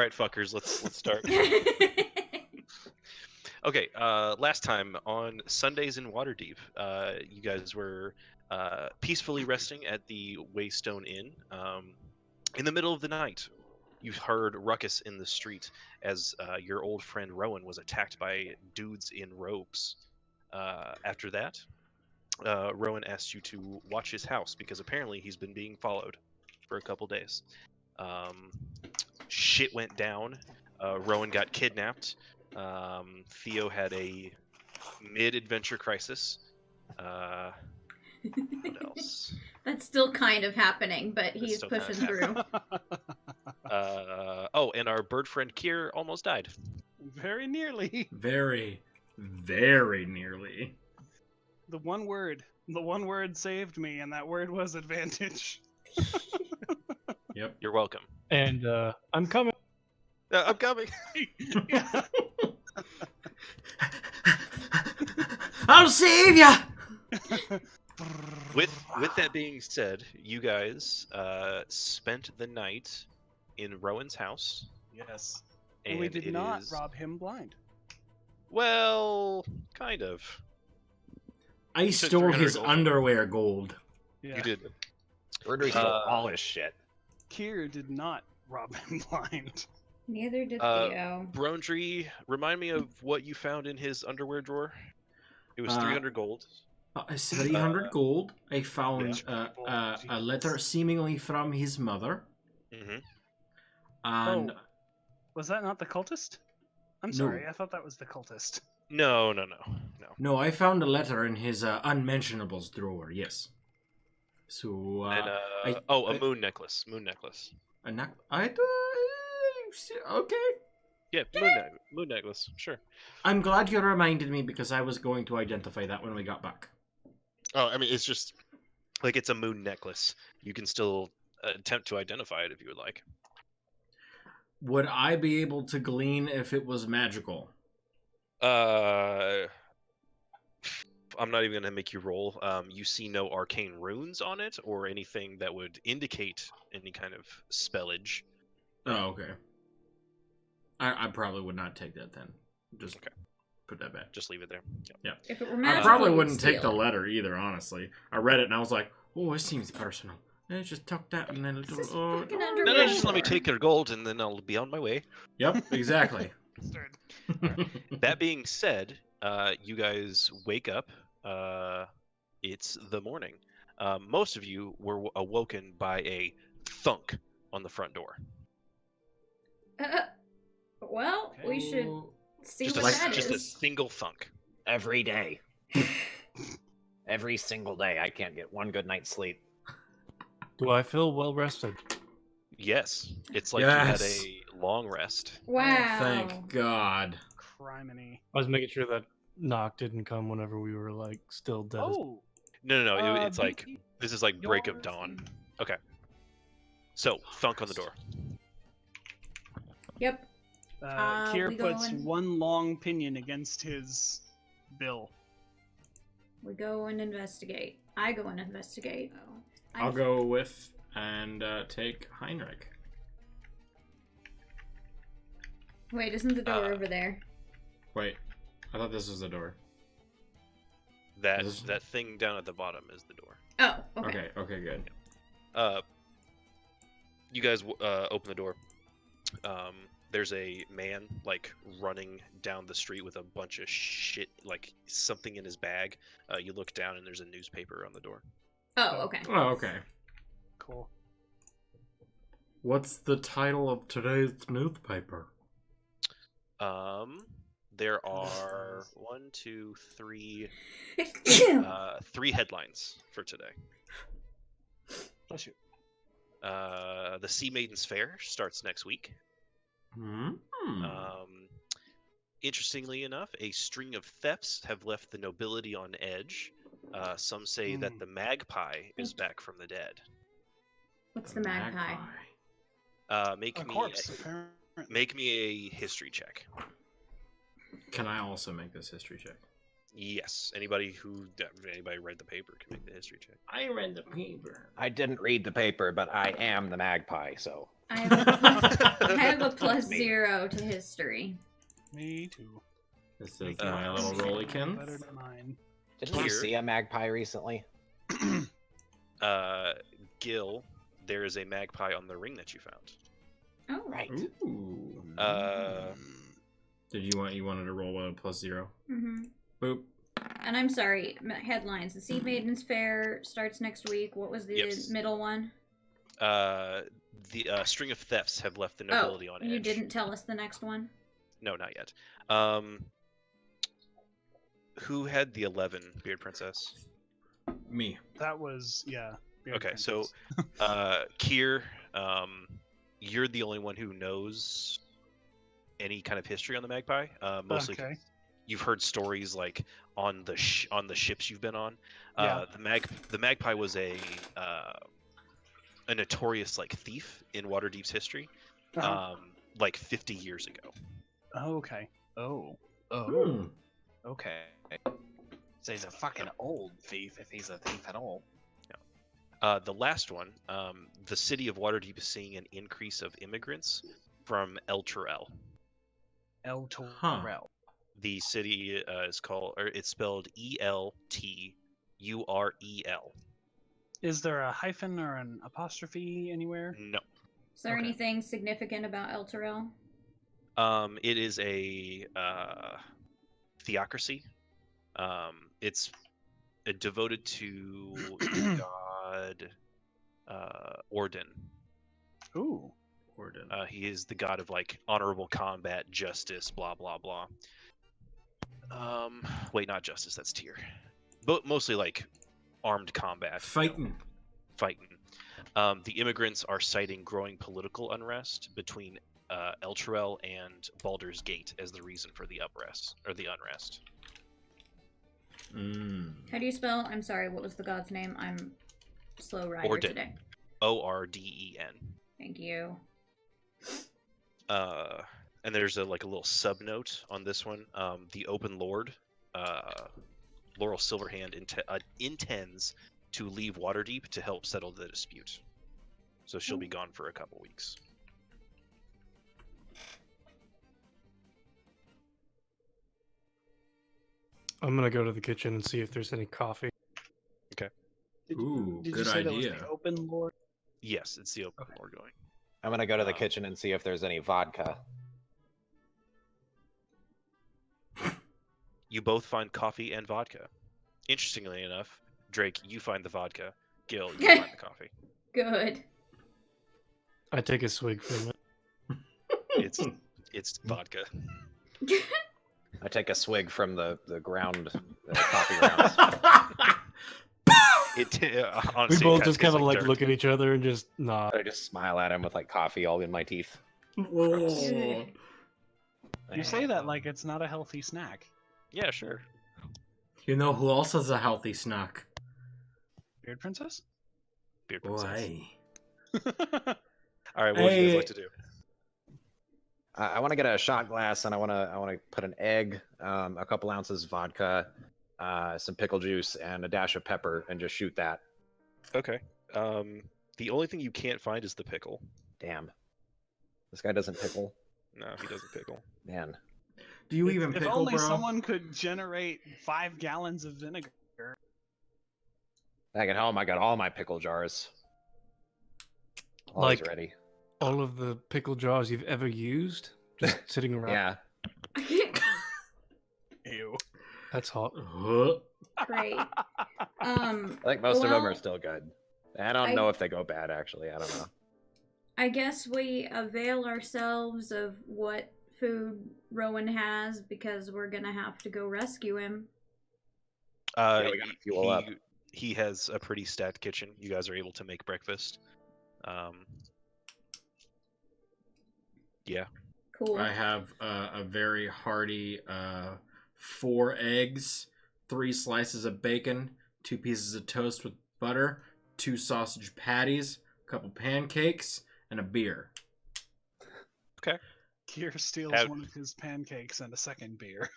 right, fuckers, let's start. Okay, last time on Sundays in Waterdeep, you guys were peacefully resting at the Waystone Inn. In the middle of the night, you heard ruckus in the street as your old friend Rowan was attacked by dudes in robes. After that, Rowan asked you to watch his house because apparently he's been being followed for a couple days. Shit went down. Rowan got kidnapped. Theo had a mid-adventure crisis. What else? That's still kind of happening, but he's still kind pushing of through. Oh, and our bird friend Kier almost died. Very nearly. Very, very nearly. The one word saved me, and that word was advantage. Yep. You're welcome. And I'm coming. I'm coming. I'll save ya! With that being said, you guys spent the night in Rowan's house. Yes. And And we did it not is- rob him blind. Well, kind of. I took stole 300 his gold. underwear gold. Yeah. You did. Erdry stole all his shit. Kier did not rob him blind. Neither did Uh, Theo. Brondry, remind me of what you found in his underwear drawer. It was 300 gold. It's 300 gold. I found Yeah. a letter seemingly from his mother. Mm-hmm. And Was that not the cultist? I'm No. sorry, I thought that was the cultist. No. no, I found a letter in his unmentionables drawer, yes. So, And a moon necklace. Moon necklace. Okay. Yeah, moon necklace. Sure. I'm glad you reminded me because I was going to identify that when we got back. Oh, I mean, it's just like it's a moon necklace. You can still attempt to identify it if you would like. Would I be able to glean if it was magical? I'm not even gonna make you roll. You see no arcane runes on it or anything that would indicate any kind of spellage. Oh, okay. I probably would not take that then. Just Okay. put that back. Just leave it there. Yep. Yeah. If it were I magical, probably you'd wouldn't take steal the it. letter either, honestly. I read it and I was like, oh, it seems personal. Let's just tuck that and then... This is oh, fucking oh. underwear. No, just let me take your gold and then I'll be on my way. Yep, exactly. That being said, you guys wake up. It's the morning. Most of you were awoken by a thunk on the front door. Well, we should see Just, what that just a is. single thunk. Every day. Every single day. I can't get one good night's sleep. Do I feel well rested? Yes, it's like Yes. you had a long rest. Wow. Thank God. Criminy. I was making sure that knock didn't come whenever we were like still dead. Oh! No, it's like BT, this is like break of yours dawn. is- Okay. So thunk on the door. Yep. Kier we go puts in- one long pinion against his bill. We go and investigate. I go and investigate. I'll go with and take Heinrich. Wait, isn't the door Uh, over there? Wait, I thought this was the door. That This- that thing down at the bottom is the door. Oh, okay. Okay, good. You guys open the door. There's a man like running down the street with a bunch of shit, like something in his bag. You look down and there's a newspaper on the door. Oh, okay. Oh, okay. Cool. What's the title of today's newspaper? There are 1, 2, 3, 3 headlines for today. Bless you. The Sea Maidens Fair starts next week. Interestingly enough, a string of thefts have left the nobility on edge. Some say that the magpie is back from the dead. What's the magpie? Make A me corpse, apparently. make me a history check. Can I also make this history check? Yes. Anybody read the paper can make the history check. I read the paper. I didn't read the paper, but I am the magpie, so. I have a plus Me. 0 to history. Me too. This is my little rollykins. Better than mine. Didn't you Here. see a magpie recently? Gil, there is a magpie on the ring that you found. Oh, Right. Ooh. Did You wanted to roll a plus 0? Mm-hmm. Boop. And I'm sorry, headlines. The Sea Maidens Fair starts next week. What was the Yes. middle one? The string of thefts have left the nobility on edge. You didn't tell us the next one? No, not yet. Who had the 11, Beard Princess? Me. That was Beard Okay, Princess. so Kier, you're the only one who knows any kind of history on the magpie. Mostly, Okay. you've heard stories like on the ships you've been on. Yeah. The magpie was a notorious like thief in Waterdeep's history, Uh-huh. like 50 years ago. Oh, okay. Oh. Hmm. Okay. So he's a fucking old thief, if he's a thief at all. The last one, the city of Waterdeep is seeing an increase of immigrants from El Turel. El Huh. Torel. The city is called, or it's spelled ELTUREL. Is there a hyphen or an apostrophe anywhere? No. Is there Okay. anything significant about El Torel? It is a theocracy. It's devoted to god Orden. Ooh. Orden. He is the god of like honorable combat, justice, blah blah blah. Wait, not justice. That's Tyr. But mostly like armed combat. Fighting. Fighting. The immigrants are citing growing political unrest between Elturel and Baldur's Gate as the reason for the unrest. How do you spell? I'm sorry, what was the god's name? I'm slow rider Orden. today. Orden. Thank you. And there's a little sub note on this one. The Open Lord, Laurel Silverhand, intends to leave Waterdeep to help settle the dispute. So she'll be gone for a couple weeks. I'm gonna go to the kitchen and see if there's any coffee. Ooh, Did good you say that was idea. the open lord? Yes, it's the Open Okay. Lord going. I'm gonna go to the Wow. kitchen and see if there's any vodka. You both find coffee and vodka. Interestingly enough, Drake, you find the vodka. Gil, you find the coffee. Good. I take a swig from it. It's vodka. I take a swig from the ground, the coffee grounds. It We honestly, both it just tastes kind of like dirt. look at each other and just nod. I just smile at him with like coffee all in my teeth. Whoa. You say that like it's not a healthy snack. Yeah, sure. You know who else has a healthy snack? Beard Princess? Beard Princess. Why? All right, what would you guys Hey. like to do? I want to get a shot glass and I want to put an egg, a couple ounces vodka, some pickle juice, and a dash of pepper, and just shoot that. Okay. The only thing you can't find is the pickle. Damn, this guy doesn't pickle. No, he doesn't pickle. Man, Do you even If pickle, only bro? someone could generate 5 gallons of vinegar. back at home I got all my pickle jars. Always Like- ready. All of the pickle jars you've ever used, just sitting around. Yeah. Ew. That's hot. Great. I think most of them Well, are still good. I don't know if they go bad, actually. I don't know. I guess we avail ourselves of what food Rowan has because we're gonna have to go rescue him. Yeah, we gotta fuel up. He has a pretty stacked kitchen. You guys are able to make breakfast. Yeah. Cool. I have a very hearty 4 eggs, 3 slices of bacon, 2 pieces of toast with butter, 2 sausage patties, a couple pancakes, and a beer. Kier steals Have- one of his pancakes and a second beer.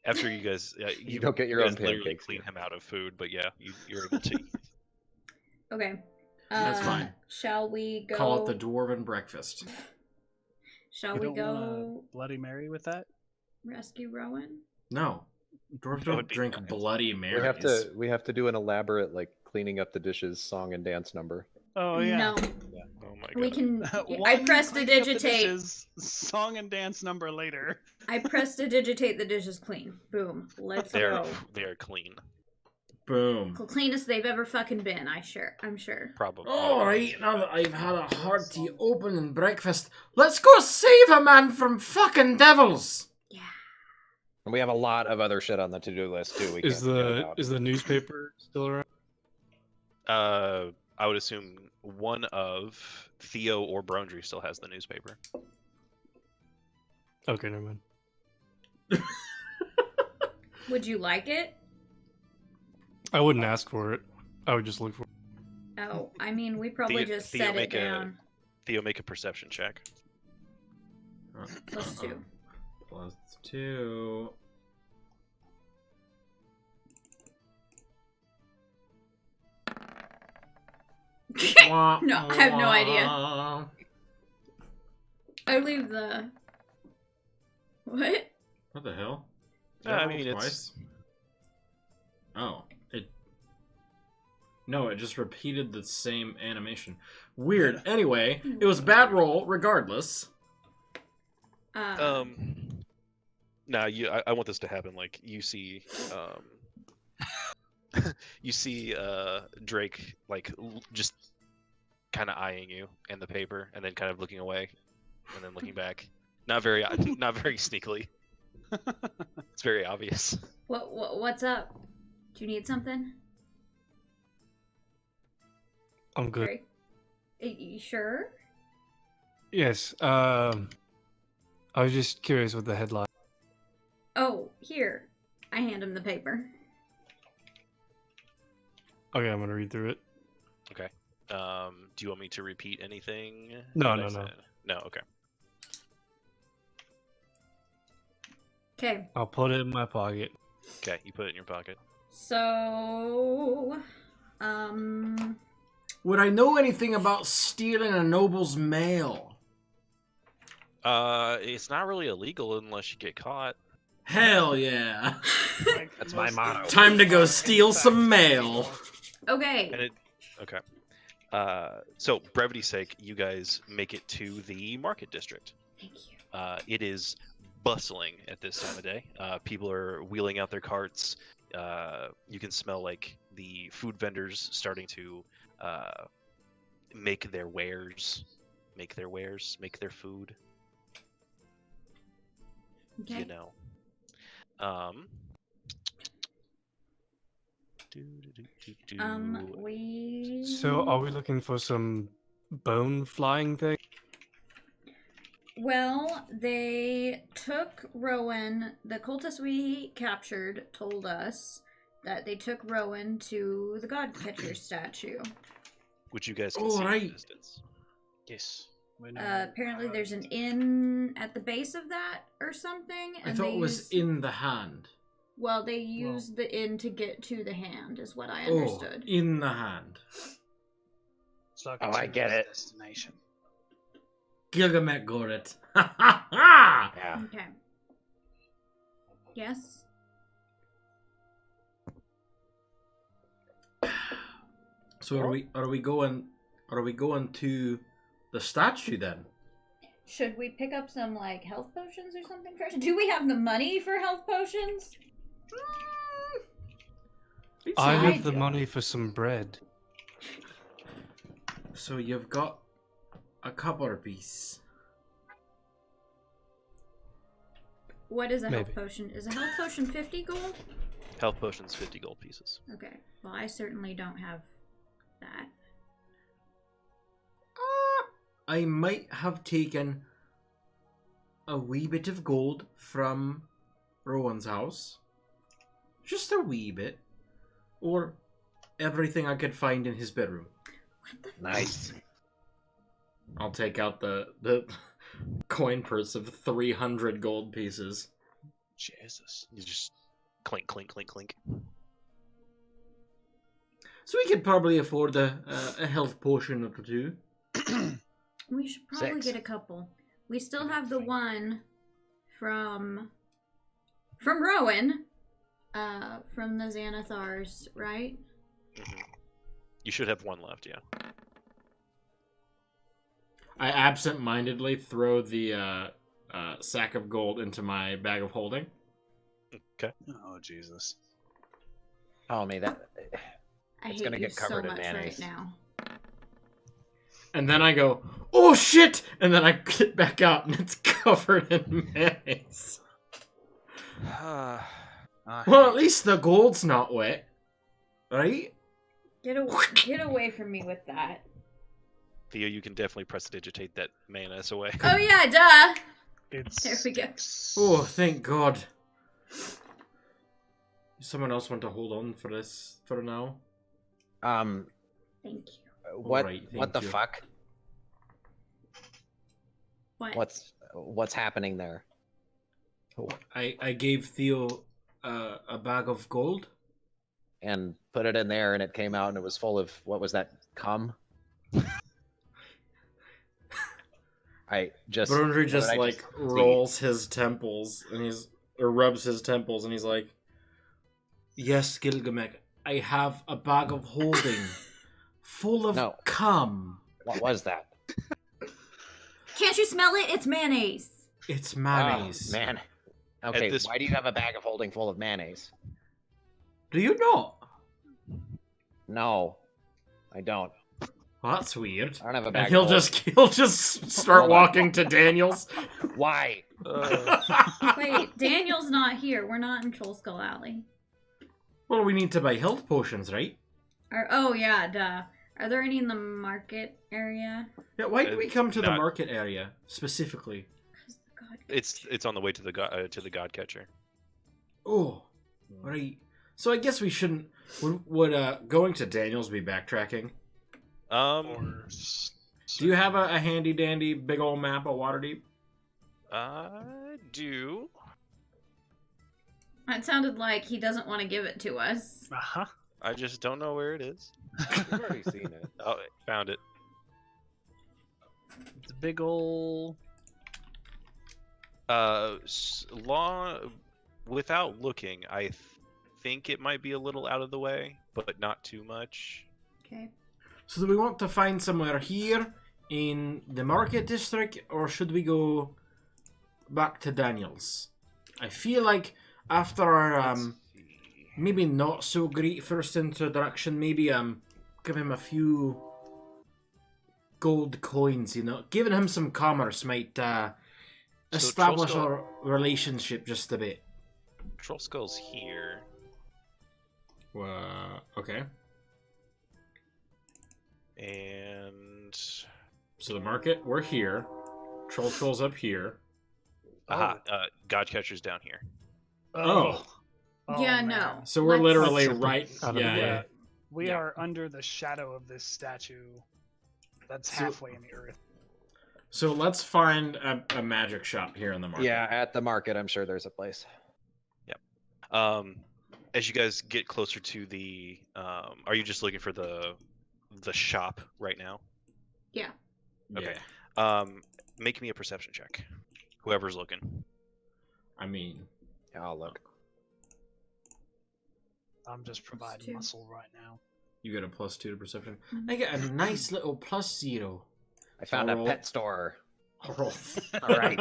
After you guys, You don't get your you own guys literally pancakes, clean yeah. him out of food, but yeah, you're able to eat. Okay. That's fine. Shall we go? Call it the dwarven breakfast. Shall You we don't want go a Bloody Mary with that? rescue Rowan? No, dwarves That don't would be drink nice. Bloody Marys. We have to do an elaborate like cleaning up the dishes song and dance number. Oh yeah. No, Oh my god. we can. I One cleaning up the prestidigitate. dishes, song and dance number later. I prestidigitate the dishes clean. Boom. Let's They're go. they are clean, Boom. Cleanest they've ever fucking been. I'm sure. probably. All right, now that I've had a hearty opening breakfast, let's go save a man from fucking devils. Yeah. And we have a lot of other shit on the to-do list too. We Is can't forget the about. is the newspaper still around? I would assume one of Theo or Brondry still has the newspaper. Okay, never mind. Would you like it? I wouldn't ask for it. I would just look for it. Oh, I mean, we probably Theo- just Theo, set it make a- down. Theo, make a perception check. Plus 2. Plus 2. No, I have no idea. I leave the. What? What the hell? Yeah, I Roll mean, it's- twice? Oh, it. No, it just repeated the same animation. Weird. Anyway, it was a bad roll, regardless. Nah, I want this to happen. Like you see, you see Drake like just kind of eyeing you and the paper, and then kind of looking away, and then looking back. Not very sneakily. It's very obvious. What's up? Do you need something? I'm good. Great. You sure? Yes. I was just curious with the headline. Oh, here. I hand him the paper. Okay, I'm gonna read through it. Okay. Do you want me to repeat anything? No, that I no. said? No. Okay. Okay. I'll put it in my pocket. Okay. You put it in your pocket. So, Would I know anything about stealing a noble's mail? It's not really illegal unless you get caught. Hell yeah. Like, That's my most motto. things Time to go are, in steal fact, some mail. okay. And it. Okay. So brevity's sake, you guys make it to the market district. Thank you. It is bustling at this time of day. People are wheeling out their carts. You can smell like the food vendors starting to make their wares, make their food. Okay. You know. We. So, are we looking for some bone flying thing? Well, they took Rowan. The cultists we captured told us that they took Rowan to the God Catcher statue. Which you guys can Oh, see in right. the distance. Yes. We know Apparently, how there's it an is. inn at the base of that or something. I And thought they it was use- in the hand. Well, they used the inn to get to the hand, is what I Oh, understood. in the hand. So Oh, I get it. Destination. Gilgamesh got it. Ha ha ha! Yeah. Okay. Yes. So are we going to the statue then? Should we pick up some like health potions or something first? Do we have the money for health potions? I I have the do. money for some bread. So you've got a copper piece. What is a health Maybe. potion? Is a health potion 50 gold? Health potions, 50 gold pieces. Okay. Well, I certainly don't have that. I might have taken a wee bit of gold from Rowan's house. Just a wee bit. Or everything I could find in his bedroom. What the Nice. I'll take out the coin purse of 300 gold pieces. Jesus. You just clink, clink, clink, clink. So we could probably afford a health potion or two. We should probably 6. get a couple. We still have the one from Rowan, from the Xanathars, right? Mhm. You should have one left, yeah. I absent-mindedly throw the sack of gold into my bag of holding. Oh Jesus. Oh me, that I It's hate gonna you get covered so in much mayonnaise. right now. And then I go, oh shit! And then I get back out and it's covered in mayonnaise. Well, at least the gold's not wet. Right? Get away from me with that. Theo, you can definitely prestidigitate that mayonnaise away. Oh yeah, duh. It's There we go. Oh, thank God. Someone else want to hold on for this for now? Thank Thank you. what Alright, what the thank you. fuck? What? What's happening there? I gave Theo a bag of gold. And put it in there, and it came out, and it was full of what was that? Cum? I just Brundry what just did I like just see? rolls his temples and rubs his temples and he's like, "Yes, Gilgamesh, I have a bag of holding full of No. cum. What was that? Can't you smell it? It's mayonnaise. It's mayonnaise." Oh, man. Okay, this- why do you have a bag of holding full of mayonnaise? Do you not? No, I don't. Well, that's weird. I don't have a And bag. he'll of just start Hold on. walking to Daniel's. holding. Why? Wait, Daniel's not here. We're not in Troll Skull Alley. Well, we need to buy health potions, right? Oh yeah, duh. Are there any in the market area? Yeah. Why did we come to the Not- market area specifically? God. It's on the way to the god catcher. Oh, right. So I guess we shouldn't. Would going to Daniel's be backtracking? Do you have a handy dandy big old map of Waterdeep? I do. That sounded like he doesn't want to give it to us. Uh-huh. I just don't know where it is. I've already seen it. Oh, found it. It's a big ol' Long without looking, I think it might be a little out of the way, but not too much. Okay. So do we want to find somewhere here in the market district, or should we go back to Daniel's? I feel like after our Let's see. maybe not so great first introduction, maybe give him a few gold coins, you know, giving him some commerce might establish Trollskull- our relationship just a bit. Troll Skull's here. Okay. And So the market, we're here. Troll Skull's up here. aha, Godcatcher's down here. Oh. Yeah, man. no. So we're Let's- literally Let's right. out of the Yeah, way. yeah. We Yeah. are under the shadow of this statue. That's So- halfway in the earth. So let's find a magic shop here in the market. Yeah, at the market, I'm sure there's a place. As you guys get closer to the, are you just looking for the shop right now? Yeah. Okay. Yeah. Make me a perception check. Whoever's looking. I mean, Yeah, I'll look. I'm just providing two. muscle right now. you get a +2 to perception. Mhm. I get a nice little +0. I found a Roll. pet store. Oh, All right.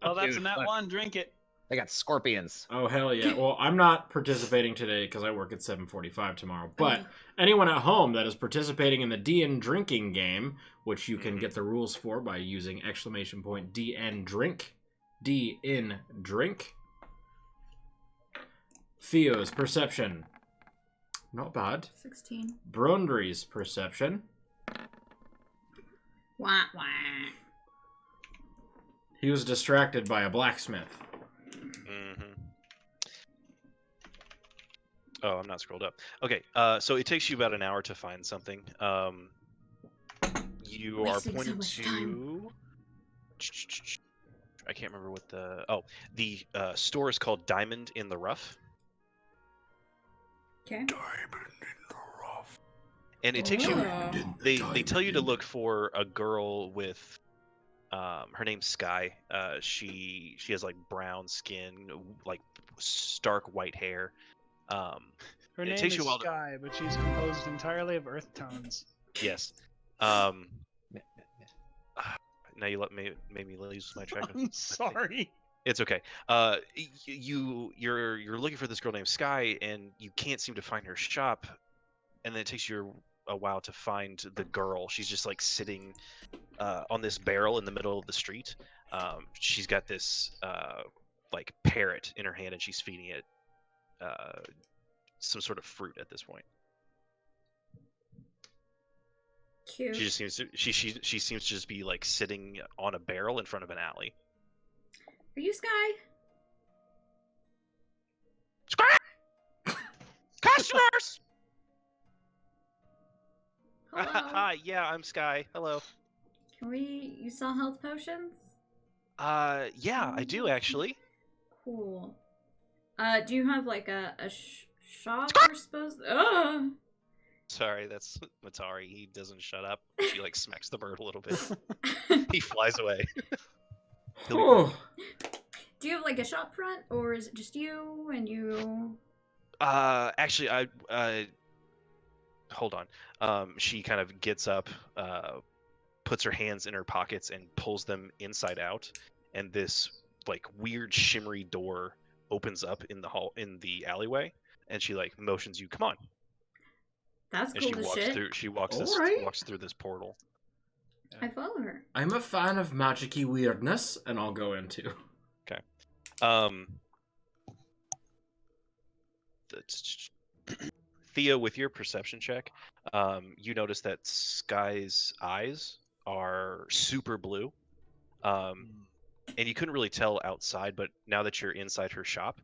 Oh, that's Dude, a nat look. one. Drink it. They got scorpions. Oh hell yeah! Well, I'm not participating today because I work at 7:45 tomorrow. But Okay. anyone at home that is participating in the DN drinking game, which you can get the rules for by using !DN drink, DN drink. Theo's perception, not bad. 16. Brundry's perception, Wah wah. he was distracted by a blacksmith. Mm-hmm. Oh, I'm not scrolled up. Okay, so it takes you about an hour to find something. You are Wasting so pointed much to. I can't remember what the store is called Diamond in the Rough, Okay. and it takes you. Oh. They tell you to look for a girl with her name's Sky. She has like brown skin, like stark white hair. Her It name takes is you a while to- Sky, but she's composed entirely of earth tones. Yes. Now you made me lose my track of. I'm sorry. It's okay. You're looking for this girl named Sky, and you can't seem to find her shop, and then it takes you a while to find the girl. She's just like sitting on this barrel in the middle of the street. She's got this like parrot in her hand, and she's feeding it some sort of fruit at this point. Cute. She just seems to she seems to just be like sitting on a barrel in front of an alley. Are you Sky? Customers! Hello. Hi, yeah, I'm Sky. Hello. Can we? You sell health potions? Yeah, I do actually. Cool. Do you have like a shop we're supposed? Oh. Sorry, that's Matari. He doesn't shut up. She like smacks the bird a little bit. He flies away. He'll be Oh, Do you have like a shop front, or is it just you and you? Actually, I hold on. She kind of gets up, puts her hands in her pockets and pulls them inside out, and this like weird shimmery door opens up in the alleyway, and she like motions you, come on. That's And cool she as walks shit. through. She walks Alright. walks through this portal. I follow her. I'm a fan of magic-y weirdness, and I'll go into. Um, Theo, with your perception check, you notice that Sky's eyes are super blue. And you couldn't really tell outside, but now that you're inside her shop,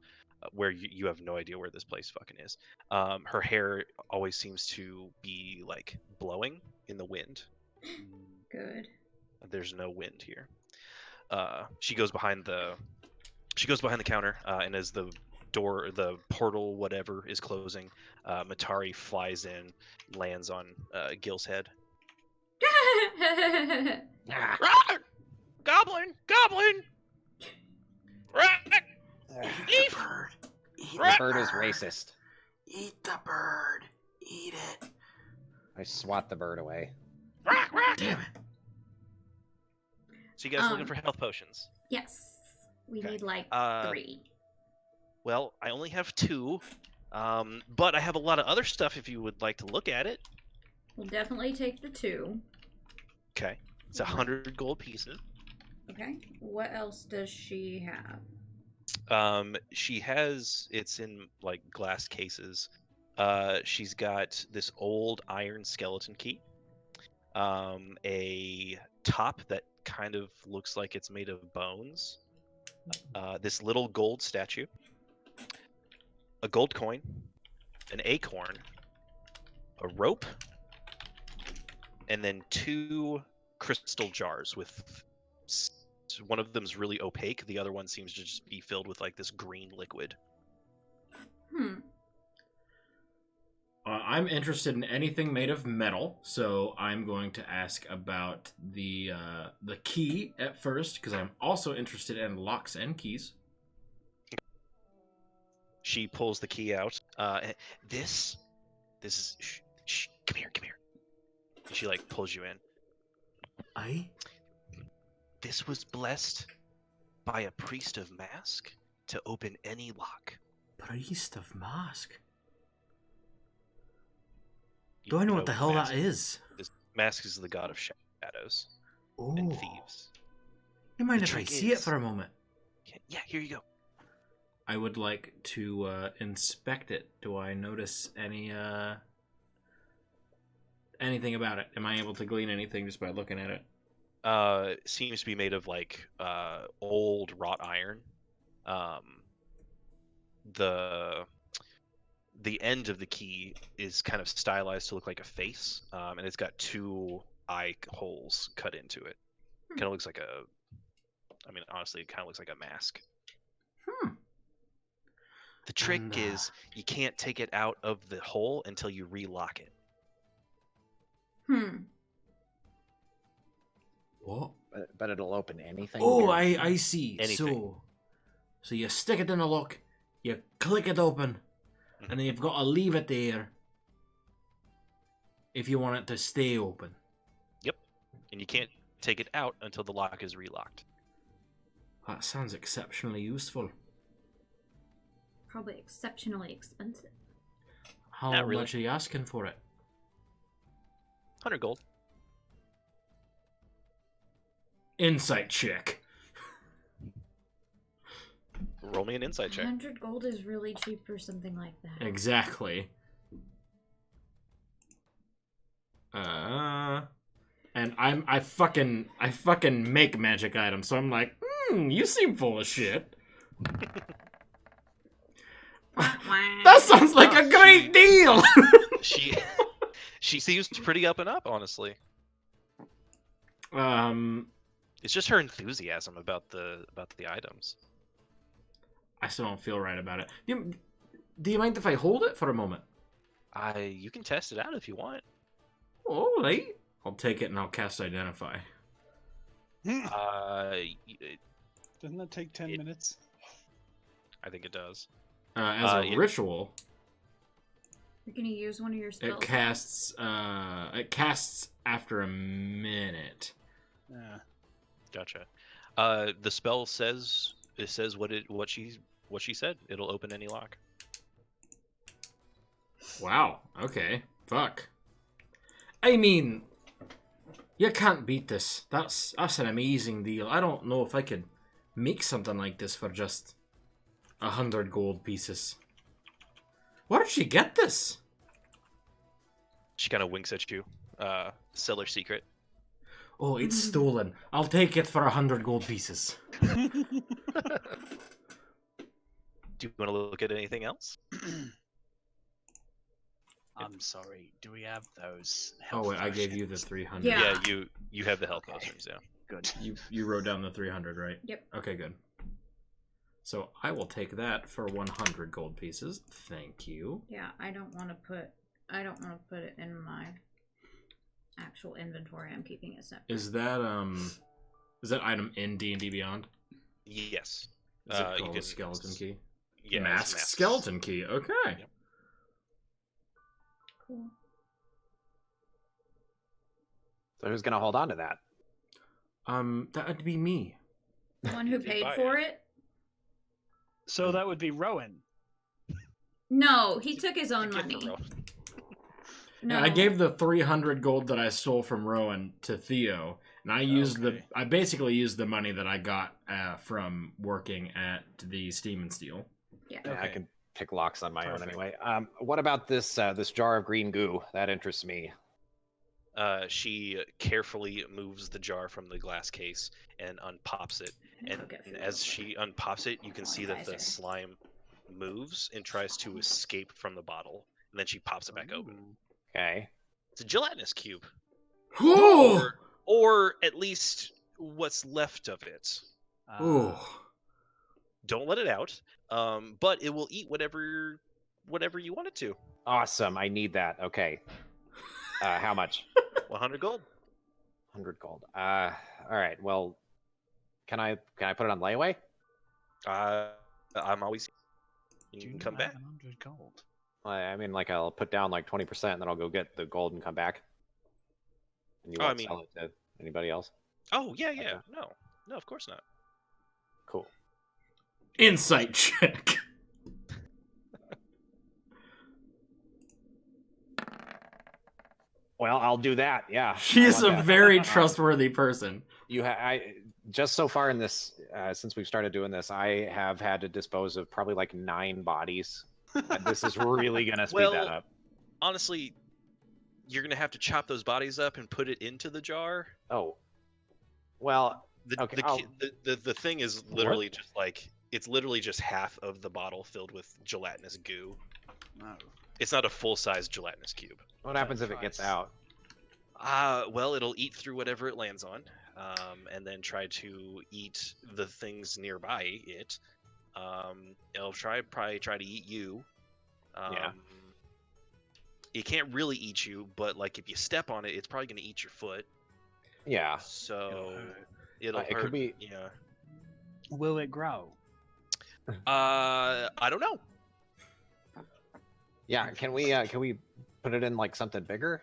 where you have no idea where this place fucking is, her hair always seems to be like blowing in the wind. Good. There's no wind here. She goes behind the counter, and as the portal, whatever, is closing, Matari flies in, lands on Gil's head. Rawr! Goblin! Goblin! Rawr! Eat the bird. Eat The bird is racist. Eat the bird. Eat it. I swat the bird away. Rawr! Rawr! Damn it. So you guys looking for health potions? Yes. We Okay. need like 3. Well, I only have 2, but I have a lot of other stuff if you would like to look at it. We'll definitely take the 2. Okay, it's 100 gold pieces. Okay. What else does she have? She has, it's in like glass cases. She's got this old iron skeleton key, a top that kind of looks like it's made of bones, this little gold statue, a gold coin, an acorn, a rope, and then 2 crystal jars with one of them's really opaque, the other one seems to just be filled with like this green liquid. I'm interested in anything made of metal, so I'm going to ask about the key at first, because I'm also interested in locks and keys. She pulls the key out. This is shh, come here. And she like pulls you in. This was blessed by a priest of Mask to open any lock. Priest of Mask? You Do I know know what the hell Mask, that is? Mask is the god of shadows Oh. and thieves. You mind The if I trick see it is- for a moment? Yeah, here you go. I would like to inspect it. Do I notice anything about it? Am I able to glean anything just by looking at it? Seems to be made of like old wrought iron. The end of the key is kind of stylized to look like a face, and it's got 2 eye holes cut into it. Kind of looks like I mean, honestly, it kind of looks like a mask. Hmm. The trick And, is you can't take it out of the hole until you relock it. What? But it'll open anything. Oh, guaranteed? I see. Anything. So you stick it in the lock, you click it open, Mhm. and then you've got to leave it there if you want it to stay open. Yep. And you can't take it out until the lock is relocked. That sounds exceptionally useful. Probably exceptionally expensive. How Not really. much are you asking for it? 100 gold. Insight check. Roll me an insight check. 100 gold is really cheap for something like that. Exactly. And I fucking make magic items, so I'm like, you seem full of shit. That sounds like a great deal. She seems pretty up and up, honestly. Um, It's just her enthusiasm about the items. I still don't feel right about it. Do you mind if I hold it for a moment? You can test it out if you want. All right. I'll take it and I'll cast Identify. Y- Doesn't that take 10 minutes? I think it does. As a ritual, You're gonna use one of your spells. it casts after a minute. Yeah. Gotcha. The spell says what she said. It'll open any lock. Wow. Okay. Fuck. I mean, you can't beat this. That's an amazing deal. I don't know if I could make something like this for just 100 gold pieces. Where did she get this? She kind of winks at you. Seller secret. Oh, it's stolen. I'll take it for 100 gold pieces. Do you want to look at anything else? I'm sorry. Do we have those? Oh wait, I gave you the potions? 300. Yeah. Yeah, you have the health potions. Yeah. Good. You wrote down the 300, right? Yep. Okay, good. So I will take that for 100 gold pieces. Thank you. Yeah, I don't want to put it in my actual inventory. I'm keeping it separate. Is that item in D&D Beyond? Yes. Is it You called can- a skeleton key? Yeah. Mask it's skeleton key. Okay. Yep. Cool. So who's gonna hold on to that? That would be me. The one who If you paid buy for it? So that would be Rowan. No, he took his own You get the money. roll. No, I gave the 300 gold that I stole from Rowan to Theo, and I basically used the money that I got from working at the Steam and Steel. Yeah. Yeah, I Okay. can pick locks on my own Perfect. anyway. What about this this jar of green goo? That interests me. She carefully moves the jar from the glass case and unpops it. And Look at food as real she unpops it, you can see that the Geyser. slime moves and tries to escape from the bottle. And then she pops it back open. Okay. It's a gelatinous cube. Oh! Or at least what's left of it. Oh. Don't let it out. But it will eat whatever you want it to. Awesome. I need that. Okay. How much? 100 gold. 100 gold. All right. Well, can I put it on layaway? I'm always. You Do can not come have back. 100 gold. I mean, like I'll put down like 20%, and then I'll go get the gold and come back. And you Oh, I won't mean- sell it to anybody else? Oh yeah. Okay. No, of course not. Cool. Insight check. Well, I'll do that. Yeah. She's I a want that. very trustworthy person. I just so far in this since we've started doing this, I have had to dispose of probably like 9 bodies. And this is really gonna speed that Well, up. Honestly, you're gonna have to chop those bodies up and put it into the jar. Oh, well, The Okay, the thing is literally just like it's literally just half of the bottle filled with gelatinous goo. No. It's not a full-size gelatinous cube. what happens if it gets price? out? Well, it'll eat through whatever it lands on. and then try to eat the things nearby it. It'll probably try to eat you. Yeah. It can't really eat you, but like if you step on it, it's probably gonna eat your foot. Yeah. So it'll It hurt. could be. Yeah. Will it grow? I don't know. Yeah. Can we put it in like something bigger?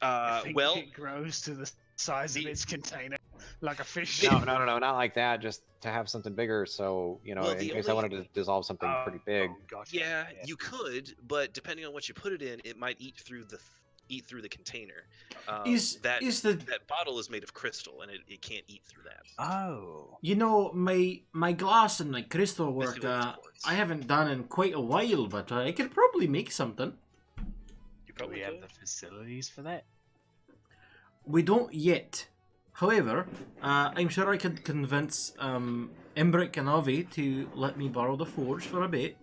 I think Well, it grows to the size of its container, like a fish. No, not like that. Just to have something bigger, so Well, in the case I only- wanted to dissolve something pretty big. Gotcha. yeah, you could, but depending on what you put it in, it might eat through the container. That bottle is made of crystal, and it can't eat through that. Oh. You know, my glass and my crystal work, Basically, it's quartz. I haven't done in quite a while, but I could probably make something. You Do probably we have could. the facilities for that? We don't yet. However, I'm sure I could convince Imbric and Avi to let me borrow the forge for a bit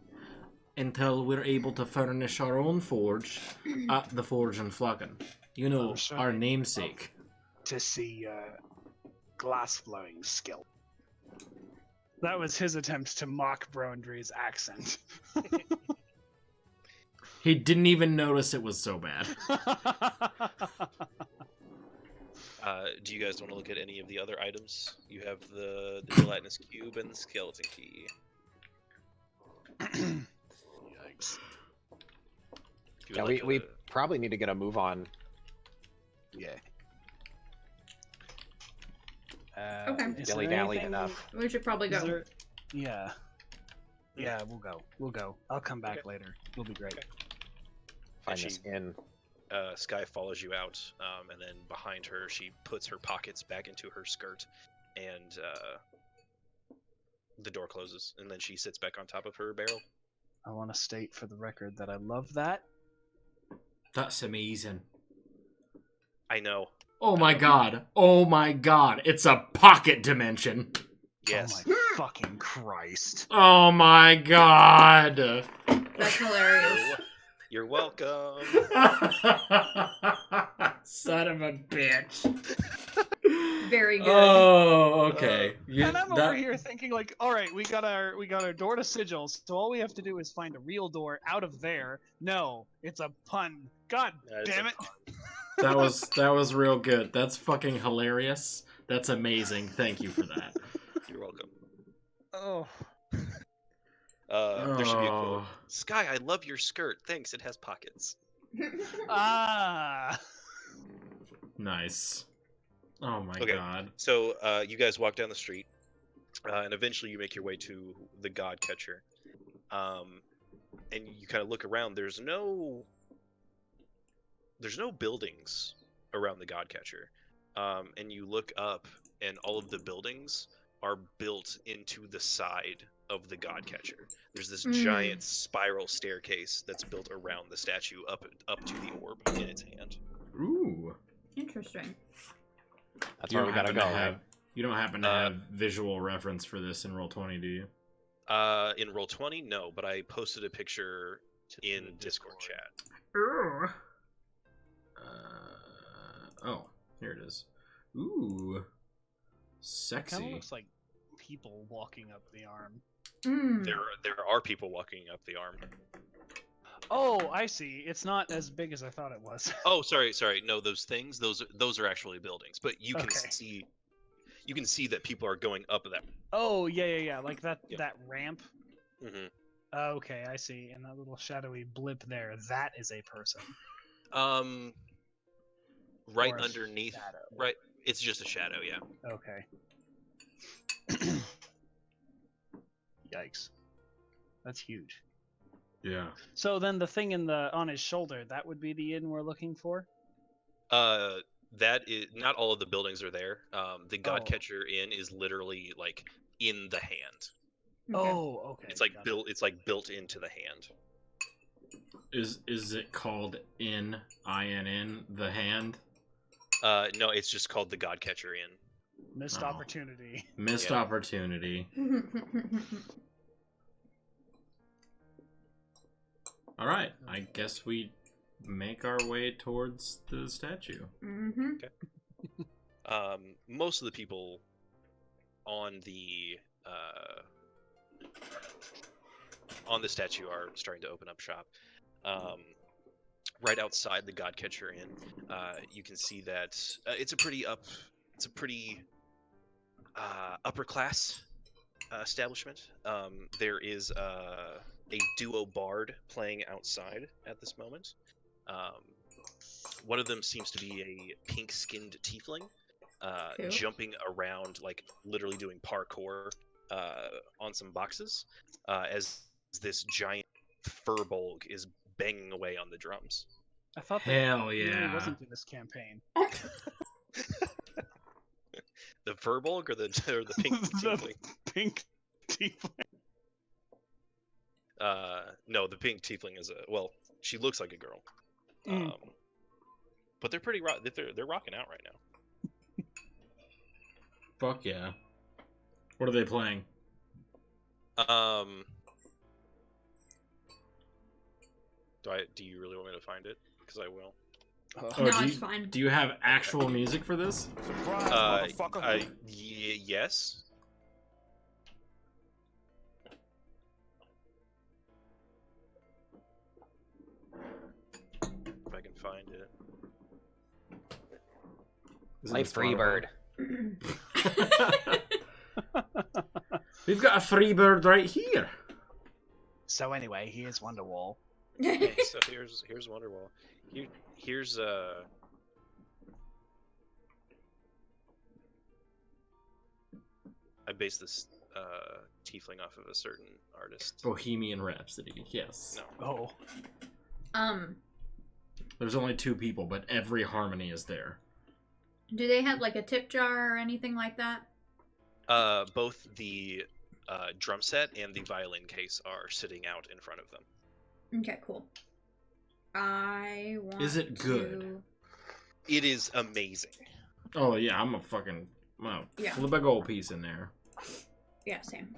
until we're able to furnish our own forge at the Forge in Flagon. You know, Oh, sure. our namesake. To see glass blowing skill. That was his attempt to mock Brondry's accent. He didn't even notice it was so bad. Do you guys want to look at any of the other items? You have the gelatinous cube and the skeleton key. Yikes. If you Yeah, would like we a- probably need to get a move on. Yeah. Okay. Is there Dilly-dallied anything- enough. We should probably go. is there- Yeah. Yeah, we'll go. We'll go. I'll come back later. It'll be great. Okay. Find she- this in. Sky follows you out, and then behind her, she puts her pockets back into her skirt, and the door closes, and then she sits back on top of her barrel. I want to state for the record that I love that. That's amazing. I know. Oh my god. Oh my god. It's a pocket dimension. Yes. Oh my fucking Christ. Oh my god. That's hilarious. You're welcome. Son of a bitch. Very good. Oh, okay. And I'm over here thinking like, all right, we got our door to sigils, so all we have to do is find a real door out of there. No, it's a pun. God That is damn a it. That was real good. That's fucking hilarious. That's amazing. Thank you for that. You're welcome. Oh. There should be a quote. Oh. Sky, I love your skirt. Thanks, it has pockets. Ah. Nice. Oh my Okay. god. So you guys walk down the street, and eventually you make your way to the God Catcher. And you kind of look around. There's no buildings around the God Catcher. And you look up, and all of the buildings are built into the side of the God Catcher. There's this giant spiral staircase that's built around the statue up to the orb in its hand. Ooh. Interesting. That's You where don't we gotta happen to go. have Right? you don't happen to have visual reference for this in Roll20, do you? In Roll20, no, but I posted a picture in Discord chat. Oh, here it is. Ooh. Kind of Sexy. looks like people walking up the arm. Mm. There are people walking up the arm. Oh, I see. It's not as big as I thought it was. Oh, sorry. No, those things, those are actually buildings. But you can Okay. see that people are going up that. Oh, yeah. Like that Yep. that ramp. hmm Okay, I see. And that little shadowy blip there, that is a person. Right Or a underneath. shadow. Right, it's just a shadow. Yeah. Okay. Yikes. That's huge. Yeah. So then the thing on his shoulder, that would be the inn we're looking for? That is not all of the buildings are there. The Oh. Godcatcher Inn is literally like in the hand. Okay. Oh, okay. It's like got it. built. It's like built into the hand. Is it called INN, the hand? No, it's just called the Godcatcher Inn. Missed Oh. opportunity. Missed Yeah. opportunity. All right, I guess we make our way towards the statue. Mm-hmm. Most of the people on the statue are starting to open up shop. Right outside the Godcatcher Inn, you can see that it's a pretty upper class establishment. There is a duo bard playing outside at this moment. One of them seems to be a pink-skinned tiefling, Cool. jumping around, like literally doing parkour on some boxes, as this giant furbolg is banging away on the drums. I thought that Hell really yeah. wasn't in this campaign. The furbolg or the pink The tiefling? pink tiefling. No, the pink tiefling is she looks like a girl. Mm. But they're pretty they're rocking out right now. Fuck yeah. What are they playing? Do you really want me to find it? Because I will. Oh, No, do it's you, fine. Do you have actual music for this? Surprise, motherfucker. Yes. If I can find it. Is it Play the Freebird. Spotify? We've got a Freebird right here. So anyway, here's Wonderwall. Okay, so here's Wonderwall. Here's I based this tiefling off of a certain artist. Bohemian Rhapsody, yes. No. Oh. There's only 2 people, but every harmony is there. Do they have like a tip jar or anything like that? Both the drum set and the violin case are sitting out in front of them. Okay, cool. I want Is it good? to- It is amazing. Oh yeah, I'm gonna Yeah. flip a gold piece in there. Yeah, same.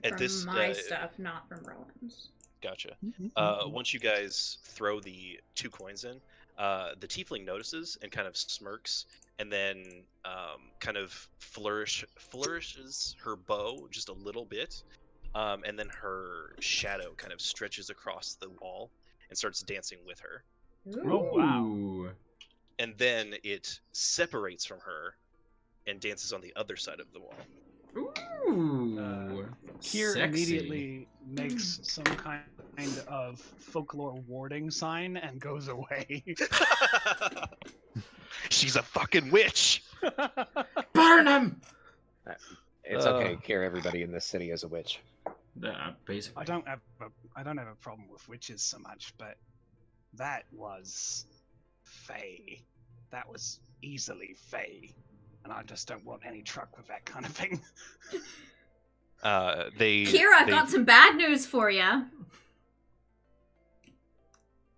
At From this my stuff, not from Rowan's. Gotcha. Mm-hmm. Once you guys throw the 2 coins in, the tiefling notices and kind of smirks, and then kind of flourishes her bow just a little bit, and then her shadow kind of stretches across the wall and starts dancing with her. Oh, wow. Ooh. And then it separates from her and dances on the other side of the wall. Ooh. Kier Sexy. immediately makes some kind of folklore warding sign and goes away. She's a fucking witch! Burn him. It's okay. Kier, everybody in this city is a witch. Basically. I don't have a problem with witches so much, but that was Fey. That was easily Fey. And I just don't want any truck with that kind of thing. Kira, I've got some bad news for you.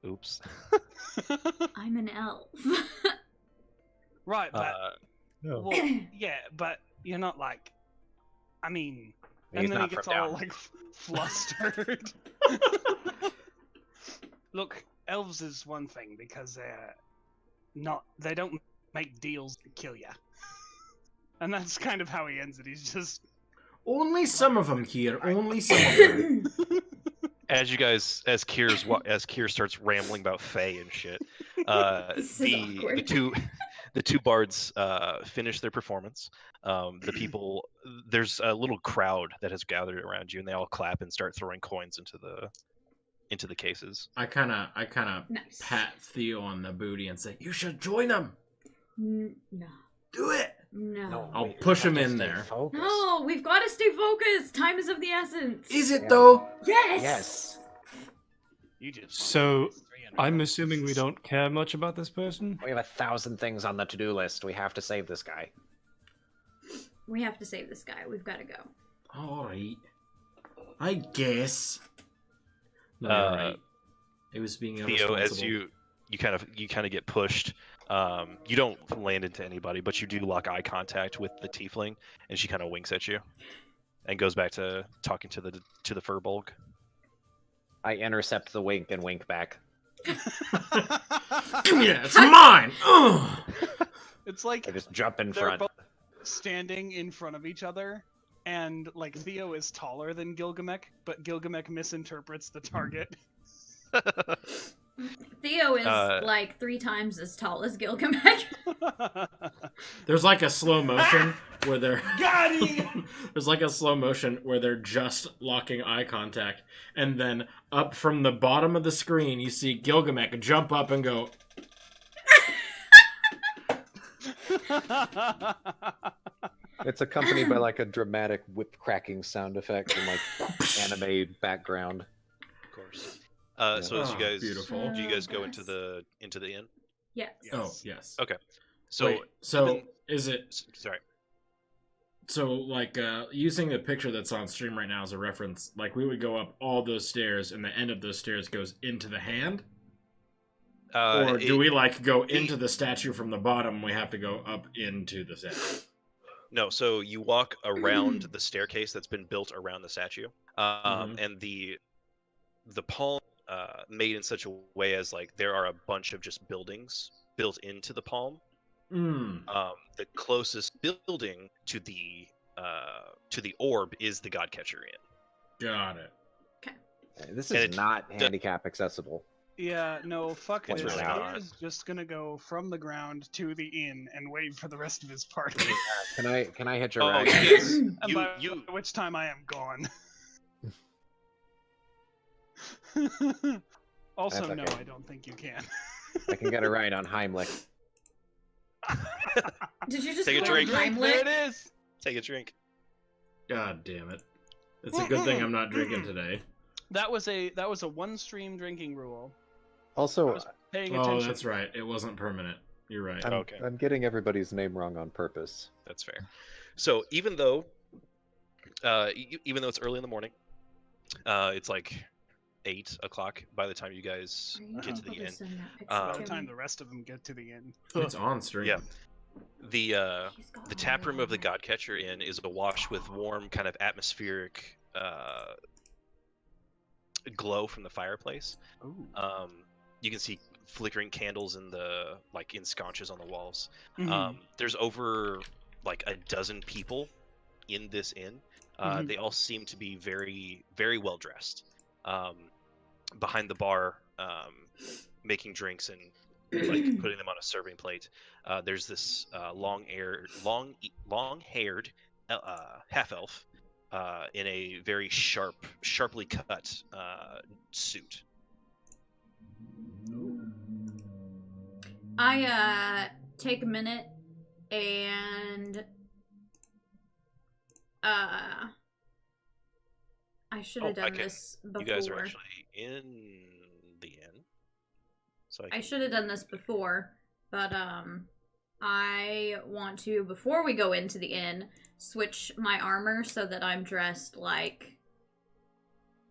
Oops. I'm an elf. Right, but No. well, yeah, but you're not like. I mean, He's and then he not gets from all down. like flustered. Look, elves is one thing because they don't make deals to kill you, and that's kind of how he ends it. He's just Only some of them, Kier. Only some of them. As Kier starts rambling about Fae and shit, This is awkward. the two bards finish their performance. There's a little crowd that has gathered around you, and they all clap and start throwing coins into the cases. I kind of Nice. pat Theo on the booty and say, "You should join them. No. Do it." No. I'll we push have him to in stay there. focused. No, we've got to stay focused. Time is of the essence. Is it Yeah. though? Yes. Yes. you just. So, I'm assuming we don't care much about this person? We have 1,000 things on the to-do list. We have to save this guy. We have to save this guy. We've got to go. All right. I guess. No, Uh, all right. It was being Theo, as irresponsible. you kind of get pushed. You don't land into anybody, but you do lock eye contact with the tiefling, and she kind of winks at you, and goes back to talking to the furbolg. I intercept the wink and wink back. Give me that. It's mine. Ugh. It's like I just jump in they're front. both standing in front of each other, and like Theo is taller than Gilgamesh, but Gilgamesh misinterprets the target. Theo is Uh, like 3 times as tall as Gilgamesh. There's like a slow motion where they're Got him! there's like a slow motion where they're just locking eye contact, and then up from the bottom of the screen you see Gilgamesh jump up and go. It's accompanied by like a dramatic whip cracking sound effect and like anime background. Of course. So as Oh, you guys, beautiful. do you guys go Yes. into the inn? Yes. Oh yes. Okay. So Wait, so even- is it sorry. so like using the picture that's on stream right now as a reference? Like we would go up all those stairs, and the end of those stairs goes into the hand. Or do we like go into the statue from the bottom and we have to go up into the statue? No, so you walk around the staircase that's been built around the statue, and the palm made in such a way as like there are a bunch of just buildings built into the palm. The closest building to the orb is the Godcatcher Inn. Got it. This And is it- not handicap accessible. Yeah, no, fuck What's this. really not? He is just gonna go from the ground to the inn and wait for the rest of his party. Can I hitch a Oh, ride? yes. And you by you which time I am gone. Also, That's no, okay. I don't think you can. I can get a ride on Heimlich. Did you just Take a call drink. him There Heimlich? it is. take a drink. God damn it. It's a good thing I'm not drinking today. That was a one stream drinking rule. Also, Paying Oh, attention. that's right. It wasn't permanent. You're right. Okay. I'm getting everybody's name wrong on purpose. That's fair. So even though it's early in the morning, it's like 8 o'clock by the time you guys get to the inn. By the Um, time the rest of them get to the inn. It's on stream. Yeah. The tap room of the Godcatcher Inn is awash with warm, kind of atmospheric glow from the fireplace. Ooh. You can see flickering candles in in sconces on the walls. Mhm. There's over like a dozen people in this inn. They all seem to be very, very well dressed. Behind the bar, making drinks and like putting them on a serving plate. There's this long-haired half elf in a very sharply cut suit. I take a minute and I should have done Okay. this before. You guys are actually in the inn, so I should have done this before, but I want to, before we go into the inn, switch my armor so that I'm dressed like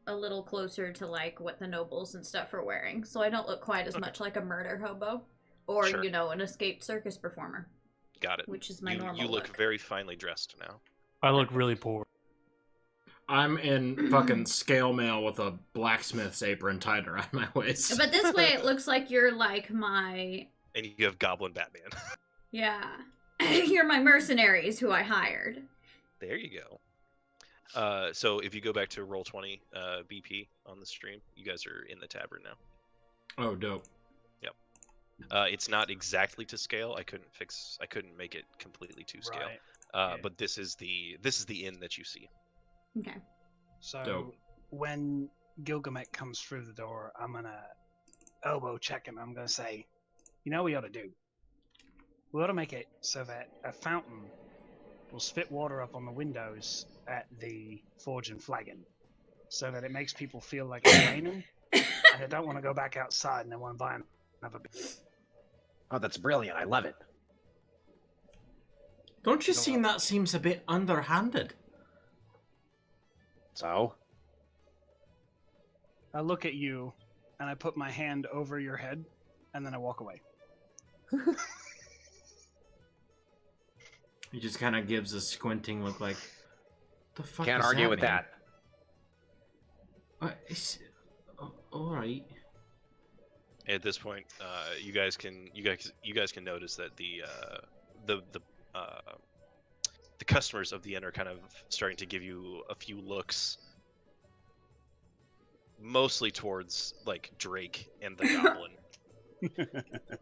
a little closer to like what the nobles and stuff are wearing, so I don't look quite as much like a murder hobo or Sure. an escaped circus performer, got it. which is my You normal look look. very finely dressed now. I look really poor. I'm in fucking scale mail with a blacksmith's apron tied around my waist. But this way, it looks like you're like my And you have Goblin Batman. you're my mercenaries who I hired. There you go. So if you go back to Roll20 BP on the stream, you guys are in the tavern now. Oh, dope. It's not exactly to scale. I couldn't make it completely to scale. Right. Yeah. But this is the inn that you see. Okay. So Dope. when Gilgamesh comes through the door, I'm gonna elbow check him. I'm gonna say, you know what we ought to do? We ought to make it so that a fountain will spit water up on the windows at the Forge and Flagon, so that it makes people feel like it's raining, and they don't want to go back outside and they want to buy another beer. Oh, that's brilliant. I love it. Don't you think that seems a bit underhanded? So, I look at you, and I put my hand over your head, and then I walk away. He just kind of gives a squinting look like, the fuck can't does argue that with mean?" that. Alright. At this point, you guys can notice that the customers of the inn are kind of starting to give you a few looks, mostly towards like Drake and the goblin.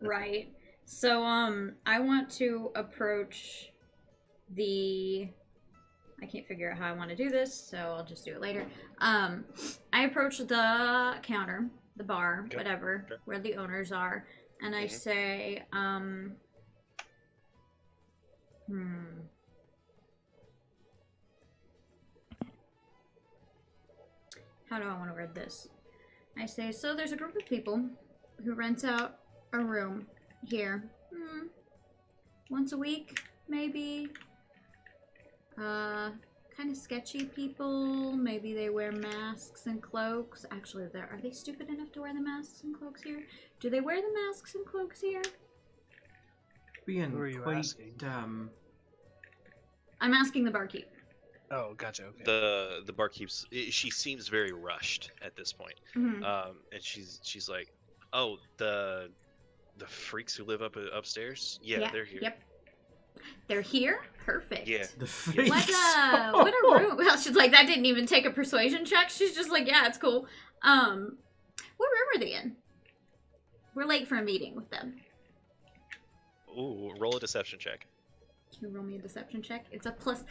Right. So, I want to approach the... I can't figure out how I want to do this, so I'll just do it later. I approach the counter, the bar, Okay. whatever, Sure. where the owners are, and I say, how do I want to word this? I say, so there's a group of people who rents out a room here. Once a week, maybe. Kind of sketchy people. Maybe they wear masks and cloaks. Actually, are they stupid enough to wear the masks and cloaks here? Do they wear the masks and cloaks here? Being Who are you quite, asking? I'm asking the barkeep. Oh, gotcha. Okay. The barkeep's she seems very rushed at this point. Mhm. And she's like, oh, the freaks who live upstairs. Yeah, they're here. Yep. They're here? Perfect. Yeah. The freaks. What a room. Well, she's like, that didn't even take a persuasion check. She's just like, yeah, it's cool. What room are they in? We're late for a meeting with them. Ooh, roll a deception check. Can you roll me a deception check? It's a +5.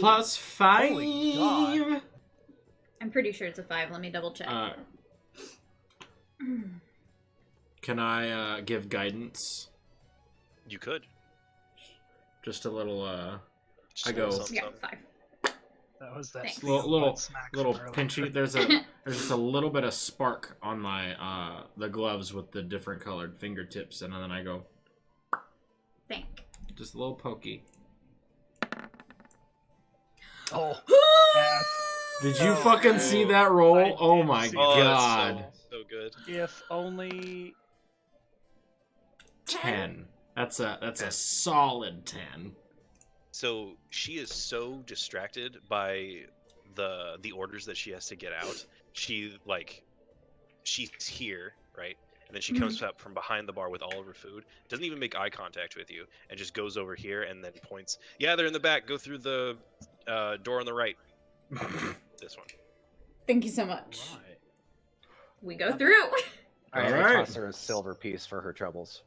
+5. Holy God. I'm pretty sure it's a 5. Let me double check. Can I give guidance? You could. Just a little Just I a little go- something, Yeah, something. 5. That was that Thanks. little smack little from earlier. pinchy. There's just a little bit of spark on my the gloves with the different colored fingertips, and then I go Thank. just a little pokey. Oh, Did you Oh, fucking see no. that roll? I Oh did my see Oh, god. that's so good. if only. 10. That's a 10. solid 10. So she is so distracted by the orders that she has to get out. She's here, right? And then she comes up from behind the bar with all of her food, doesn't even make eye contact with you, and just goes over here and then points. Yeah, they're in the back. Go through the door on the right. This one. Thank you so much. Right. We go through. I Alright. toss her a silver piece for her troubles.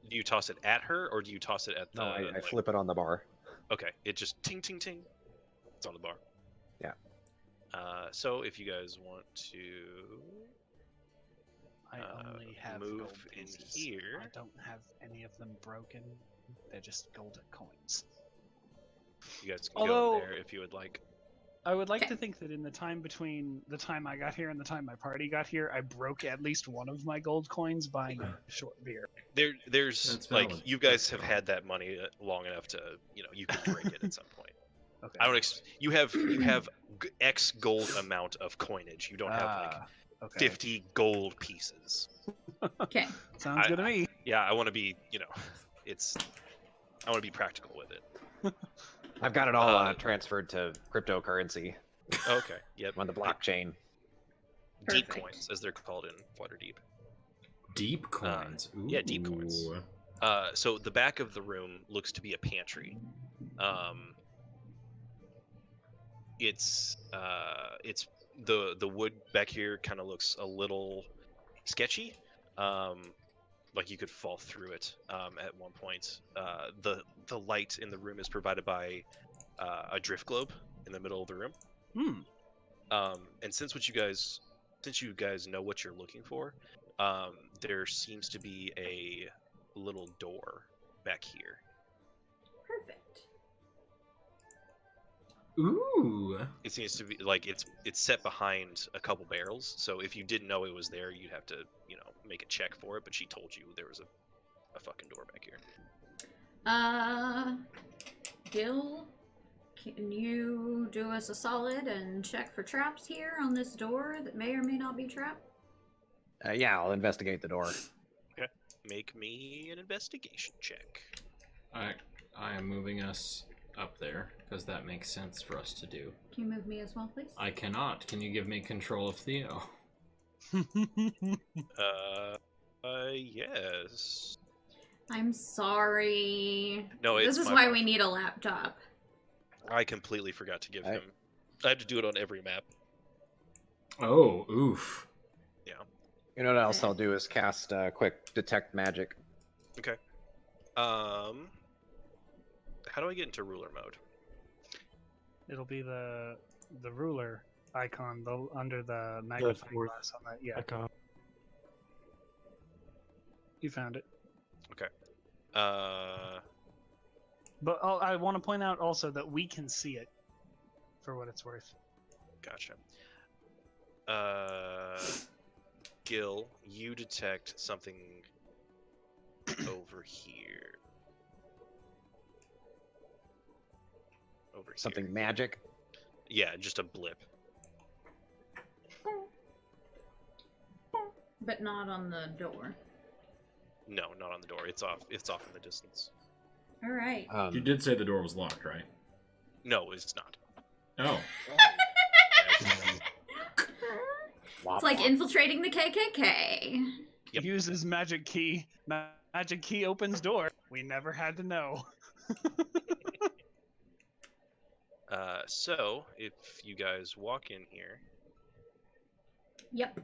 Do you toss it at her, or do you toss it at the? No, I like- flip it on the bar. Okay, it just ting ting ting. It's on the bar. Yeah. So if you guys want to I only have move gold in pieces. here. I don't have any of them broken. They're just golden coins. You guys can Although- go there if you would like. I would like Okay. to think that in the time between the time I got here and the time my party got here, I broke at least one of my gold coins buying a short beer. There's That's like valid. you guys That's have valid. had that money long enough to you can drink it at some point. Okay. I don't. You have X gold amount of coinage. You don't have like okay. 50 gold pieces. Okay. Sounds good to me. Yeah, I want to be I want to be practical with it. I've got it all transferred transferred to cryptocurrency Okay. Yep. on the blockchain. Deep Perfect. coins, as they're called in Waterdeep. Deep coins. yeah, deep coins. Ooh. So the back of the room looks to be a pantry. It's the wood back here kind of looks a little sketchy. Like you could fall through it at one point. The light in the room is provided by a drift globe in the middle of the room. And since you guys know what you're looking for, there seems to be a little door back here. Perfect. Ooh. It seems to be like it's set behind a couple barrels. So if you didn't know it was there, you'd have to make a check for it. But she told you there was a fucking door back here. Gil, can you do us a solid and check for traps here on this door that may or may not be trapped? Yeah, I'll investigate the door. Make me an investigation check. I am moving us up there because that makes sense for us to do. Can you move me as well, please? I cannot. Can you give me control of Theo? Yes. I'm sorry. No, This it's is my why fault. we need a laptop. I completely forgot to give I- him. I have to do it on every map. Oh, oof. You know what else I'll do is cast quick detect magic. Okay. How do I get into ruler mode? It'll be the ruler icon under the magnifying fourth glass on that. Yeah, Icon. you found it. Uh, But I want to point out also that we can see it, for what it's worth. Gotcha. Gil, you detect something over here. Over Something here. magic. Yeah, just a blip. But not on the door. No, not on the door. It's off. It's off in the distance. Alright. You did say the door was locked, right? No, it's not. Oh. It's like infiltrating the KKK. Yep. Uses magic key. Magic key opens door. We never had to know. So if you guys walk in here, Yep.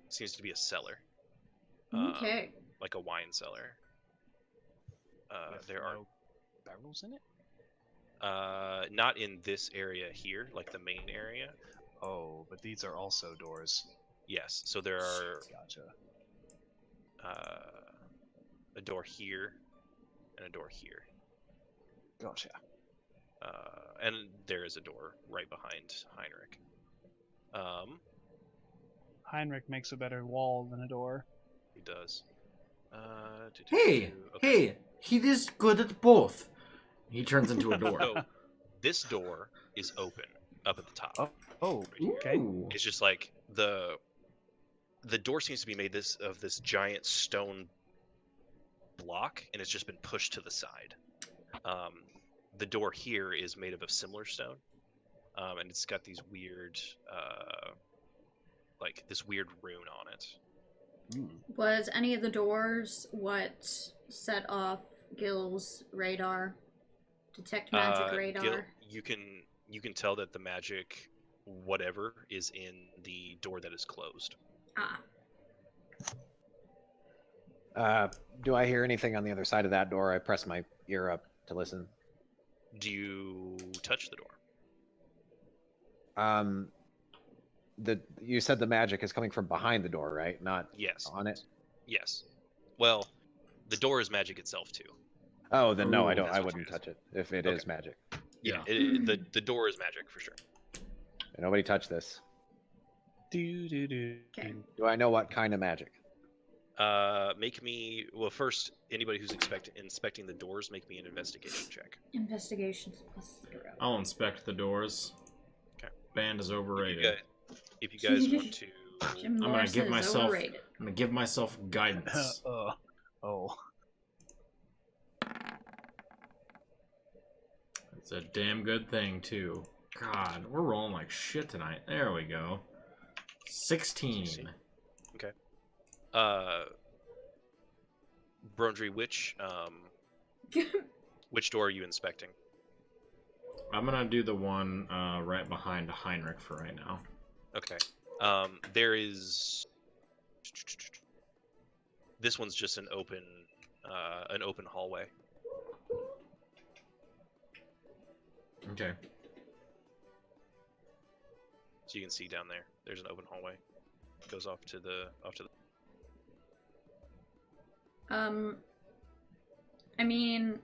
seems to be a cellar. Okay. Like a wine cellar. With There are no barrels in it. not in this area here, like the main area. Oh, but these are also doors. Yes, so there are Gotcha. a door here and a door here. Gotcha. And there is a door right behind Heinrich. Heinrich makes a better wall than a door. He does. Hey, Okay. hey, he is good at both. He turns into a door. So this door is open up at the top. Oh, okay. Ooh. It's just like the door seems to be made of this giant stone block, and it's just been pushed to the side. The door here is made of a similar stone, and it's got these weird, like this weird rune on it. Was any of the doors what set off Gil's radar? Detect magic radar? Gil, you can tell that the magic, whatever, is in the door that is closed. Do I hear anything on the other side of that door? I press my ear up to listen. Do you touch the door? You said the magic is coming from behind the door, right? Not Yes. on it. Yes. Well, the door is magic itself too. Oh, then no, I Ooh. don't. That's I what wouldn't you touch it if it is magic. Yeah. Yeah. The door is magic for sure. Nobody touch this. Okay. Do I know what kind of magic? Make me first. Anybody who's inspecting the doors, make me an investigation check. Investigations plus 0. I'll inspect the doors. Okay. Band is overrated. If you guys want to, Jim I'm gonna Morrison give is myself. overrated. I'm gonna give myself guidance. Oh. It's a damn good thing too. God, we're rolling like shit tonight. There we go. 16. Brondry, which door are you inspecting? I'm gonna do the one right behind Heinrich for right now. Okay. There is. This one's just an open hallway. Okay. So you can see down there. There's an open hallway. It goes off to the. I mean,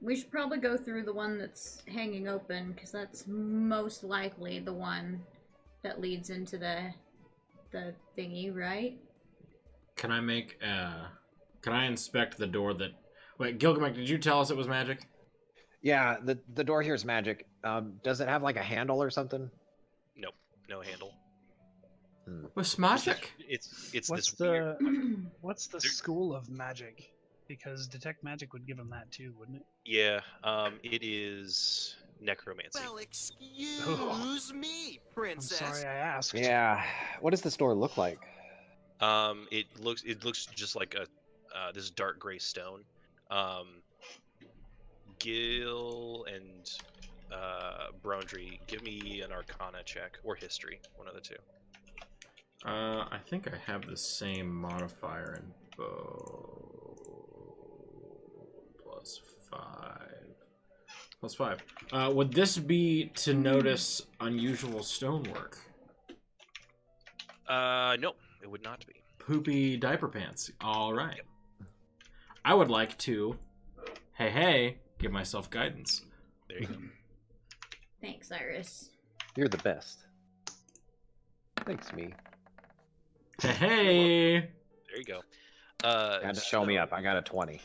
we should probably go through the one that's hanging open, because that's most likely the one that leads into the thingy, right? Can I make can I inspect the door that wait, Gilgamesh, did you tell us it was magic? Yeah, the door here is magic. Does it have like a handle or something? Nope, no handle. It's magic. It's What's this weird. What's the school of magic? Because detect magic would give him that too, wouldn't it? Yeah, it is necromancy. Well, excuse me, I'm princess. sorry I asked. Yeah. What does this door look like? It looks just like a this dark gray stone. Gil and Broundry, give me an Arcana check or History, one of the two. I think I have the same modifier in bow. +5. Would this be to notice unusual stonework? No, it would not be. Poopy diaper pants. All right. Yep. I would like to, hey, give myself guidance. There you go. Thanks, Iris. You're the best. Thanks, me. Hey. There you go. Had to show me up. I got a 20.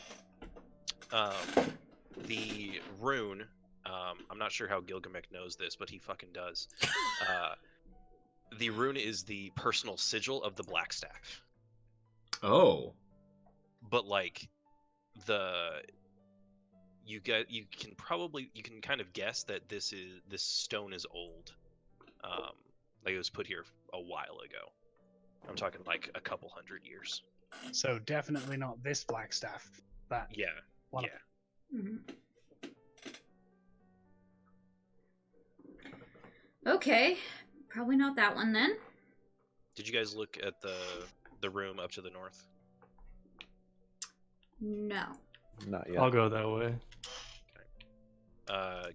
The rune, I'm not sure how Gilgamesh knows this, but he fucking does. The rune is the personal sigil of the Blackstaff. Oh. But like you can kind of guess that this stone is old. Like it was put here a while ago. I'm talking like a couple hundred years. So definitely not this Blackstaff. That Yeah. one. Yeah. Mhm. Okay, probably not that one then. Did you guys look at the room up to the north? No. Not yet. I'll go that way.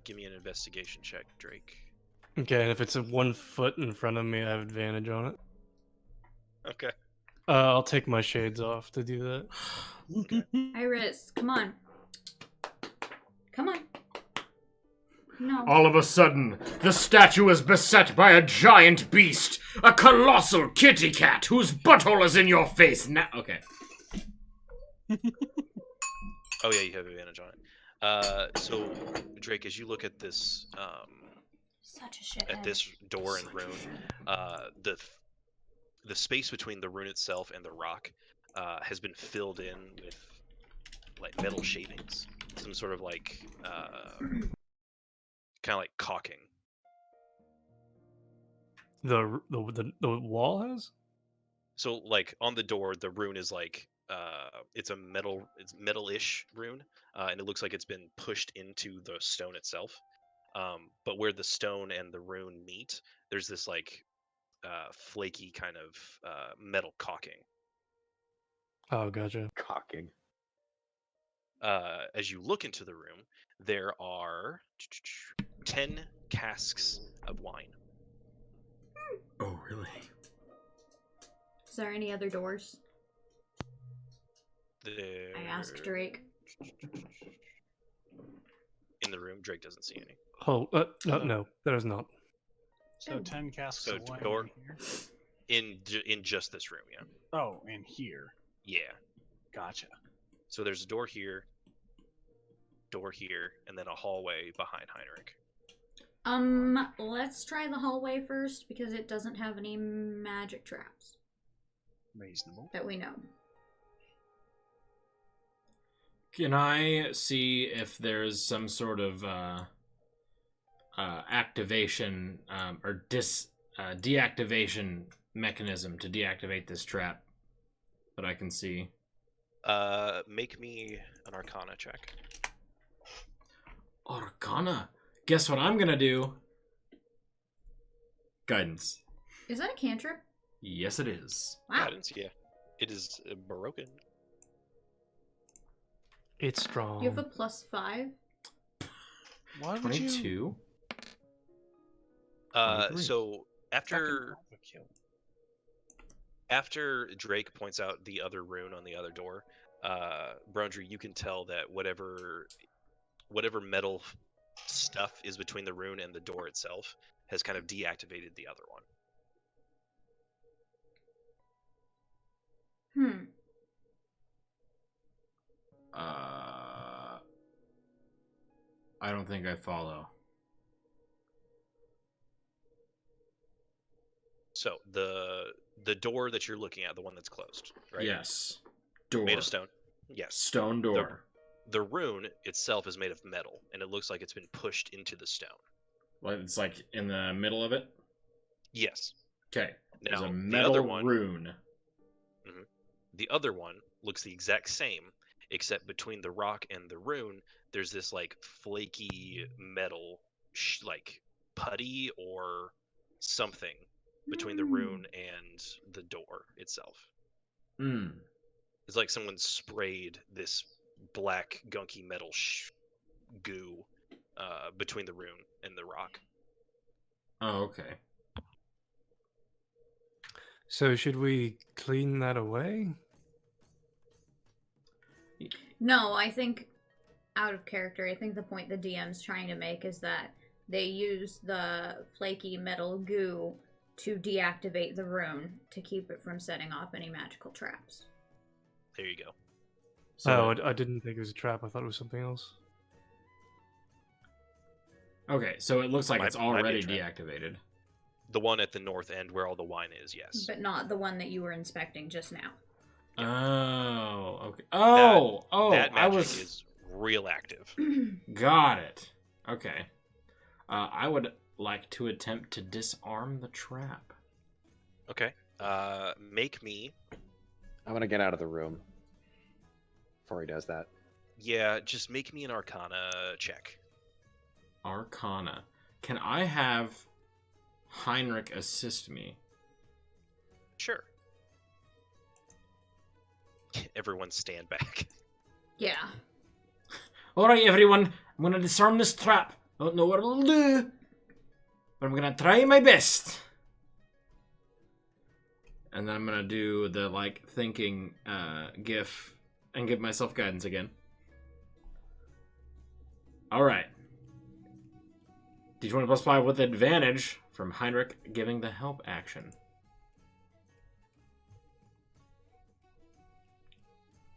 Give me an investigation check, Drake. Okay, and if it's 1 foot in front of me, I have advantage on it. Okay. I'll take my shades off to do that. Iris, come on. Come on. No. All of a sudden, the statue is beset by a giant beast, a colossal kitty cat whose butthole is in your face now. Okay. Oh yeah, you have advantage on it. So Drake, as you look at this Such a shit. at this door and rune, the space between the rune itself and the rock has been filled in with like metal shavings, some sort of like kind of like caulking. The wall has? So like on the door, the rune is like it's metal-ish rune, and it looks like it's been pushed into the stone itself. But where the stone and the rune meet, there's this like flaky kind of metal caulking. Oh, gotcha. Cocking. As you look into the room, there are 10 casks of wine. Oh, really? Is there any other doors? There... I asked Drake. In the room, Drake doesn't see any. Oh, no, there's not. So 10 casks So of wine door- in here? In just this room, yeah. Oh, in here. Yeah. Gotcha. So there's a door here, and then a hallway behind Heinrich. Let's try the hallway first because it doesn't have any magic traps Reasonable. that we know. Can I see if there's some sort of activation or deactivation mechanism to deactivate this trap that I can see? Make me an Arcana check. Arcana. Guess what I'm gonna do? Guidance. Is that a cantrip? Yes, it is. Wow. Guidance, yeah. It is broken. It's strong. You have a +5? Why would you 22. 23. So after fucking overkill? after Drake points out the other rune on the other door, Brundry, you can tell that whatever metal stuff is between the rune and the door itself has kind of deactivated the other one. I don't think I follow. So the door that you're looking at, the one that's closed, right? Yes. Door. Made of stone. Yes. Stone door. The rune itself is made of metal, and it looks like it's been pushed into the stone. Like it's like in the middle of it. Yes. Okay. There's Now, a the metal other one, rune. The other one looks the exact same, except between the rock and the rune, there's this like flaky metal, like putty or something between the rune and the door itself. Hmm. It's like someone sprayed this black gunky metal goo between the rune and the rock. Oh, okay. So should we clean that away? No, I think out of character, I think the point the DM's trying to make is that they use the flaky metal goo to deactivate the rune to keep it from setting off any magical traps. There you go. So I didn't think it was a trap. I thought it was something else. Okay, so it looks like it's Might be a already trap. deactivated. The one at the north end where all the wine is, yes. But not the one that you were inspecting just now. Oh, okay. Oh, That I magic was is real active. got it. Okay. I would like to attempt to disarm the trap. Okay. Make me. I'm gonna get out of the room before he does that. Yeah, just make me an Arcana check. Arcana. Can I have Heinrich assist me? Sure. Everyone stand back. Yeah. Alright, everyone. I'm gonna disarm this trap. I don't know what it'll do, but I'm gonna try my best. And then I'm gonna do the, like, thinking gif and give myself guidance again. Alright. D20 plus 5 with advantage from Heinrich giving the help action.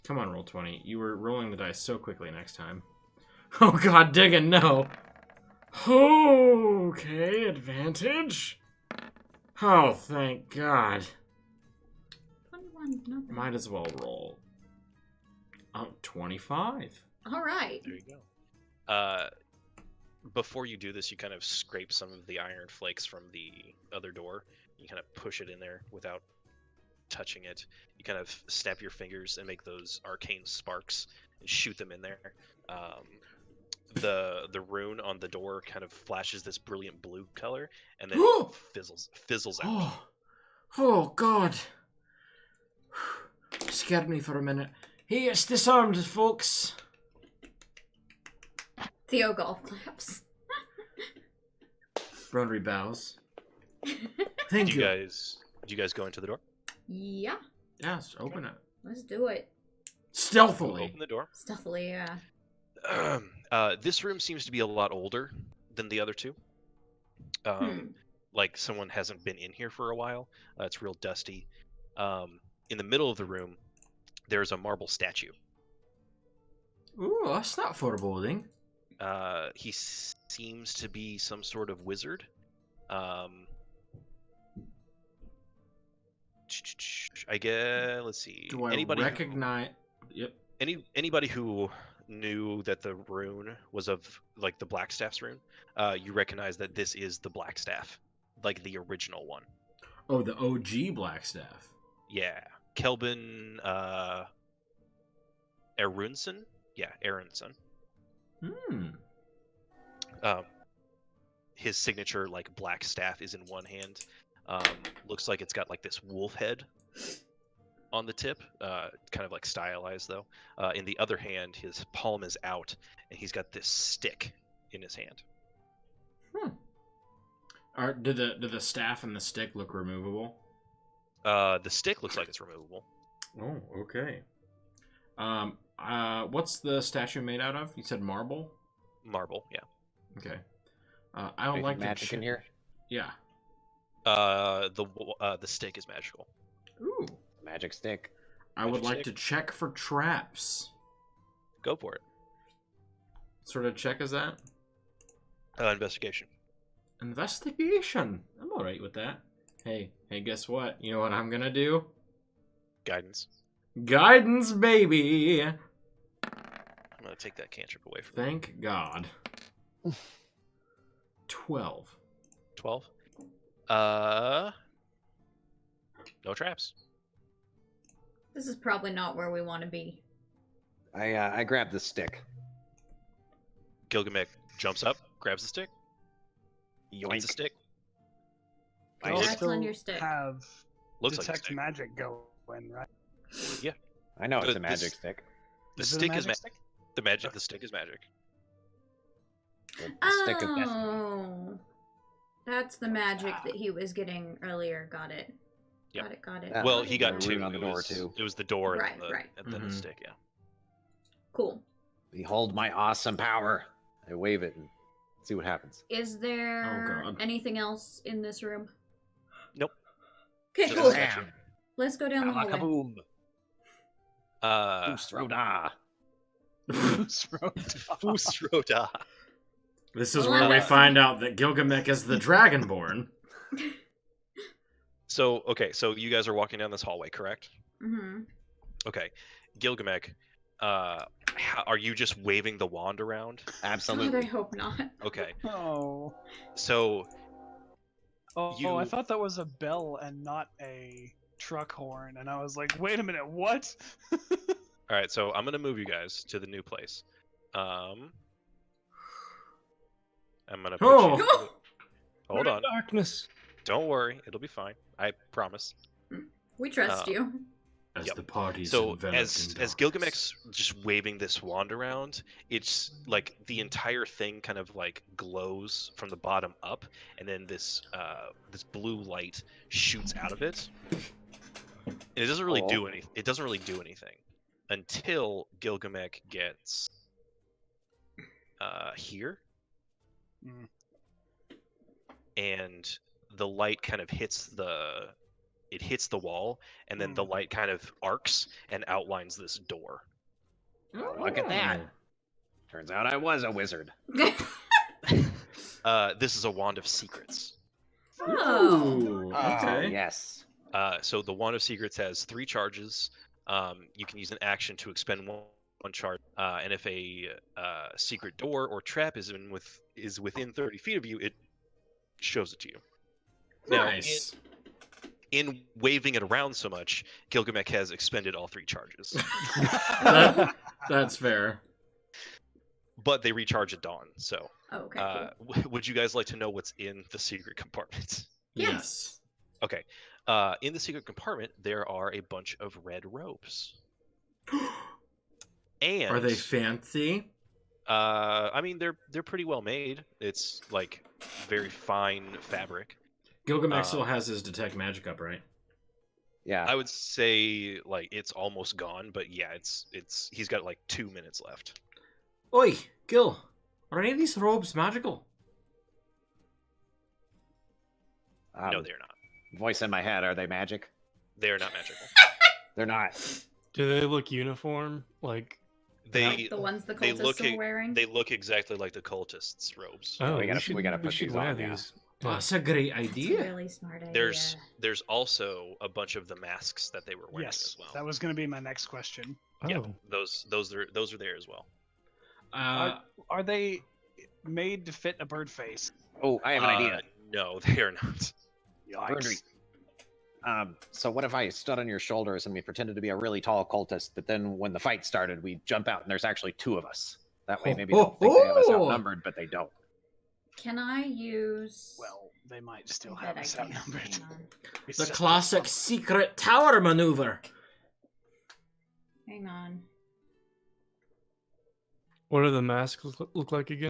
Come on, roll 20. You were rolling the dice so quickly next time. Oh god, digging, no. Okay, advantage. Oh, thank god. 21, not bad. Might as well roll. Oh, 25. Alright. There you go. Before you do this, you kind of scrape some of the iron flakes from the other door. You kind of push it in there without touching it. You kind of snap your fingers and make those arcane sparks and shoot them in there. The rune on the door kind of flashes this brilliant blue color and then fizzles out. Oh god. Scared me for a minute. Hey, it's disarmed, folks. Theo golf claps. Bronry bows. Thank Do you. you guys go into the door? Yeah. Yes, open it. Let's do it. Stealthily. Open the door. Stealthily, yeah. This room seems to be a lot older than the other two. Like someone hasn't been in here for a while. It's real dusty. In the middle of the room, there's a marble statue. Ooh, that's not foreboding. He seems to be some sort of wizard. I guess. Let's see. Do I recognize? Yep. Anybody who knew that the rune was of like the Blackstaff's rune, you recognize that this is the Blackstaff, like the original one. Oh, the OG Blackstaff. Yeah, Kelvin Arunson. Yeah, Arunson. His signature like black staff is in one hand. Looks like it's got like this wolf head on the tip, kind of like stylized though. In the other hand, his palm is out, and he's got this stick in his hand. Do the staff and the stick look removable? The stick looks like it's removable. Oh, okay. What's the statue made out of? You said marble? Marble, yeah. Okay. I would like magic in here. Yeah. The stick is magical. Ooh. Magic stick. I would Magic like stick. to check for traps. Go for it. What sort of check is that? Investigation. Investigation. I'm alright with that. Hey, guess what? You know what I'm gonna do? Guidance. Guidance, baby! I'm gonna take that cantrip away from you. Thank God. 12. 12. No traps. This is probably not where we want to be. I grab the stick. Gilgamesh jumps up, grabs the stick. Yoink. It's a stick. I Nice. Congrats still on your stick. have Looks like a detect stick. magic going, right? I know it's The- a magic stick. The Is it a stick is magic stick? the magic. The stick is magic. The stick of destiny. Oh, that's the magic that he was getting earlier. Got it. Yep. Got it. Yeah. Well, he got The two. rune on the It door, was- too. It was the door Right, and the, right. and then the Mhm. stick. Yeah. Cool. Behold my awesome power. I wave it and see what happens. Is there God. anything else in this room? Nope. Okay, Just cool. a statue. Let's go down the hallway. Kaboom. Uh, Usroda. Usroda. This is Well, where we that's- find out that Gilgamesh is the Dragonborn. So so you guys are walking down this hallway, correct? Mm-hmm. Okay, Gilgamesh, are you just waving the wand around? God, I Absolutely. hope not. Okay, Oh. so Oh, You- I thought that was a bell and not a truck horn, and I was like, wait a minute, what? all right, so I'm gonna move you guys to the new place. I'm gonna put Oh. you. Hold on, Darkness. don't worry, it'll be fine. I promise. We trust you. As Yep. the party's So enveloped as in darkness. Gilgamesh just waving this wand around, it's like the entire thing kind of like glows from the bottom up, and then this blue light shoots out of it. And it doesn't really do Cool. anything. It doesn't really do anything until Gilgamesh gets here, Mm. and the light kind of hits the wall, and then the light kind of arcs and outlines this door. Look at that. Turns out I was a wizard. This is a wand of secrets. Oh. Ooh, Oh, okay. yes. So the wand of secrets has 3 charges. You can use an action to expend one charge, and if a secret door or trap is within 30 feet of you, it shows it to you. Now, Nice. in waving it around so much, Gilgamesh has expended all 3 charges, That's fair. but they recharge at dawn. So, Oh, okay, cool. would you guys like to know what's in the secret compartment? Yes. Okay. In the secret compartment, there are a bunch of red robes. And Are they fancy? I mean, they're pretty well made. It's like very fine fabric. Gilgamesh still has his detect magic up, right? Yeah. I would say like it's almost gone, but yeah, it's he's got like 2 minutes left. Oi, Gil. Are any of these robes magical? No, they're not. Voice in my head, are they magic? They're not magical. They're not. Do they look uniform? Like, They The ones the they cultists look are wearing. they look exactly like the cultists' robes. oh, we gotta- should, we gotta put should these wear on, yeah. these. Oh, Yeah. that's a great That's a idea. really smart idea. There's also a bunch of the masks that they were wearing Yes, as well. that was going to be my next question. Yeah, Oh, those are there as well. Are they made to fit a bird face? Oh, I have an idea. No, they are not. Birdry. So what if I stood on your shoulders and we pretended to be a really tall cultist, but then when the fight started, we jump out and there's actually 2 of us. That way maybe they'll think they have us outnumbered, but they don't. Can I use? Well, they might still I have bet I us can. outnumbered. Hang on. It's The just- classic secret tower maneuver. Hang on. what do the masks look like again?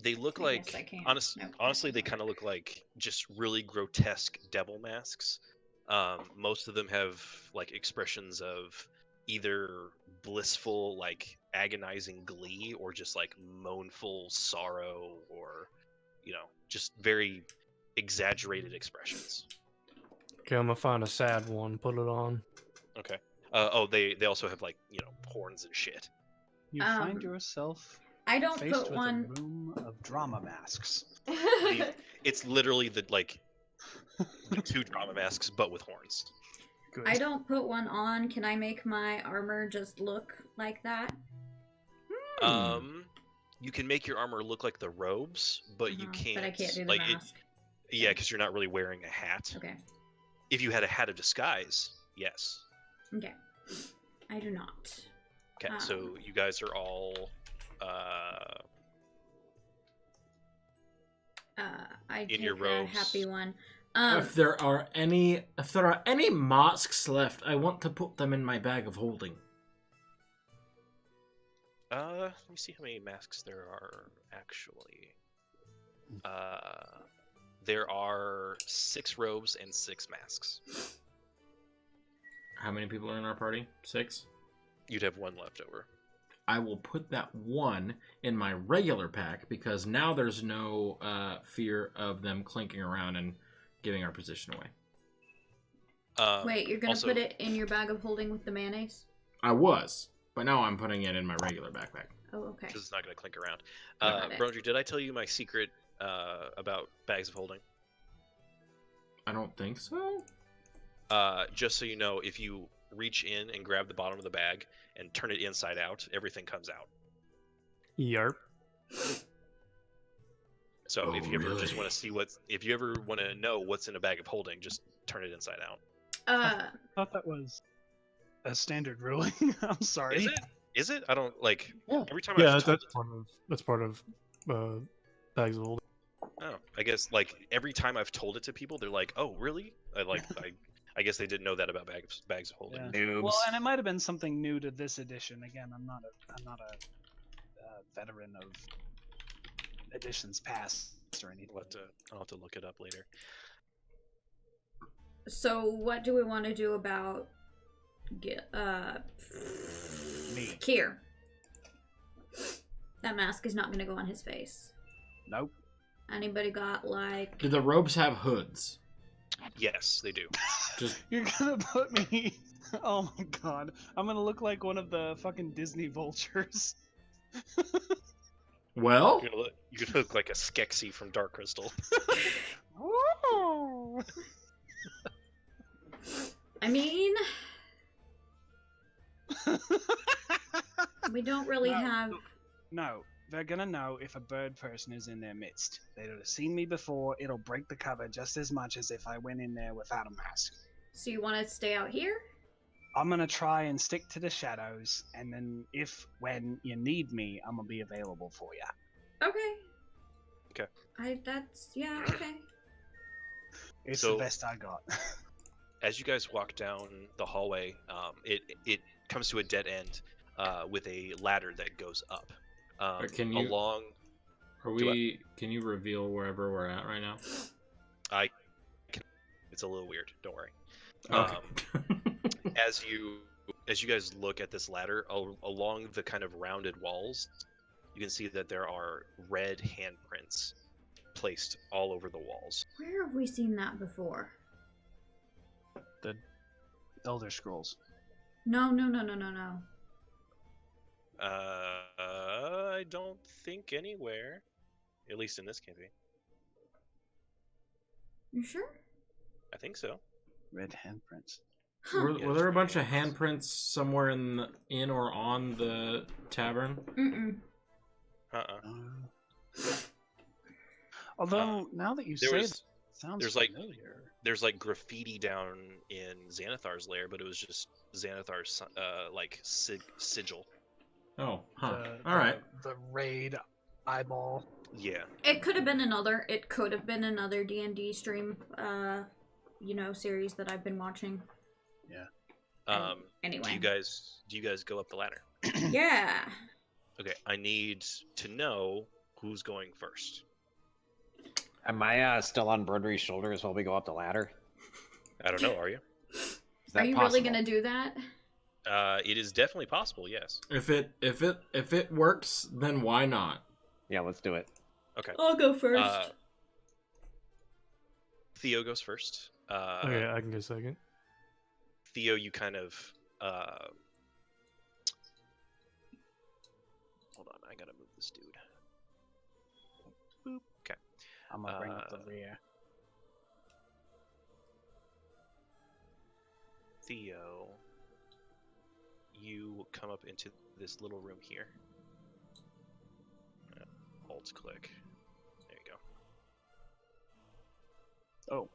They look I guess like I can't. Nope. honestly, they kind of look like just really grotesque devil masks. Most of them have like expressions of either blissful, like agonizing glee, or just like mournful sorrow, or just very exaggerated expressions. Okay, I'm gonna find a sad one, put it on. Okay. They also have like horns and shit. You find Um, yourself I don't faced put with one. a room of drama masks. It's literally the 2 drama masks, but with horns. Good. I don't put one on. Can I make my armor just look like that? You can make your armor look like the robes, but you Uh-huh, can't. But I can't do the like mask. yeah, because you're not really wearing a hat. Okay. If you had a hat of disguise, yes. Okay. I do not. Okay, so you guys are all I in take your the robes. happy one. If there are any masks left, I want to put them in my bag of holding. Let me see how many masks there are actually. There are 6 robes and 6 masks. How many people are in our party? 6? You'd have 1 left over. I will put that 1 in my regular pack because now there's no fear of them clinking around and giving our position away. Wait, you're gonna also, put it in your bag of holding with the mayonnaise? I was, but now I'm putting it in my regular backpack. Oh, okay. because it's not going to clink around. Got it. Brondry, did I tell you my secret about bags of holding? I don't think so. Just so you know, if you reach in and grab the bottom of the bag and turn it inside out, everything comes out. Yarp. So Oh, if you ever just really? want to see if you ever want to know what's in a bag of holding, just turn it inside out. I thought that was a standard ruling. I'm sorry. Is it? Is it? I don't like. Yeah. Every time Yeah, I've told that's part of bags of holding. Oh, I guess like every time I've told it to people, they're like, "Oh, really?" I guess they didn't know that about bags of holding. Yeah. Noobs. Well, and it might have been something new to this edition. Again, I'm not a veteran of editions past or anything. I'll have to look it up later. So what do we want to do about Me. Kier? That mask is not going to go on his face. Nope. Anybody got like? Do the robes have hoods? Yes, they do. Just You're gonna put me. Oh my god. I'm gonna look like one of the fucking Disney vultures. well, You're gonna look like a Skeksis from Dark Crystal. Woo! I mean, we don't really No. have. No, they're gonna know if a bird person is in their midst. They'll have seen me before. It'll break the cover just as much as if I went in there without a mask. So you want to stay out here? I'm gonna try and stick to the shadows, and then when you need me, I'm gonna be available for you. Okay. Okay. Yeah. Okay. It's So- the best I got. As you guys walk down the hallway, it comes to a dead end with a ladder that goes up. can you- along? are we? Can you reveal wherever we're at right now? It's a little weird. Don't worry. Okay. As you guys look at this ladder along the kind of rounded walls, you can see that there are red handprints placed all over the walls. Where have we seen that before? The Elder Scrolls. No. I don't think anywhere, at least in this campaign. You sure? I think so. Red handprints. Huh. Were there a bunch of handprints somewhere in or on the tavern? Mm-mm. Although now that you There say was- that, it sounds there's, like- familiar. There's like graffiti down in Xanathar's lair, but it was just Xanathar's sigil. Oh, huh. The- All right. The raid eyeball. Yeah. It could have been another. It could have been another D&D stream. Series that I've been watching. Anyway. Do you guys go up the ladder? Yeah. Okay, I need to know who's going first. Am I still on Broderi's shoulders while we go up the ladder? I don't know. Are you? Is Are that you possible? really gonna do that? It is definitely possible. Yes. If it works, then why not? Yeah, let's do it. Okay. I'll go first. Theo goes first. Okay, I can go second. Theo, you kind of. Hold on, I gotta move this dude. Boop. Okay. I'm gonna bring up the rear. Theo, you come up into this little room here. Alt click. There you go. Oh.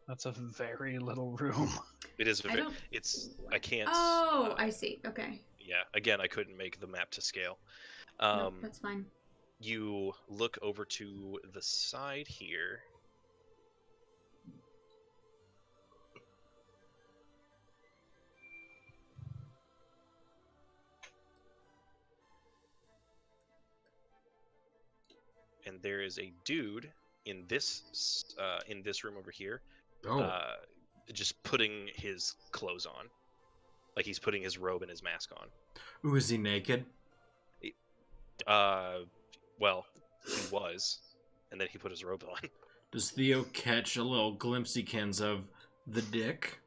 That's a very little room. It is a I very, don't- I can't. Oh, I see. Okay. Yeah, again, I couldn't make the map to scale. Nope, that's fine. You look over to the side here. And there is a dude in this room over here, Oh. just putting his clothes on, like he's putting his robe and his mask on. Ooh, is he naked? Well, he was, and then he put his robe on. Does Theo catch a little glimpsykins of the dick?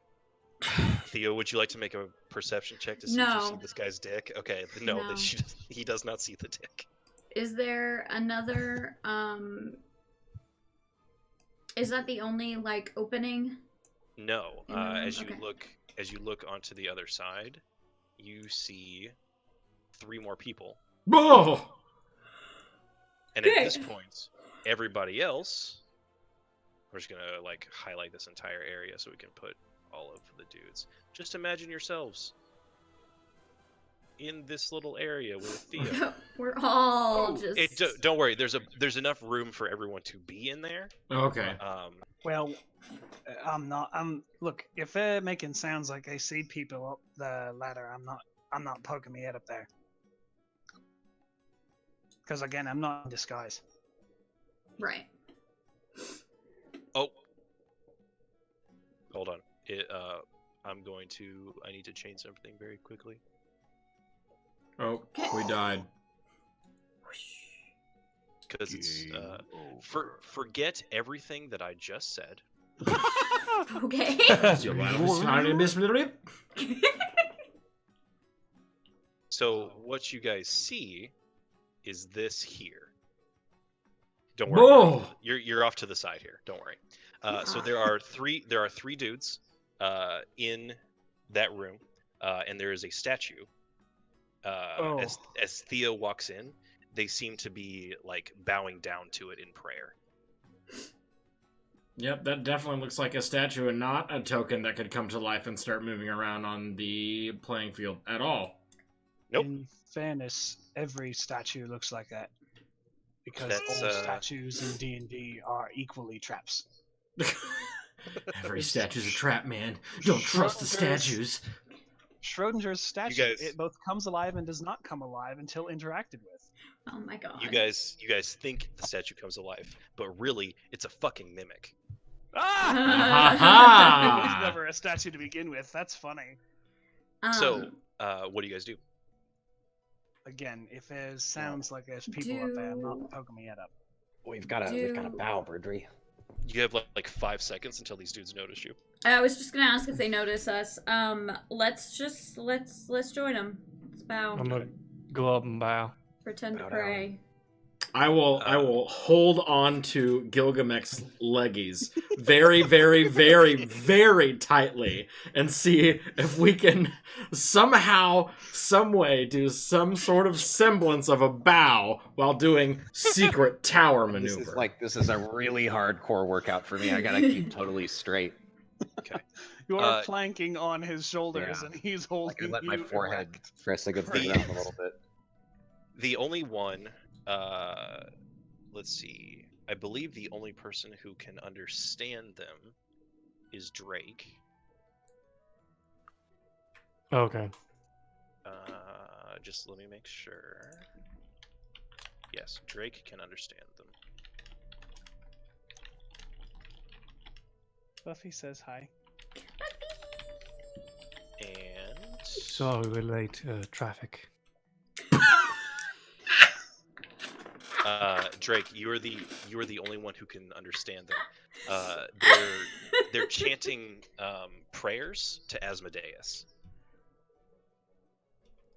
Theo, would you like to make a perception check to see if you No. see this guy's dick? Okay, no, No. he does not see the dick. Is there another, is that the only, like, opening? No. In the room? As Okay. you look onto the other side, you see 3 more people. Oh! And at Okay. this point, everybody else, we're just gonna like highlight this entire area so we can put all of the dudes. Just imagine yourselves in this little area with Theo. We're all just... Don't worry. There's enough room for everyone to be in there. Okay. Well, I'm not. Look, if they're making sounds like they see people up the ladder, I'm not poking my head up there. Because again, I'm not in disguise. Right. Oh, hold on. I need to change something very quickly. Oh, we died. Because it's forget everything that I just said. Okay. So what you guys see is this here. Don't worry. Whoa! You're off to the side here. Don't worry. So there are three dudes in that room, and there is a statue. As Theo walks in, they seem to be like bowing down to it in prayer. Yep, that definitely looks like a statue and not a token that could come to life and start moving around on the playing field at all. Nope. In fairness, every statue looks like that. Because That's, all statues in D&D are equally traps. Every statue's a trap, man. Don't trust the statues. Schrodinger's statue, guys- it both comes alive and does not come alive until interacted with. Oh my god. You guys think the statue comes alive, but really it's a fucking mimic. Ah! It was never a statue to begin with. That's funny. So, what do you guys do? Again, if it sounds like there's people up there, I'm not poking my head up. We've got to bow, Berdry. You have like 5 seconds until these dudes notice you. I was just gonna ask if they notice us. Let's join them. Let's bow. I'm gonna go up and bow. Pretend to bow pray. I will hold on to Gilgamech's leggies very, very, very, very tightly and see if we can somehow, some way do some sort of semblance of a bow while doing secret tower maneuver. This is a really hardcore workout for me. I gotta keep totally straight. Okay. You're planking on his shoulders, yeah. and he's I holding can let my you forehead erect. rest against the ground a little bit. The only one, let's see. I believe the only person who can understand them is Drake. Okay. Just let me make sure. Yes, Drake can understand them. Buffy says hi. And So relate traffic. Drake, you are the only one who can understand them. They're chanting prayers to Asmodeus.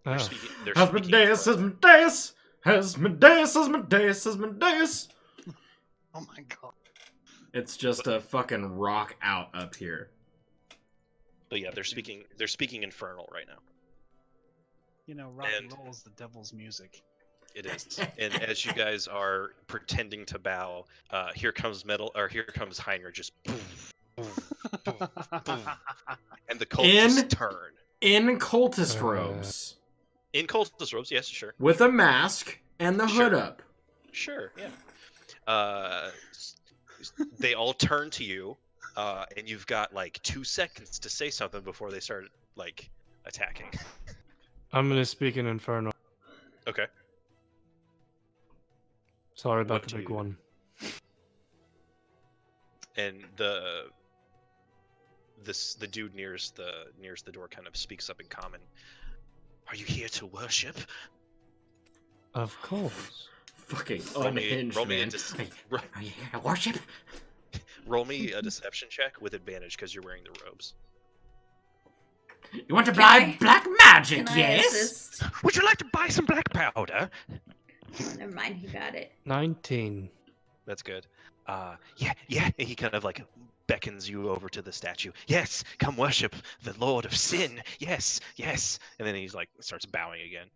They're Oh. speaking Asmodeus, in Infernal. Asmodeus, Asmodeus, Asmodeus, Asmodeus. Oh my god. It's just a fucking rock out up here. But yeah, they're speaking Infernal right now. You know, rock and roll is the devil's music. It is. And as you guys are pretending to bow, here comes Heinrich just boom, boom, boom, boom, and the cultists turn. In cultist robes. In cultist robes, yes, sure. With a mask and the hood Sure. up. Sure, yeah. They all turn to you, and you've got like 2 seconds to say something before they start like attacking. I'm gonna speak in Infernal. Okay. Sorry about What the big do you- one. And the dude nears the door kind of speaks up in common. Are you here to worship? Of course. Fucking Roll me- unhinged, roll me a man. dis- Are you here to worship? Roll me a deception check with advantage because you're wearing the robes. You want to Can buy I- black magic, Can I yes? assist? Would you like to buy some black powder? Never mind, he got it. 19. That's good. Yeah. And he kind of like beckons you over to the statue. Yes, come worship the Lord of Sin. Yes. And then he's like starts bowing again.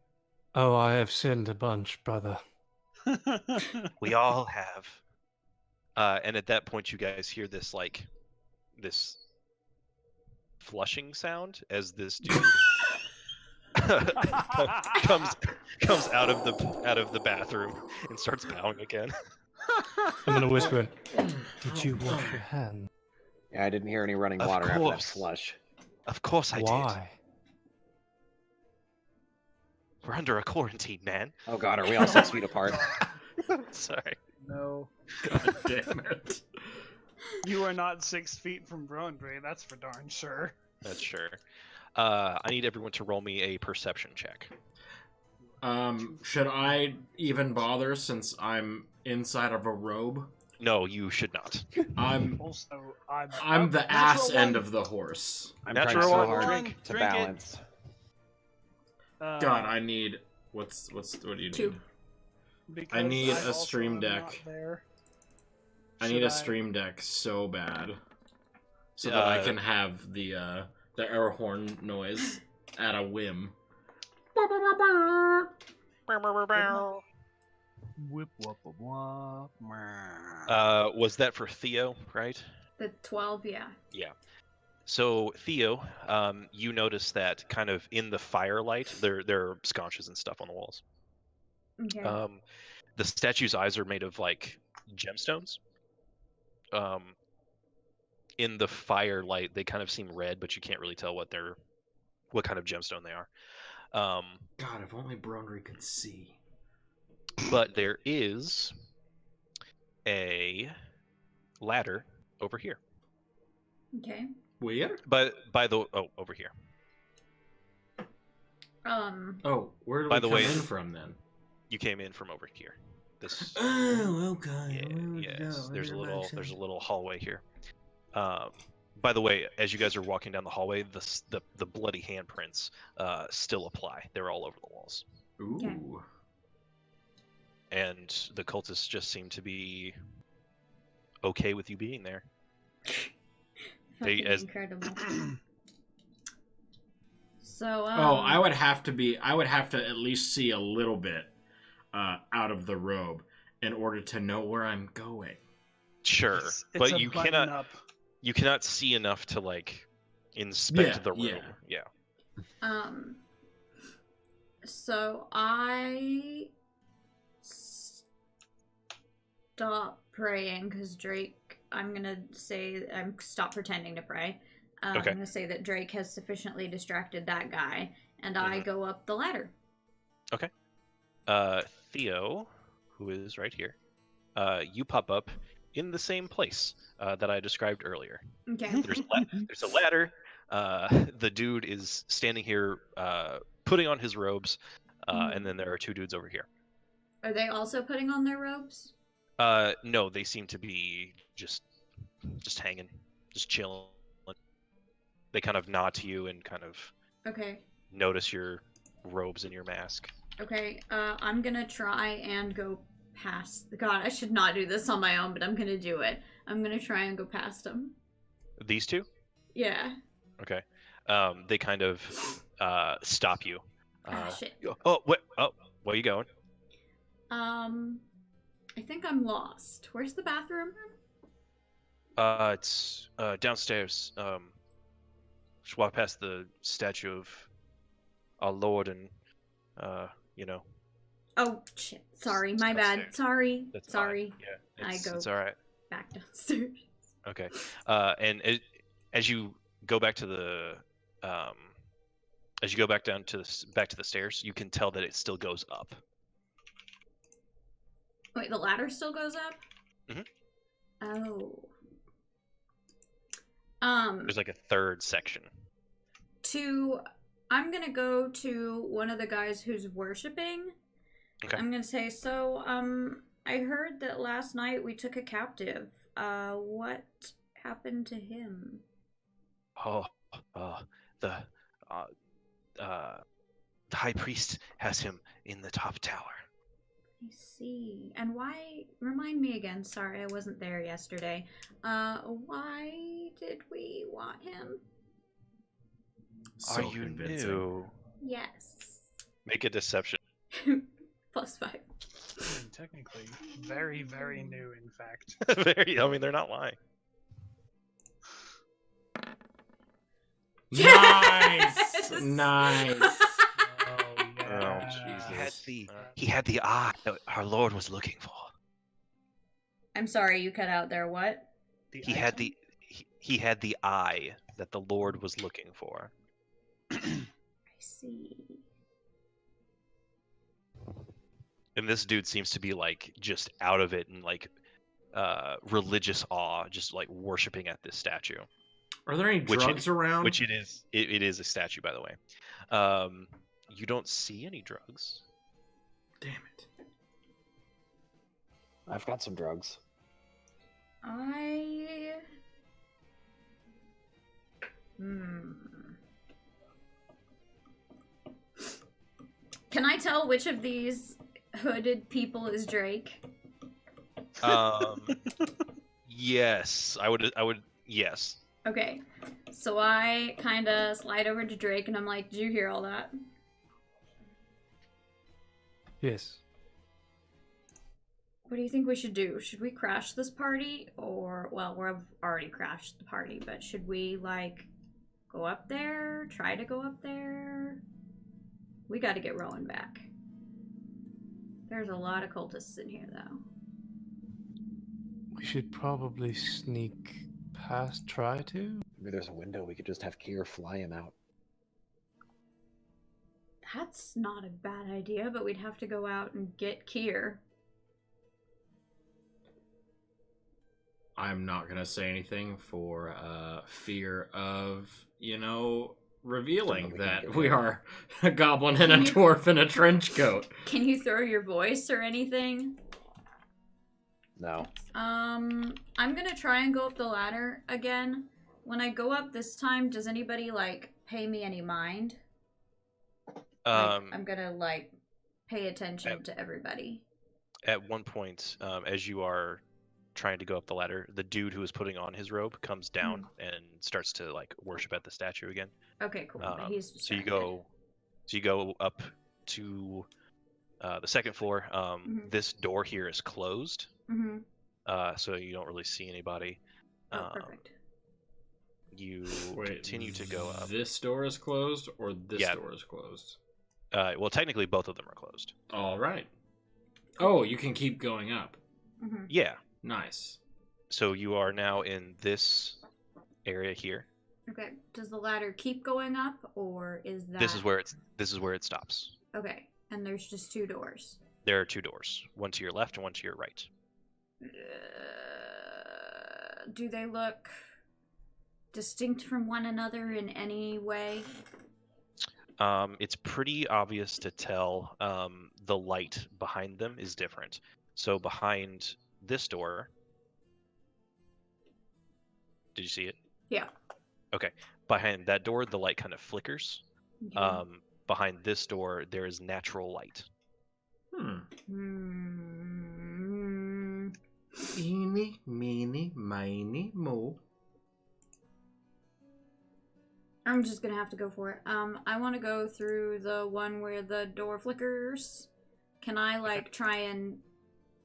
Oh, I have sinned a bunch, brother. We all have. And at that point, you guys hear this like this flushing sound as this dude comes out of the bathroom and starts bowing again. I'm gonna whisper, did you wash your hands? Yeah, I didn't hear any running Of water after that course. flush. Of course I Why? did. We're under a quarantine, man. Oh god, are we all 6 feet apart? Sorry. No, God damn it. you are not 6 feet from Brondre, that's for darn sure. That's sure. I need everyone to roll me a perception check. Should I even bother since I'm inside of a robe? No, you should not. I'm Also, I'm the natural ass end one. of the horse. I'm Natural trying so one, hard drink to it. balance. God, I need what do you need? 2. Because I need a also stream am deck. not there. I need Should a stream deck so bad, so that I can have the air horn noise at a whim. Whip whoop whoop. Was that for Theo, right? The 12, yeah. Yeah. So Theo, you notice that kind of in the firelight, there are sconces and stuff on the walls. Okay. The statue's eyes are made of like gemstones. In the firelight, they kind of seem red, but you can't really tell what kind of gemstone they are. God, if only Bronry could see. But there is a ladder over here. Okay. Weird. But over here. Oh, where did By we the come way- in from then? You came in from over here. This Oh, okay. yes. There's a little hallway here. By the way, as you guys are walking down the hallway, the bloody handprints still apply. They're all over the walls, Ooh. and the cultists just seem to be okay with you being there. Fucking as- incredible. So, I would have to at least see a little bit out of the robe in order to know where I'm going. Sure, It's but a you button cannot up. see enough to like inspect Yeah, the room. yeah. So I stop praying because Drake. I'm gonna say stop pretending to pray. Okay. I'm gonna say that Drake has sufficiently distracted that guy, and I go up the ladder. Theo, who is right here, you pop up in the same place that I described earlier. Okay. There's a ladder. The dude is standing here putting on his robes, and then there are 2 dudes over here. Are they also putting on their robes? No, they seem to be just hanging, just chilling. They kind of nod to you and kind of Okay. notice your robes and your mask. Okay. I'm gonna try and go past. God, I should not do this on my own, but I'm gonna do it. I'm gonna try and go past them. These 2? Yeah. Okay. They kind of stop you. Shit. Oh, what? Oh, where are you going? I think I'm lost. Where's the bathroom? It's downstairs. Just walk past the statue of our Lord, and you know. Oh shit! Sorry, my bad. Downstairs. Sorry, That's sorry. fine. Yeah, I go it's all right. back downstairs. Okay. As you go back to the as you go back down to back to the stairs, you can tell that it still goes up. Wait, the ladder still goes up? Mhm. Oh. There's like a third section. I'm gonna go to one of the guys who's worshiping. Okay. I'm gonna say, so, I heard that last night we took a captive. What happened to him? Oh, the high priest has him in the top tower. I see. And why, remind me again, sorry, I wasn't there yesterday. Why did we want him? So Are you convincing. new? Yes. Make a deception. +5. Technically, very, very new, in fact. Very. I mean, they're not lying. Nice! Yes! Nice. Oh, yeah. He had the eye that our Lord was looking for. I'm sorry, you cut out there. What? He had the eye that the Lord was looking for. I see. And this dude seems to be like just out of it and like religious awe, just like worshiping at this statue. Are there any drugs around? Which it is. It is a statue, by the way. You don't see any drugs. Damn it. I've got some drugs. Can I tell which of these hooded people is Drake? Yes, I would. Yes. Okay, so I kind of slide over to Drake and I'm like, did you hear all that? Yes. What do you think we should do? Should we crash this party? Or, well, we've already crashed the party, but should we, like, go up there? Try to go up there? We gotta get Rowan back. There's a lot of cultists in here, though. We should probably sneak past, try to. Maybe there's a window we could just have Kier fly him out. That's not a bad idea, but we'd have to go out and get Kier. I'm not gonna say anything for fear of, revealing that we are a goblin and a dwarf in a trench coat. Can you throw your voice or anything? No. I'm gonna try and go up the ladder again. When I go up this time, does anybody, like, pay me any mind? I'm gonna, like, pay attention to everybody. At one point, as you are trying to go up the ladder, the dude who is putting on his robe comes down and starts to like worship at the statue again. Okay, cool. But he's so you go up to the second floor. This door here is closed, so you don't really see anybody. Oh, perfect. You continue to go up. This door is closed, or this door is closed? Well, technically, both of them are closed. All right. Oh, you can keep going up. Yeah. Nice. So you are now in this area here. Okay. Does the ladder keep going up, or is that? This is where it stops. Okay. And there's just two doors. There are two doors, one to your left and one to your right. Do they look distinct from one another in any way? It's pretty obvious to tell. The light behind them is different. So behind this door, did you see it? Yeah. Okay. Behind that door, the light kind of flickers. Okay. Behind this door, there is natural light. Eeny, meeny, miny, mo. I'm just gonna have to go for it. I want to go through the one where the door flickers. Can I, like, try and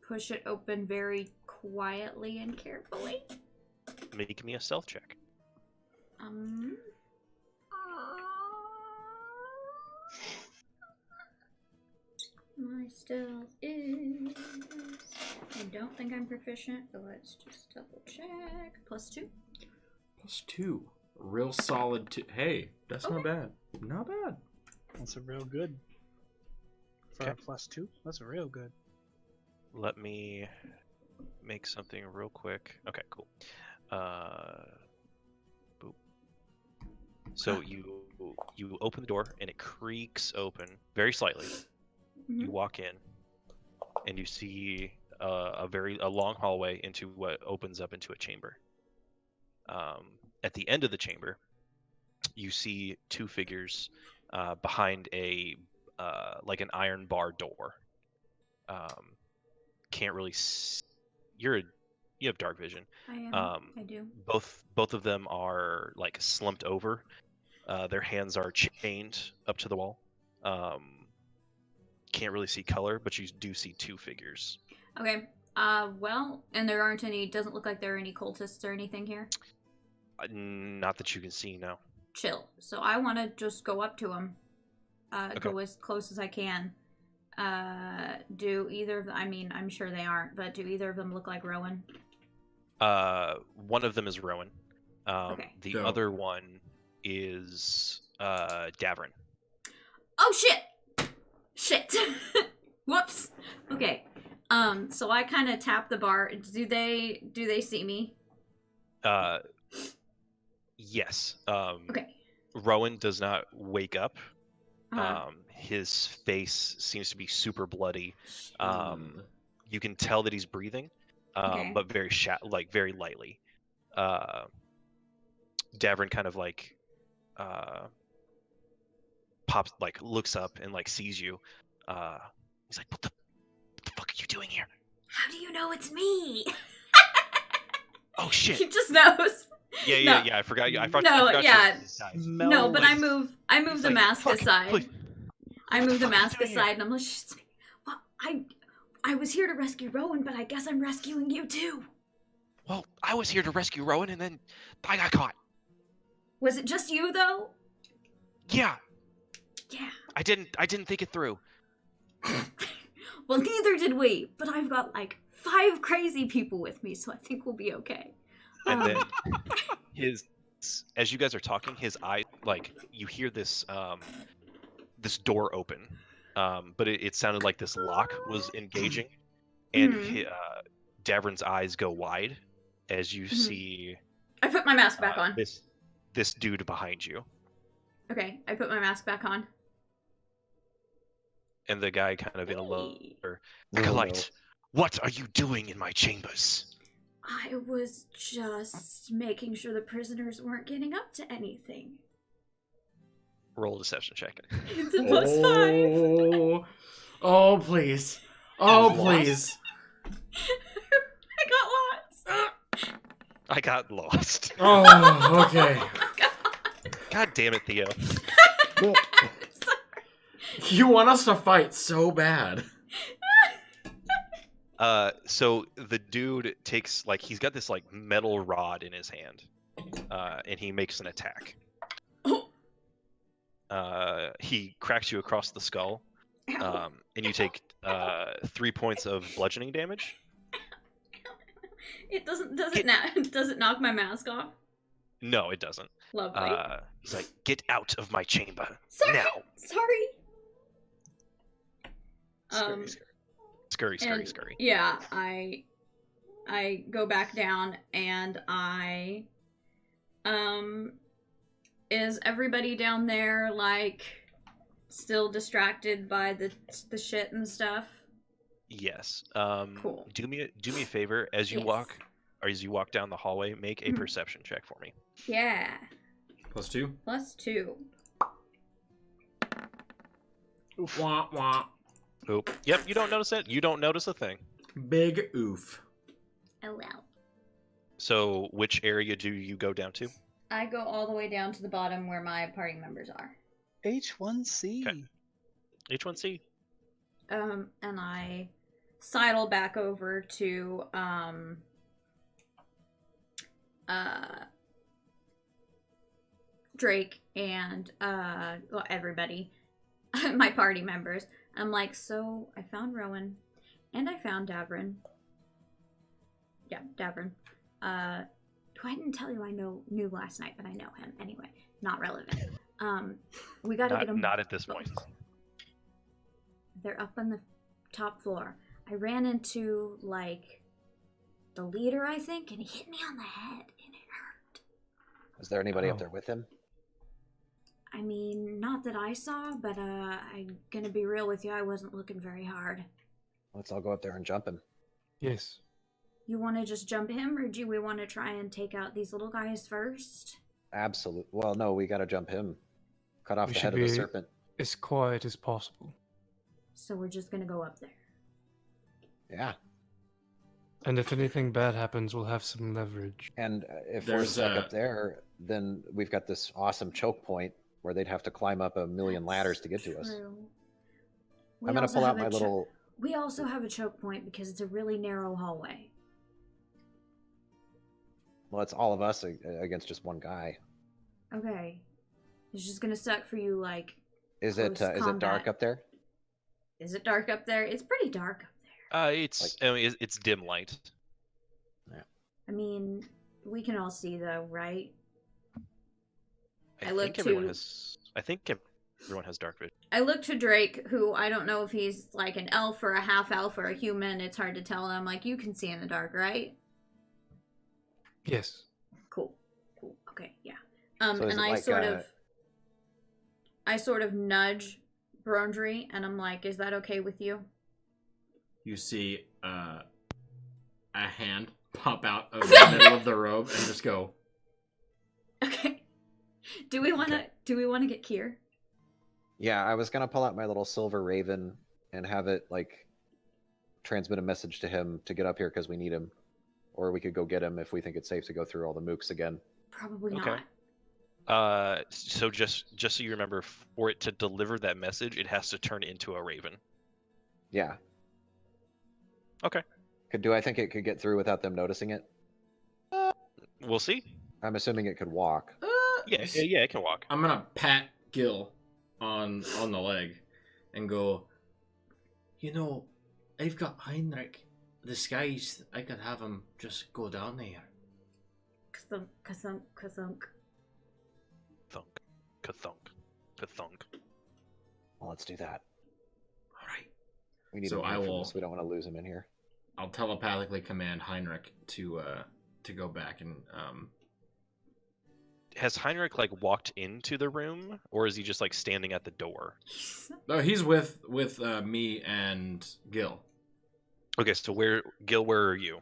push it open very quietly and carefully? make me a stealth check. My stealth is... I don't think I'm proficient, but let's just double check. +2. +2. Real solid. Hey, that's not bad. Not bad. That's a real good. For a +2, that's a real good. Let me make something real quick. Okay, cool. Boop. So you open the door and it creaks open very slightly. You walk in and you see a long hallway into what opens up into a chamber. At the end of the chamber, you see two figures behind a like an iron bar door. Can't really you have dark vision. I am. I do. Both of them are like slumped over. Their hands are chained up to the wall. Can't really see color, but you do see two figures. Okay. Well, and there aren't any. Doesn't look like there are any cultists or anything here. Not that you can see, no. Chill. So I want to just go up to them. Okay. Go as close as I can. Do either of them, I mean, I'm sure they aren't, but do either of them look like Rowan? One of them is Rowan. Okay. The Dope. other one is Davrin. Oh shit! Shit. Whoops. Okay. So I kind of tap the bar. Do they see me? Yes. Okay. Rowan does not wake up. Uh-huh. His face seems to be super bloody. You can tell that he's breathing, Okay. but very very lightly. Davrin kind of like pops, like looks up and like sees you. He's like, what the fuck are you doing here? How do you know it's me? Oh shit! He just knows. Yeah. I forgot you. I forgot yeah. your size. No, but I move the like, mask "Fuck, aside. please." I move the What the fuck are you mask doing here? aside, and I'm like, "Shh, well, I was here to rescue Rowan, but I guess I'm rescuing you too." Well, I was here to rescue Rowan, and then I got caught. Was it just you though? Yeah, Yeah. I didn't think it through. Well, neither did we, but I've got like 5 crazy people with me, so I think we'll be okay. And then as you guys are talking, his eye, like you hear this this door open, but it sounded like this lock was engaging, and Davrin's eyes go wide as you see I put my mask back on. this dude behind you, Okay, I put my mask back on. and the guy kind of in a low, Oh, Acolyte, what are you doing in my chambers? I was just making sure the prisoners weren't getting up to anything. Roll a deception check. It's a +5. Oh, please. Oh, please. I got lost. I got lost. Oh, okay. God damn it, Theo. You want us to fight so bad. So the dude takes, like, he's got this like metal rod in his hand, and he makes an attack. He cracks you across the skull, and you take 3 points of bludgeoning damage. It does it knock my mask off? No, it doesn't. Lovely. He's like, get out of my chamber Sorry. now. Sorry. Scurry. Yeah, I go back down and I is everybody down there like still distracted by the shit and stuff? Yes. Cool. Do me a favor as you Yes. walk down the hallway. Make a perception check for me. Yeah. +2. +2. Wah, wah. Oop. Yep. You don't notice it. You don't notice a thing. Big oof. Oh well. So, which area do you go down to? I go all the way down to the bottom where my party members are. H1C. Okay. H1C. And I sidle back over to Drake and well, everybody, my party members. I'm like, so I found Rowan, and I found Davrin. Yeah, Davrin. I didn't tell you I knew last night, but I know him anyway. Not relevant. We gotta get him. Not at this point. They're up on the top floor. I ran into like the leader, I think, and he hit me on the head, and it hurt. Is there anybody up there with him? I mean, not that I saw, but I'm gonna be real with you. I wasn't looking very hard. Let's all go up there and jump him. Yes. You want to just jump him, or do we want to try and take out these little guys first? Absolutely. Well, no, we gotta jump him. Cut off We the should head of the be- serpent. As quiet as possible. So we're just gonna go up there. Yeah. And if anything bad happens, we'll have some leverage. And if we're There's stuck a- up there, then we've got this awesome choke point where they'd have to climb up a million ladders to get to us. True. I'm gonna pull out my little. We also have a choke point because it's a really narrow hallway. Well, it's all of us against just one guy. Okay. It's just gonna suck for you, like... Is it dark Post-combat. up there? Is it dark up there? It's pretty dark up there. It's dim light. I mean, we can all see though, right? I think look everyone to- has. I think everyone has dark vision. I look to Drake, who I don't know if he's like an elf or a half elf or a human. It's hard to tell. I'm like, you can see in the dark, right? Yes. Cool. Okay, yeah. So is And it I like I sort of nudge Brondry, and I'm like, is that okay with you? You see a hand pop out of the middle of the robe and just go. Okay. Do we want to get Kier? Yeah, I was gonna pull out my little silver raven and have it like transmit a message to him to get up here because we need him, or we could go get him if we think it's safe to go through all the mooks again. Probably Okay. not. So just so you remember, for it to deliver that message, it has to turn into a raven. Yeah. Okay. Do I think it could get through without them noticing it? We'll see. I'm assuming it could walk. Yeah, it can walk. I'm gonna pat Gil on the leg and go. You know, I've got Heinrich disguised. I could have him just go down there. Kazunk, kazunk, kazunk. Thunk, ka-thunk, ka-thunk. Well, let's do that. All right. We need So him here I for will- this. We don't want to lose him in here. I'll telepathically command Heinrich to go back and Has Heinrich like walked into the room, or is he just like standing at the door? No, he's with me and Gil. Okay, so Gil, where are you?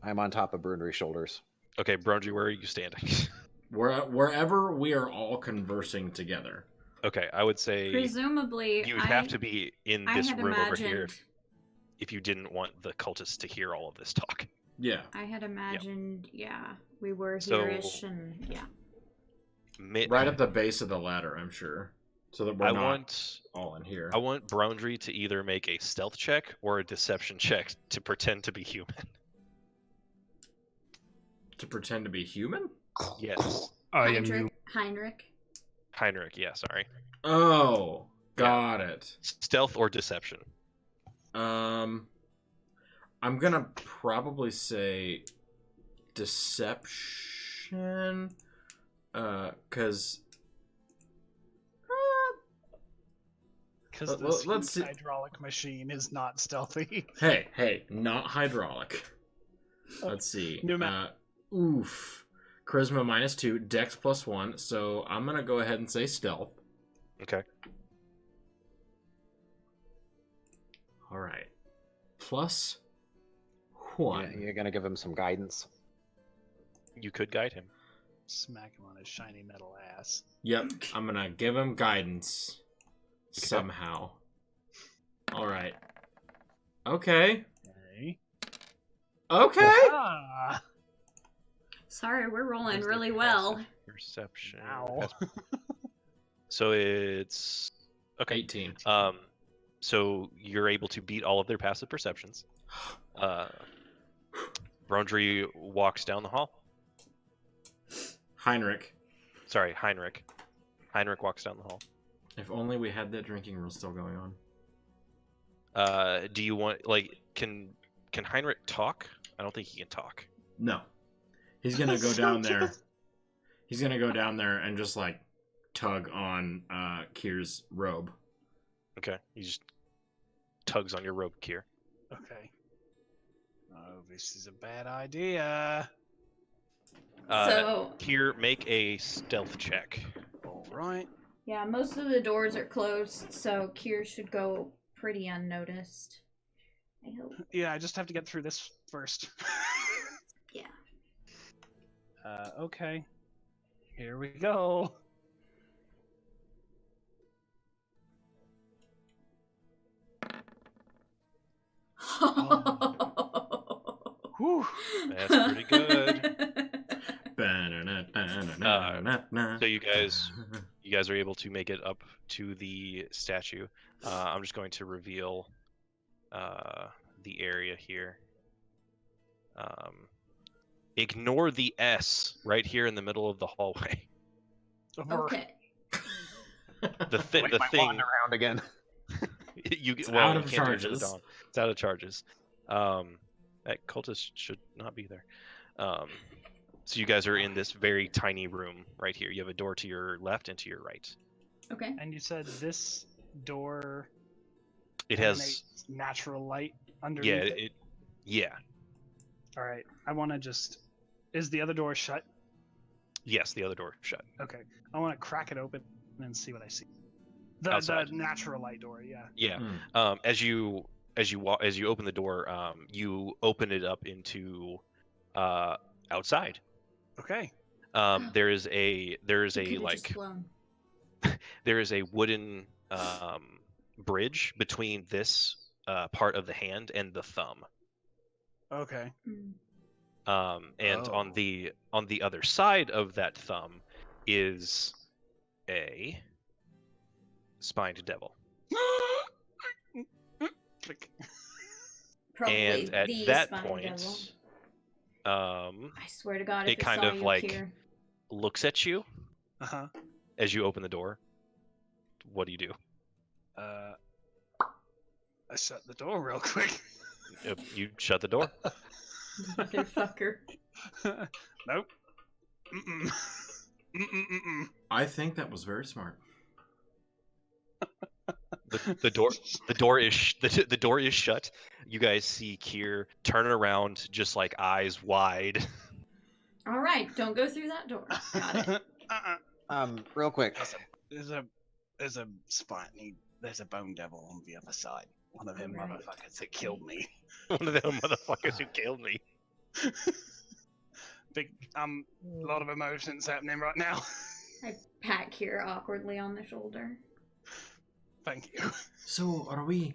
I'm on top of Brunry's shoulders. Okay, Brondry, where are you standing? Wherever we are all conversing together. Okay, I would say Presumably, you would have to be in I this had room over here imagined. if you didn't want the cultists to hear all of this talk. Yeah. I had imagined, yeah, we were So- here-ish, and yeah. Right at the base of the ladder, I'm sure. So that we're I not want all in here. I want Brondry to either make a stealth check or a deception check to pretend to be human. To pretend to be human? Yes. I am you. Heinrich. Heinrich, yeah, sorry. Oh, got it. Stealth or deception. I'm gonna probably say deception, because This let's see. hydraulic machine is not stealthy. Hey, not hydraulic. Let's see. Oof. Charisma -2, Dex +1. So I'm gonna go ahead and say stealth. Okay. All right. +1. Yeah, you're gonna give him some guidance. You could guide him. Smack him on his shiny metal ass. Yep, I'm gonna give him guidance somehow. All right. Okay. Okay. Okay. Ah, Sorry, we're rolling Where's the really well. passive Perception. Ow. So it's okay. 18. So you're able to beat all of their passive perceptions. Brondry walks down the hall. Heinrich. Sorry, Heinrich. Heinrich walks down the hall. If only we had that drinking rule still going on. Do you want can Heinrich talk? I don't think he can talk. No. He's gonna go down there. He's gonna go down there and just like tug on Kier's robe. Okay, he just tugs on your robe, Kier. Okay. Oh, this is a bad idea. So Kier, make a stealth check. All right. yeah, most of the doors are closed, so Kier should go pretty unnoticed. I hope. Yeah, I just have to get through this first. Yeah. Okay. Here we go. Whew. That's pretty good. So you guys are able to make it up to the statue. I'm just going to reveal the area here. Ignore the S right here in the middle of the hallway. Okay. The thing. Wander around again. It's out of charges. It's out of charges. That cultist should not be there. So you guys are in this very tiny room right here. You have a door to your left and to your right. Okay. And you said this door It has emanates natural light underneath it? Yeah. All right. I want to just... Is the other door shut? Yes, the other door shut. Okay. I want to crack it open and see what I see. The Outside. natural light door, yeah. Yeah. Mm. As you open the door, you open it up into outside. Okay. There is a You could've just flown. there is a wooden bridge between this part of the hand and the thumb. Okay. And Oh. on the other side of that thumb is a spined devil. Click. Probably And at the that spine point, devil. I swear to God, it if kind saw of you like here. looks at you Uh-huh. as you open the door. What do you do? I shut the door real quick. You shut the door. Motherfucker. Nope. Mm-mm. Mm-mm-mm-mm. I think that was very smart. The door is shut. You guys see Kier turn around, just like eyes wide. All right, don't go through that door. Got it. Real quick. There's a spot. There's a bone devil on the other side. One of them Right. motherfuckers that killed me. One of them motherfuckers who killed me. Big a lot of emotions happening right now. I pat Kier awkwardly on the shoulder. Thank you. So, are we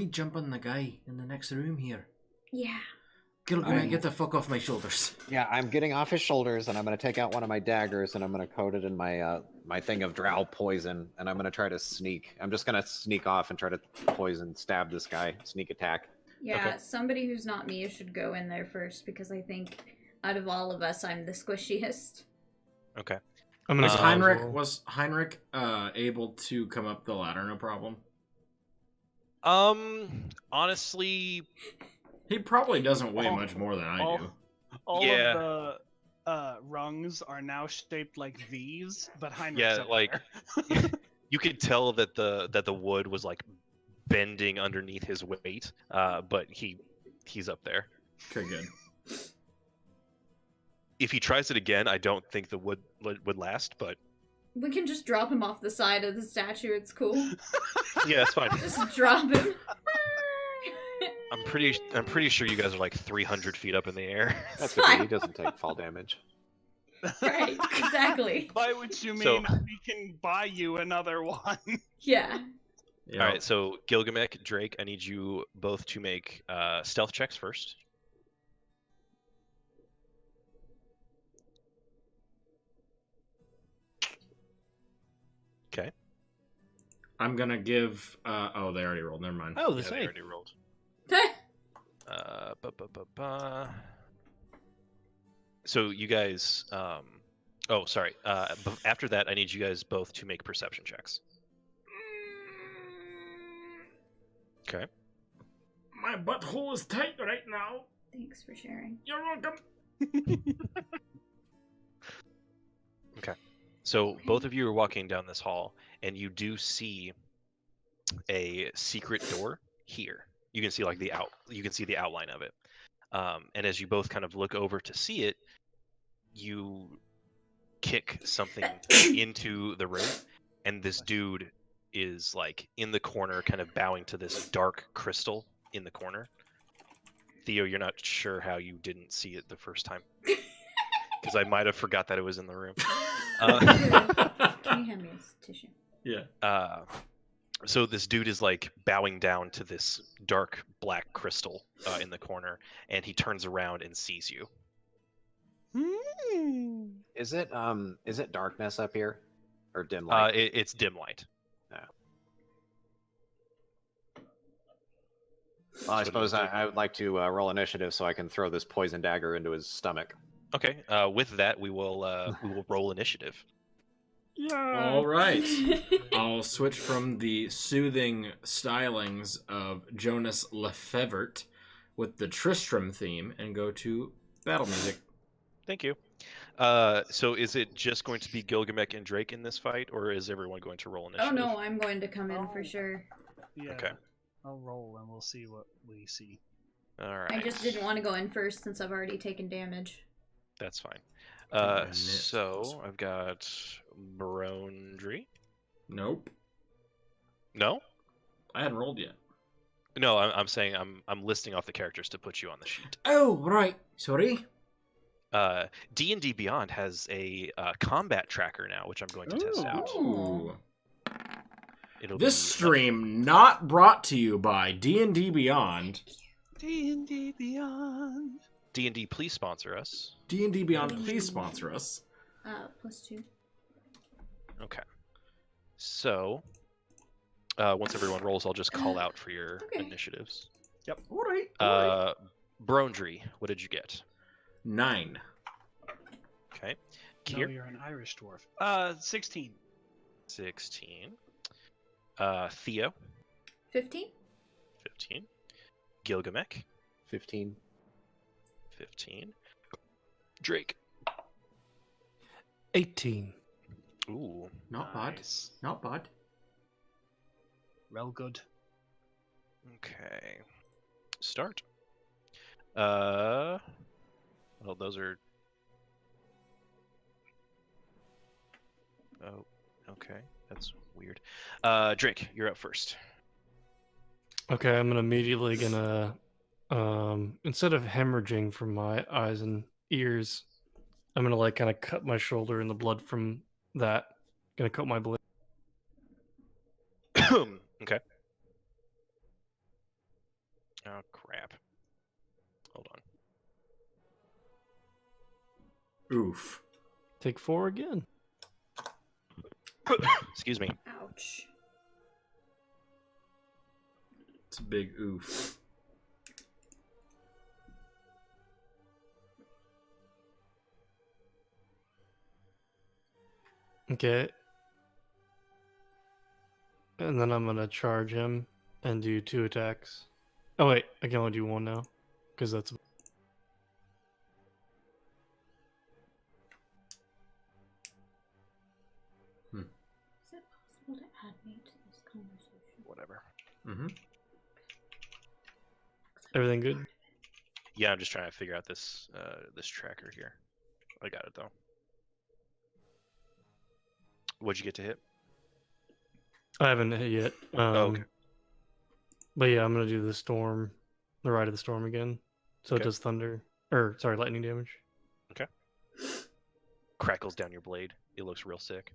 jumping the guy in the next room here? Yeah. Gilgamesh, get the fuck off my shoulders. Yeah, I'm getting off his shoulders, and I'm gonna take out one of my daggers, and I'm gonna coat it in my my thing of drow poison, and I'm gonna try to sneak. I'm just gonna sneak off and try to stab this guy, sneak attack. Yeah, Okay. somebody who's not me should go in there first because I think out of all of us, I'm the squishiest. Okay. I'm gonna Was go Heinrich as well. was Heinrich able to come up the ladder no problem? Honestly, He probably doesn't weigh All- much more than I all- do. All Yeah. of the rungs are now shaped like V's, but Heinrich's Yeah, up like- there. you could tell that the wood was like bending underneath his weight. But he's up there. Okay, good. If he tries it again, I don't think the wood would last. But We can just drop him off the side of the statue. It's cool. yeah, it's fine. Just drop him. I'm pretty sure you guys are like 300 feet up in the air. That's Fine. okay. He doesn't take fall damage. Right, exactly. By which you mean So- we can buy you another one. Yeah. Yeah. All right, so Gilgamesh, Drake, I need you both to make stealth checks first. Okay. I'm gonna give. Oh, they already rolled. Never mind. Oh, the Yeah, they same. already rolled. Ba. So you guys, Oh, sorry. After that, I need you guys both to make perception checks. Okay. My butthole is tight right now. Thanks for sharing. You're welcome. So both of you are walking down this hall, and you do see a secret door here. You can see like you can see the outline of it. And as you both kind of look over to see it, you kick something into the room, and this dude is like in the corner, kind of bowing to this dark crystal in the corner. Theo, you're not sure how you didn't see it the first time, because I might have forgot that it was in the room. Can you hand me a tissue? Yeah. So this dude is like bowing down to this dark black crystal in the corner, and he turns around and sees you. Is it darkness up here, or dim light? It's dim light. Well, I So suppose does I would like to roll initiative so I can throw this poison dagger into his stomach. Okay. With that, we will roll initiative. All right. I'll switch from the soothing stylings of Jonas Lefevert with the Tristram theme and go to battle music. Thank you. So is it just going to be Gilgamesh and Drake in this fight, or is everyone going to roll Oh initiative? no, I'm going to come in for sure. Yeah. Okay. I'll roll and we'll see what we see. All right. I just didn't want to go in first since I've already taken damage. That's fine. my mitts So closer. I've got Brondry. Nope. No, I hadn't rolled yet. no. I'm saying I'm listing off the characters to put you on the sheet. Oh, right. Sorry. D&D Beyond has a combat tracker now, which I'm going to test out. Ooh. It'll This be, stream not brought to you by D&D Beyond. D&D Beyond. D&D, please sponsor us. D&D Beyond, please sponsor us. +2. Okay. So, once everyone rolls, I'll just call out for your Okay. initiatives. All right. Brondry, what did you get? 9. Okay. No, Kier, you're an Irish dwarf. 16. 16. Theo, 15? 15. Gilgamesh, 15. 15. Drake. 18. Ooh. Not bad. Nice. Not bad. Real good. Okay. Start. Well, those are. Oh, okay. That's weird. Drake, you're up first. Okay, I'm immediately gonna instead of hemorrhaging from my eyes and ears, I'm gonna like kind of cut my shoulder and the blood from that. Gonna cut my blade. Okay. Oh, crap. Hold on. Oof. Take 4 again. Excuse me. Ouch. It's a big oof. Okay. And then I'm gonna charge him and do 2 attacks. Oh wait, I can only do 1 now, because that's. Is it possible to add me to this conversation? Whatever. Mm-hmm. Everything good? Yeah, I'm just trying to figure out this this tracker here. I got it though. What'd you get to hit? I haven't hit yet. Okay. But yeah, I'm gonna do the storm, the ride of the storm again. So Okay. it does thunder, or sorry, lightning damage. Crackles down your blade. It looks real sick.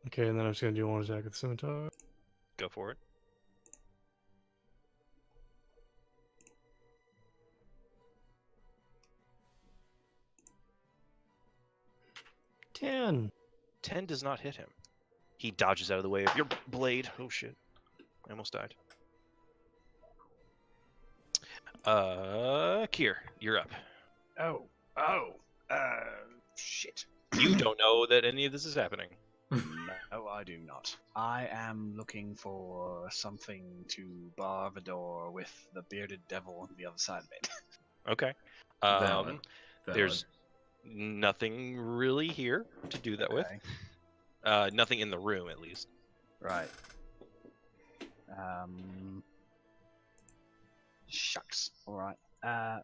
Okay, and then I'm just gonna do 1 attack with the scimitar. Go for it. Ten. 10 does not hit him. He dodges out of the way of your blade. Oh shit. I almost died. Kier, you're up. Oh, shit. You don't know that any of this is happening. No, I do not. I am looking for something to bar the door with the bearded devil on the other side of it. Okay. Valid. There's nothing really here to do that with. Nothing in the room, at least. Right. Shucks. Alright.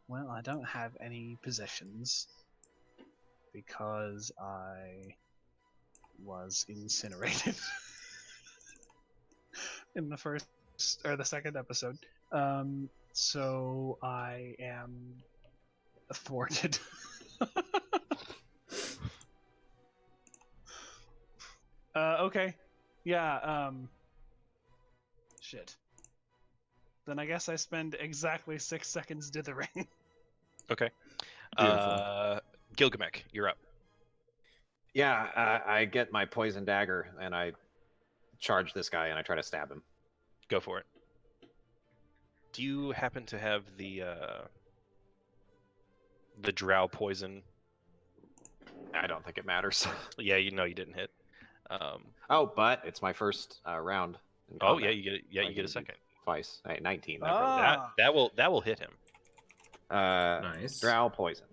Well, I don't have any possessions because I was incinerated in the first or the second episode. So I am thwarted. Okay. Yeah, shit. Then I guess I spend exactly 6 seconds dithering. Okay. Beautiful. Gilgamesh, you're up. Yeah, I get my poison dagger and I charge this guy and I try to stab him. Go for it. Do you happen to have the drow poison? I don't think it matters. Yeah, you know you didn't hit. Oh, but it's my first round. In Oh combat. yeah, you get it. Yeah, I you get a can- second. Twice. Hey, 19. That will hit him. Nice. Drow poison.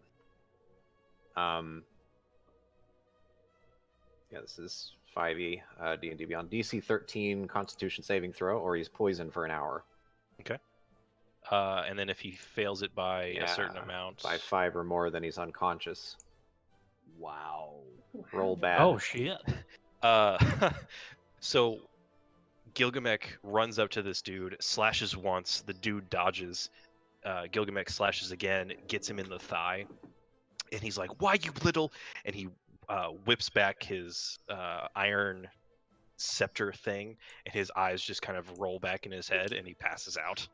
Yeah, this is 5e D&D Beyond. DC 13 Constitution saving throw, or he's poisoned for an hour. And then if he fails it by a certain Yeah, amount, By 5 or more, then he's unconscious. Wow. Roll bad. Oh shit! So Gilgamesh runs up to this dude, slashes once, the dude dodges. Gilgamesh slashes again, gets him in the thigh, and he's like, "Why, you little?" And he whips back his iron scepter thing, and his eyes just kind of roll back in his head, and he passes out.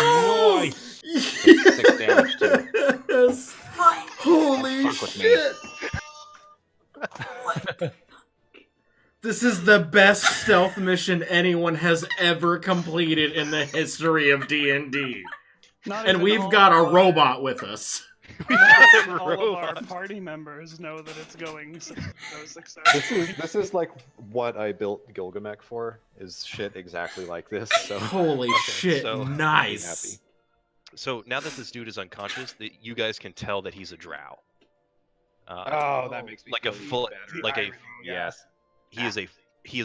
Nice. 6 damage too. Yes. Holy Fuck with me. shit! This is the best stealth mission anyone has ever completed in the history of D&D. Not And even we've all got a of our- robot with us. not even all of our Robot. party members know that it's going so successfully. This is like what I built Gilgamesh for, is shit exactly like this. So Holy shit, so- nice. So now that this dude is unconscious, you guys can tell that he's a drow. that makes me like a feel full, better. like a Yes. he is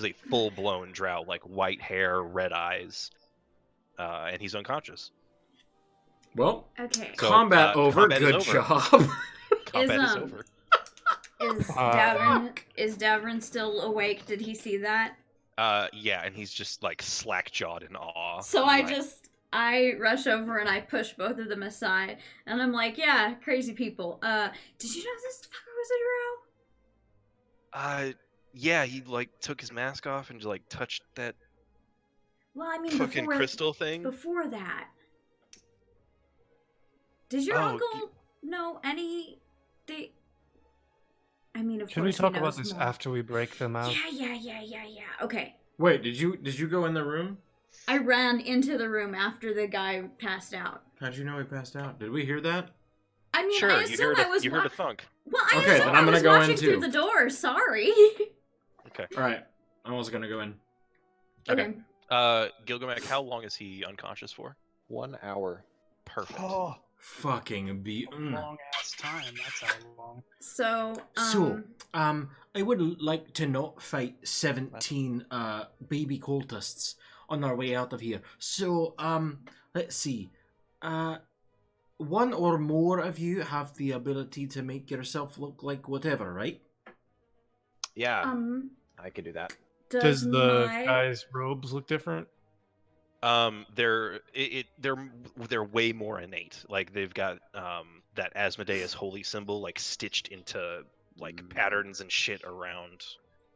a full blown drow, like white hair, red eyes, and he's unconscious. Well, Okay. So, combat over. combat is Good over. job. Combat is um, over. Is Davrin still awake? Did he see that? Yeah, and he's just like slack jawed in awe. So Like, I rush over and I push both of them aside, and I'm like, "Yeah, crazy people. Did you know this fucker was a drow?" yeah, he like took his mask off and like touched that Well, I mean, fucking before crystal thing. before that, did your Oh, uncle know any? I mean, of Should we course he talk about knows this more. after we break them out? Yeah. Okay. Wait, did you go in the room? I ran into the room after the guy passed out. How'd you know he passed out? Did we hear that? I mean, Sure, I you assume heard I was. you heard a thunk. Well, I Okay, assume then I I'm gonna was go in watching too. through the door. Sorry. All right, I was gonna go in. Okay. Gilgamesh, how long is he unconscious for? 1 hour. Perfect. Oh, Fucking be. long ass time. That's how long. So, So, I would like to not fight 17 baby cultists on our way out of here. So, let's see. One or more of you have the ability to make yourself look like whatever, right? Yeah, I could do that. Does the my... guy's robes look different? They're way more innate. Like they've got that Asmodeus holy symbol like stitched into like patterns and shit around.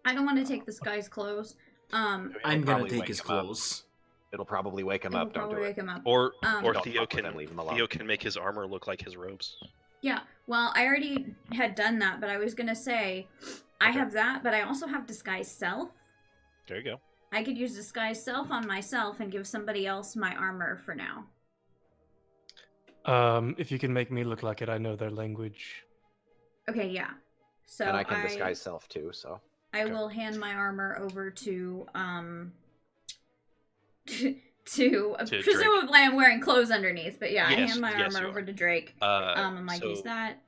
I don't want to take this guy's clothes. I'm It'll gonna probably take wake his him up. clothes. It'll probably wake him It'll up. Don't probably do wake it. him up. Or Don't Theo fuck with can him, leave him alone. Theo can make his armor look like his robes. Yeah, well, I already had done that, but I was gonna say, I Okay. have that, but I also have Disguise Self. There you go. I could use Disguise Self on myself and give somebody else my armor for now. If you can make me look like it, I know their language. Okay, yeah. So and I can disguise self too. So I will hand my armor over to to Drake. presumably I'm wearing clothes underneath, but yeah, I Yes, hand my yes, armor you over are. to Drake. I might use So that.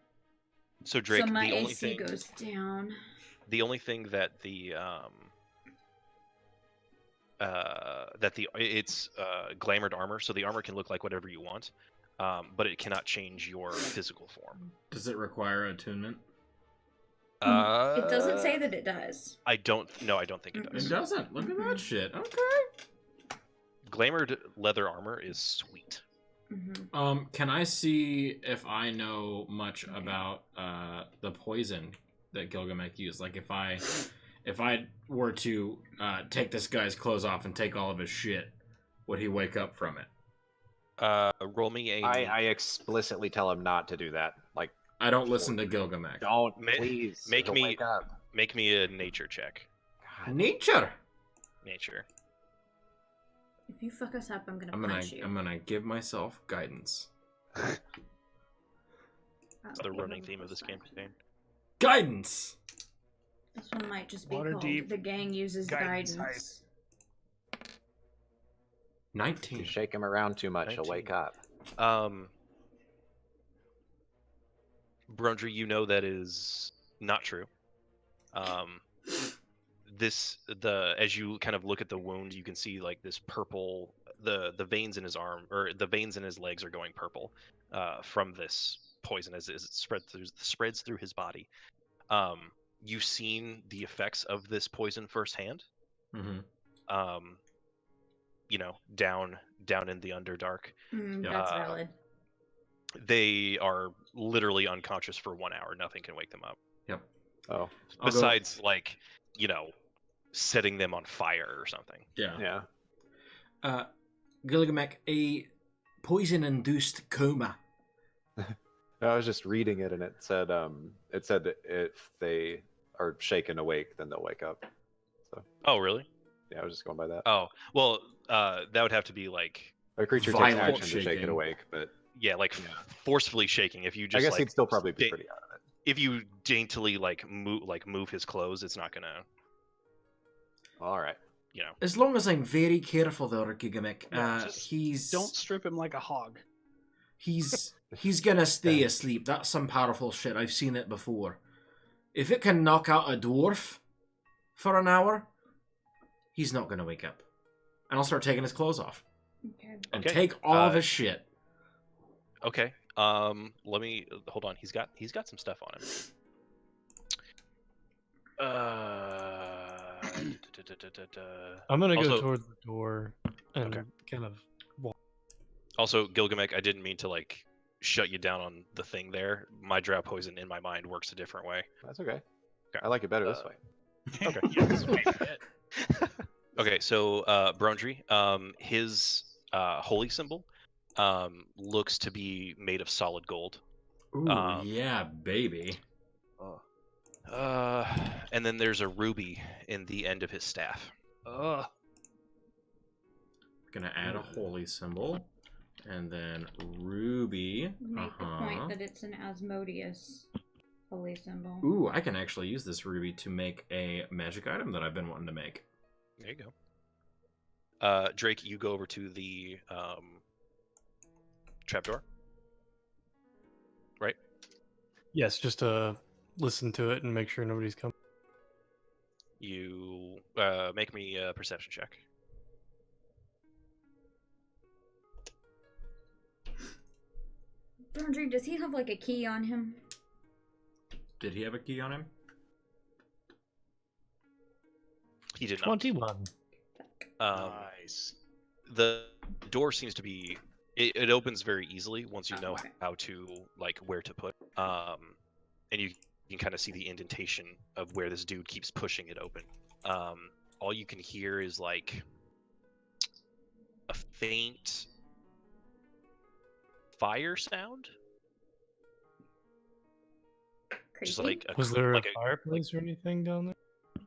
so Drake, So my the only AC thing goes down. that it's glamored armor, so the armor can look like whatever you want, but it cannot change your physical form. Does it require attunement? It doesn't say that it does. I don't think it It does. doesn't. Look at that shit. Okay. Glamored leather armor is sweet. Can I see if I know much about the poison that Gilgamesh used? Like if I were to take this guy's clothes off and take all of his shit, would he wake up from it? Roll me a. I explicitly tell him not to do that. Like, I don't listen to Gilgamesh. don't please make it'll me- wake up. Make me a nature check. God. Nature. Nature. If you fuck us up, I'm gonna I'm punch you. gonna give myself guidance. It's the running theme of this campaign. Guidance. This one might just be Water called deep, "The Gang Uses guidance Guidance." 19. You shake him around too much, he'll 19. wake up. Brundry, you know that is not true. As you kind of look at the wound, you can see like this purple. The veins in his arm or the veins in his legs are going purple from this poison as it spreads through his body. You've seen the effects of this poison firsthand. Mm-hmm. Down in the Underdark. That's valid. They are literally unconscious for 1 hour. Nothing can wake them up. Yep. Oh, Besides, setting them on fire or something. Yeah. yeah. Gilgamesh, a poison-induced coma. I was just reading it, and it said that if they are shaken awake, then they'll wake up. So Oh, really? yeah, I was just going by that. Oh, well, that would have to be like, A creature takes Violent action to shake shaking. it awake, but yeah, like Yeah. forcefully shaking. If you just, I guess he'd still probably be da- pretty out of it. if you daintily move his clothes, it's not gonna, All right. As long as I'm very careful there, Gilgamesh, Yeah, just he's Don't strip him like a hog. he's gonna stay asleep. That's some powerful shit. I've seen it before. If it can knock out a dwarf for an hour, he's not gonna wake up. And I'll start taking his clothes off Okay. and Okay. take all of his shit. Okay. Let me hold on. He's got some stuff on him. I'm gonna go Also- towards the door and Okay. kind of walk. Also, Gilgamesh, I didn't mean to shut you down on the thing there. My drought poison in my mind works a different way. That's okay. Okay. I like it better this Uh, way. Okay. Yes, wait a minute. Okay, so Brundry, his holy symbol looks to be made of solid gold. Ooh, Um, yeah, baby. And then there's a ruby in the end of his staff. Ugh. Gonna add a holy symbol. And then ruby. Make the point that it's an Asmodeus holy symbol. Ooh, I can actually use this ruby to make a magic item that I've been wanting to make. There you go. Drake, you go over to the trapdoor. Right? Yes, just to listen to it and make sure nobody's coming. You make me a perception check. Andrew, does he have like a key on him? Did he have a key on him? He did not. 21. Nice. The door seems to be it opens very easily once you know Okay. how to where to put and you can kind of see the indentation of where this dude keeps pushing it open. All you can hear is a faint fire sound, Creepy. just like a, Was there like a fireplace or anything down there?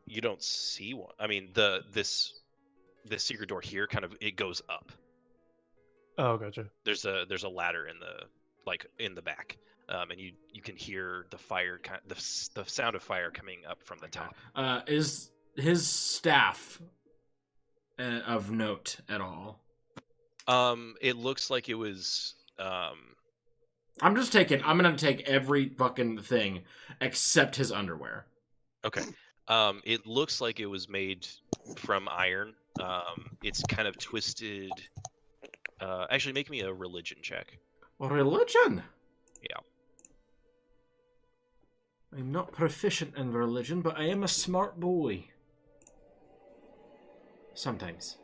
you don't see one. I mean, this secret door here kind of it goes up. Oh, gotcha. There's a ladder in the back, and you can hear the fire the sound of fire coming up from the top. Is his staff of note at all? It looks like it was I'm gonna take every fucking thing except his underwear. okay. It looks like it was made from iron. It's kind of twisted. Actually, make me a religion check. Religion? Yeah. I'm not proficient in religion, but I am a smart boy. Sometimes.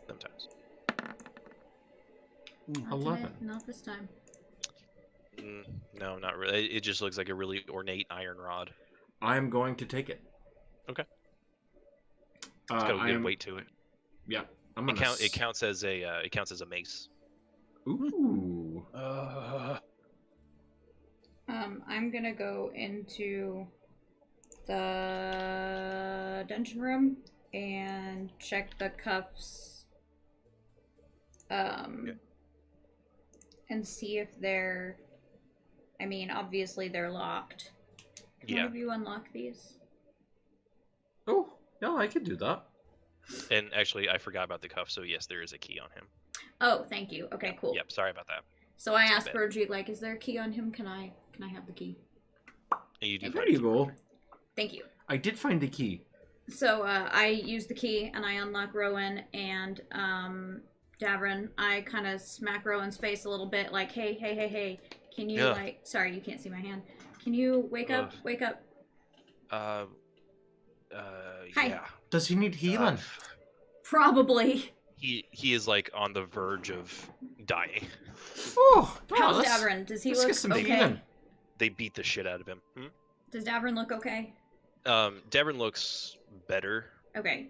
Sometimes. Not 11. today, not this time. No, not really. It just looks like a really ornate iron rod. I'm going to take it. Okay. It's got a good weight to it. Yeah. It counts as a mace. Ooh. I'm gonna go into the dungeon room and check the cuffs. And see if they're. I mean, obviously they're locked. Can one of you unlock these? Oh, yeah, I could do that. And actually, I forgot about the cuff. So yes, there is a key on him. Oh, thank you. Okay, cool. Yep. Sorry about that. So I asked Brodry, like, is there a key on him? Can I have the key? And you do. There you go. Thank you. I did find the key. So I use the key and I unlock Rowan and Davrin. I kind of smack Rowan's face a little bit, like, hey, can you like? Sorry, you can't see my hand. Can you wake up? Wake up. Hi. Yeah. Does he need healing? Probably. He is like on the verge of dying. Oh, how's Davrin? Does he look okay? Healing. They beat the shit out of him. Does Davrin look okay? Davrin looks better. Okay.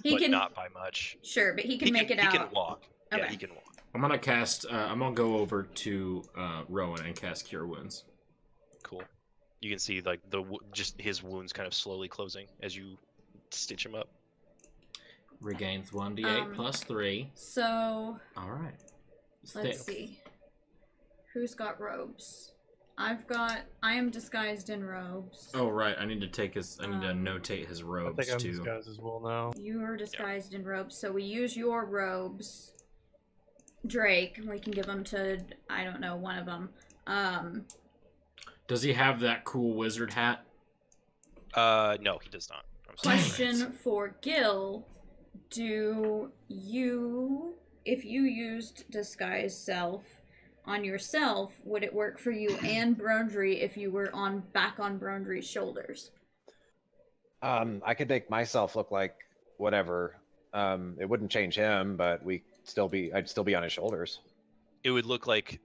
He but can not by much. Sure, but he can make it out. He can walk. Okay. Yeah, he can walk. I'm gonna cast. I'm gonna go over to Rowan and cast Cure Wounds. Cool. You can see like just his wounds kind of slowly closing as you stitch him up. Regains 1d8 plus 3. So. All right. Let's see. Who's got robes? I am disguised in robes. Oh right, I need to take his. I need to notate his robes I think I'm too. disguised as well now. You are disguised in robes, so we use your robes. Drake, we can give them to I don't know one of them. Does he have that cool wizard hat? No, he does not. I'm sorry. Question for Gil: do you, if you used disguise self on yourself, would it work for you and Brondry if you were back on Brondry's shoulders? I could make myself look like whatever. It wouldn't change him, but I'd still be on his shoulders. It would look like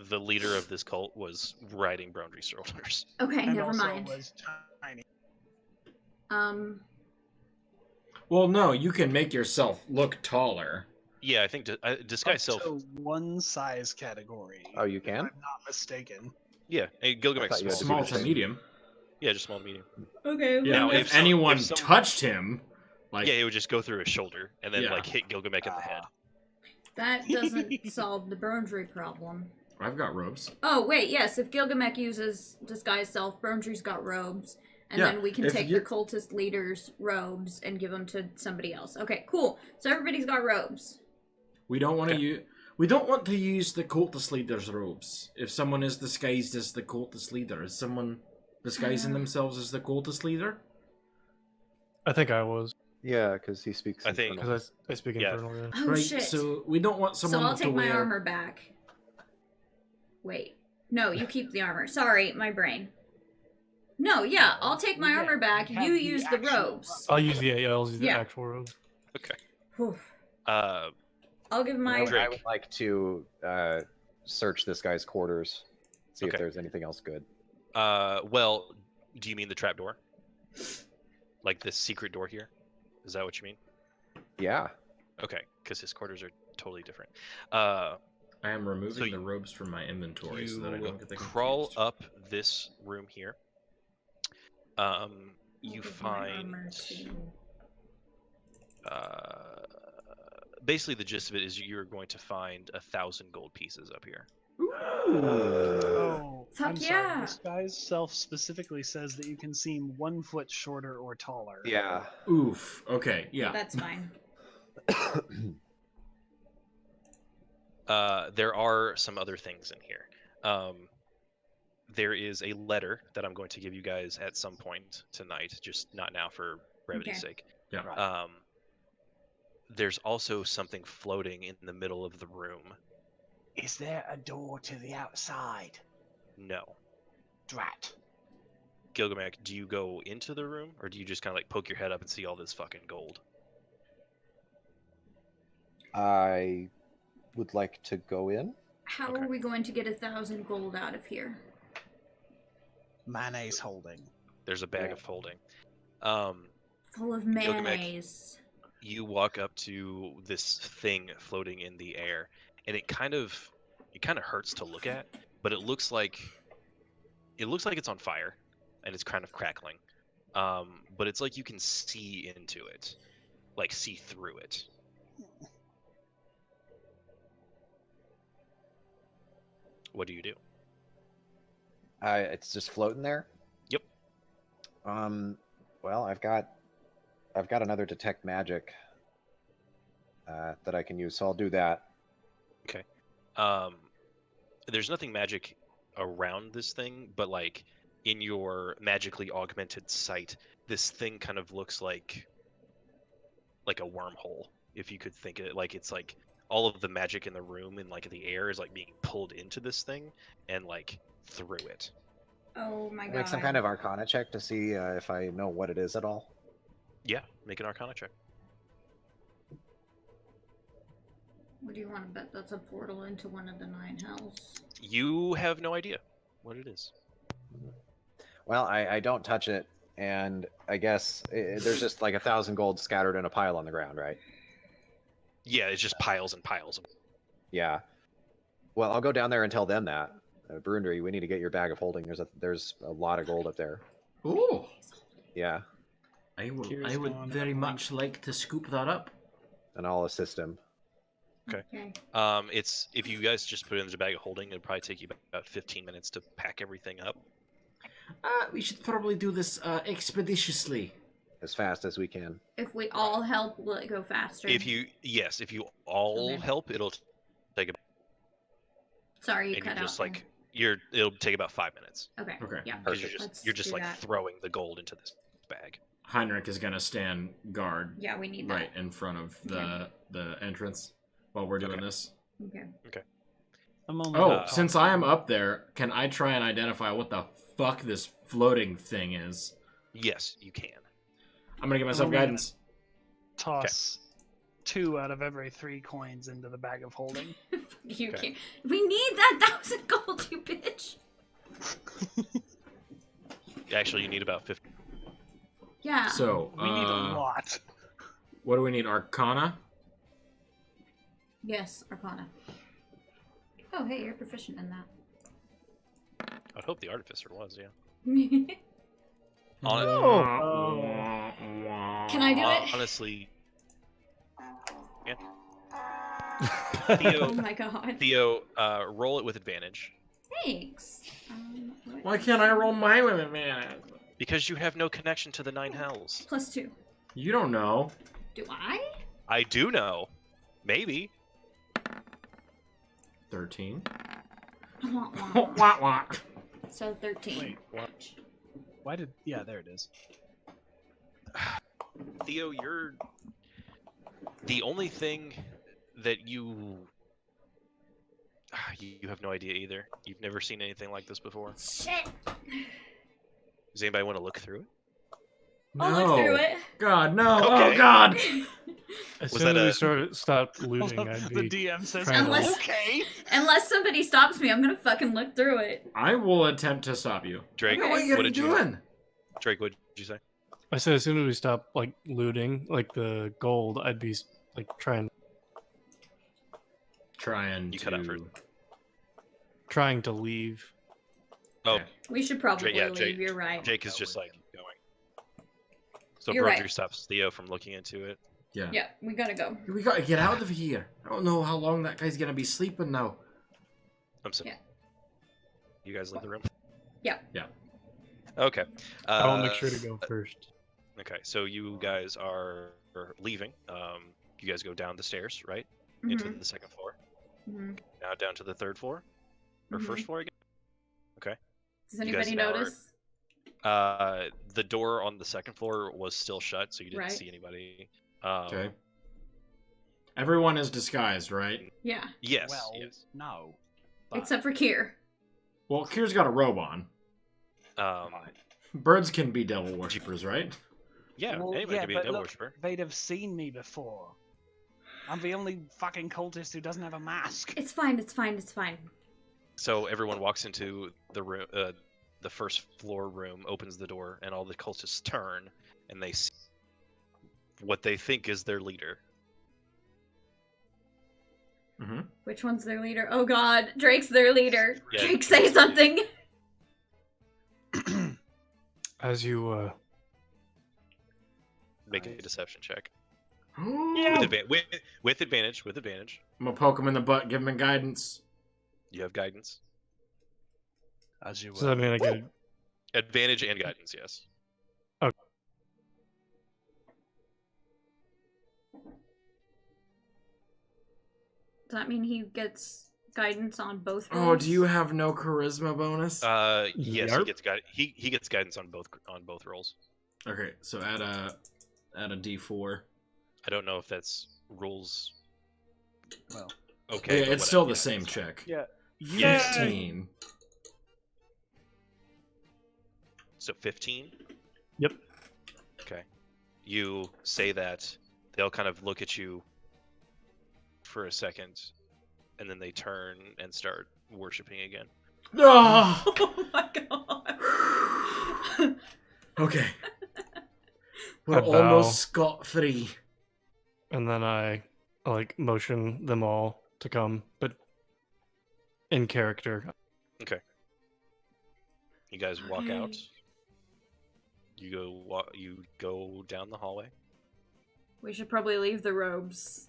the leader of this cult was riding Brondry's shoulders. Okay, And never also mind. was tiny. Well, no, you can make yourself look taller. Yeah, I think disguise self. To one size category. Oh, you if can? I'm not mistaken. Yeah, Gilgamesh I thought you had to Small be to the same. medium. Yeah, just small, medium. Okay. Yeah, Now, if if anyone some- touched him, like Yeah, it would just go through his shoulder and then Yeah. like hit Gilgamesh in the head. That doesn't solve the Brondry problem. I've got robes. Oh, wait, yes, if Gilgamesh uses disguise self, Brondry's got robes. And Yeah, then we can if take you- the cultist leader's robes and give them to somebody else. Okay, cool. So everybody's got robes. We don't want to use. We don't want to use the cultist leader's robes. If someone is disguised as the cultist leader, is someone disguising themselves as the cultist leader? I think I was. Yeah, because he speaks. I think- Infernal. Because I speak Yeah. Infernal, yeah. Oh, right. shit. So we don't want someone So I'll to take my wear. armor back. Wait. No, you keep the armor. Sorry, my brain. No, yeah, I'll take my Yeah, armor back. you have You the use the actual robes. I'll use the Yeah. actual robe. Okay. Whew. Uh, I'll give my... Drake. I would like to search this guy's quarters, see Okay. if there's anything else good. well, do you mean the trap door? Like this secret door here? Is that what you mean? Yeah. Okay, because his quarters are totally different. I am removing So the robes from my inventory so that I You don't get the crawl confused. up this room here. You I'll give my find armor to- basically the gist of it is you're going to find 1,000 gold pieces up here. Oh, Fuck I'm yeah. sorry. This guy's self specifically says that you can seem 1 foot shorter or taller. Yeah. Oof. Okay. Yeah. That's fine. There are some other things in here. There is a letter that I'm going to give you guys at some point tonight, just not now for brevity's Okay. sake. Yeah. Right. There's also something floating in the middle of the room. Is there a door to the outside? No. Drat. Gilgamesh, do you go into the room, or do you just kind of like poke your head up and see all this fucking gold? I would like to go in. How Okay. are we going to get 1,000 gold out of here? Mayonnaise holding. There's a bag Yeah. of holding. Full of Gilgamesh. mayonnaise. You walk up to this thing floating in the air, and it kind of hurts to look at, but it looks like it's on fire, and it's kind of crackling. But it's like you can see into it, like see through it. What do you do? It's just floating there. Yep. Well, I've got another detect magic that I can use, so I'll do that. Okay. There's nothing magic around this thing, but like in your magically augmented sight, this thing kind of looks like a wormhole. If you could think of it, like it's like all of the magic in the room and like the air is like being pulled into this thing and like through it. Oh my god. Make some kind of Arcana check to see if I know what it is at all. Yeah, make an Arcana check. What do you want to bet? That's a portal into one of the 9 hells. You have no idea what it is. Well, I don't touch it, and I guess there's just like 1,000 gold scattered in a pile on the ground, right? Yeah, it's just piles and piles. Yeah. Well, I'll go down there and tell them that. Brundry, we need to get your bag of holding. There's a lot of gold up there. Ooh. Yeah, I Kira's would gone very up. much like to scoop that up. and I'll assist him. Okay. Okay. It's if you guys just put it in the bag of holding, it'd probably take you about 15 minutes to pack everything up. We should probably do this expeditiously. As fast as we can. If we all help, will it go faster? If you all Okay. help, it'll take about Sorry, you and cut you're out. just there. like it'll take about 5 minutes Okay. Okay. Yeah. because Let's you're just do like that. throwing the gold into this bag. Heinrich is gonna stand guard Yeah, we need that. right in front of the entrance while we're doing Okay. this. Okay. I'm only Oh, gonna since talk I to am him. up there, can I try and identify what the fuck this floating thing is? Yes, you can. I'm gonna give myself only gonna- guidance. Toss 2 out of every 3 coins into the bag of holding. You Okay. can't. We need that 1,000 gold, you bitch. Actually, you need about 50. Yeah. So, We need a lot. what do we need? Arcana? Yes, Arcana. Oh, hey, you're proficient in that. I'd hope the artificer was, yeah. Can I do it? Honestly, yeah. Oh Theo, my god. Theo, roll it with advantage Thanks. What Why is- can't I roll my women, man? because you have no connection to the 9 hells. +2. You don't know. Do I? I do know. Maybe. 13. Wah, wah. Wah, wah. So 13. Wait, what? Why did... Yeah, there it is. Theo, you're the only thing that you have no idea either. You've never seen anything like this before. Shit. Does anybody want to look through it? I'll No. look through it. God, no. Okay. Oh, God. As Was soon that as we a- stop looting, Hold I'd up, be the DM says, trying to- Unless- okay. Unless somebody stops me, I'm gonna fucking look through it. I will attempt to stop you. Drake, Okay. What are you what did you doing? Drake, what did you say? I said as soon as we stop like looting, like the gold, I'd be like trying Trying You to... cut out for- trying to leave. Oh, Okay. We should probably yeah, leave, Jake- you're right. Jake is just like going. So You're Brundry right. stops Theo from looking into it. Yeah. Yeah, we gotta go. We gotta get out of here. I don't know how long that guy's gonna be sleeping now. I'm sorry. Yeah. You guys leave the room? Yeah. Yeah. Okay. I'll make sure to go first. Okay, so you guys are leaving. You guys go down the stairs, right? Into Mhm. the second floor. Mhm. Now down to the third floor? Or first floor again? Okay. Does You guys anybody now notice? The door on the second floor was still shut, so you didn't Right. see anybody. Okay. Everyone is disguised, right? Yeah, Yes, Well, yes. no. But except for Kier. Well, Kier's got a robe on. Birds can be devil worshippers, right? Yeah, Well, anybody yeah, can be a but devil look, worshiper. they'd have seen me before. I'm the only fucking cultist who doesn't have a mask. It's fine. It's fine. It's fine. So everyone walks into the room, the first floor room, opens the door, and all the cultists turn, and they see what they think is their leader. Mm-hmm. Which one's their leader? Oh God, Drake's their leader. Yeah, Drake, Drake's say their something. As you Make a deception check Yeah. with advantage. With advantage, I'm gonna poke him in the butt, give him guidance. you have guidance. As you does that mean I get Advantage and guidance, yes. Does that mean he gets guidance on both Oh, rolls? do you have no charisma bonus? Yes, Yarp. he gets guidance on both rolls. Okay, so add a D4. I don't know if that's rules. Well, Okay, Yeah, but it's still the whatever, same it's fine. check. yeah. 15. So 15. Yep. Okay. You say that, they'll kind of look at you for a second, and then they turn and start worshiping again. Ah! Oh my God. Okay. I We're bow. almost scot-free. and then I like motion them all to come, but in character. Okay. You guys walk out. Okay. You go down the hallway. We should probably leave the robes.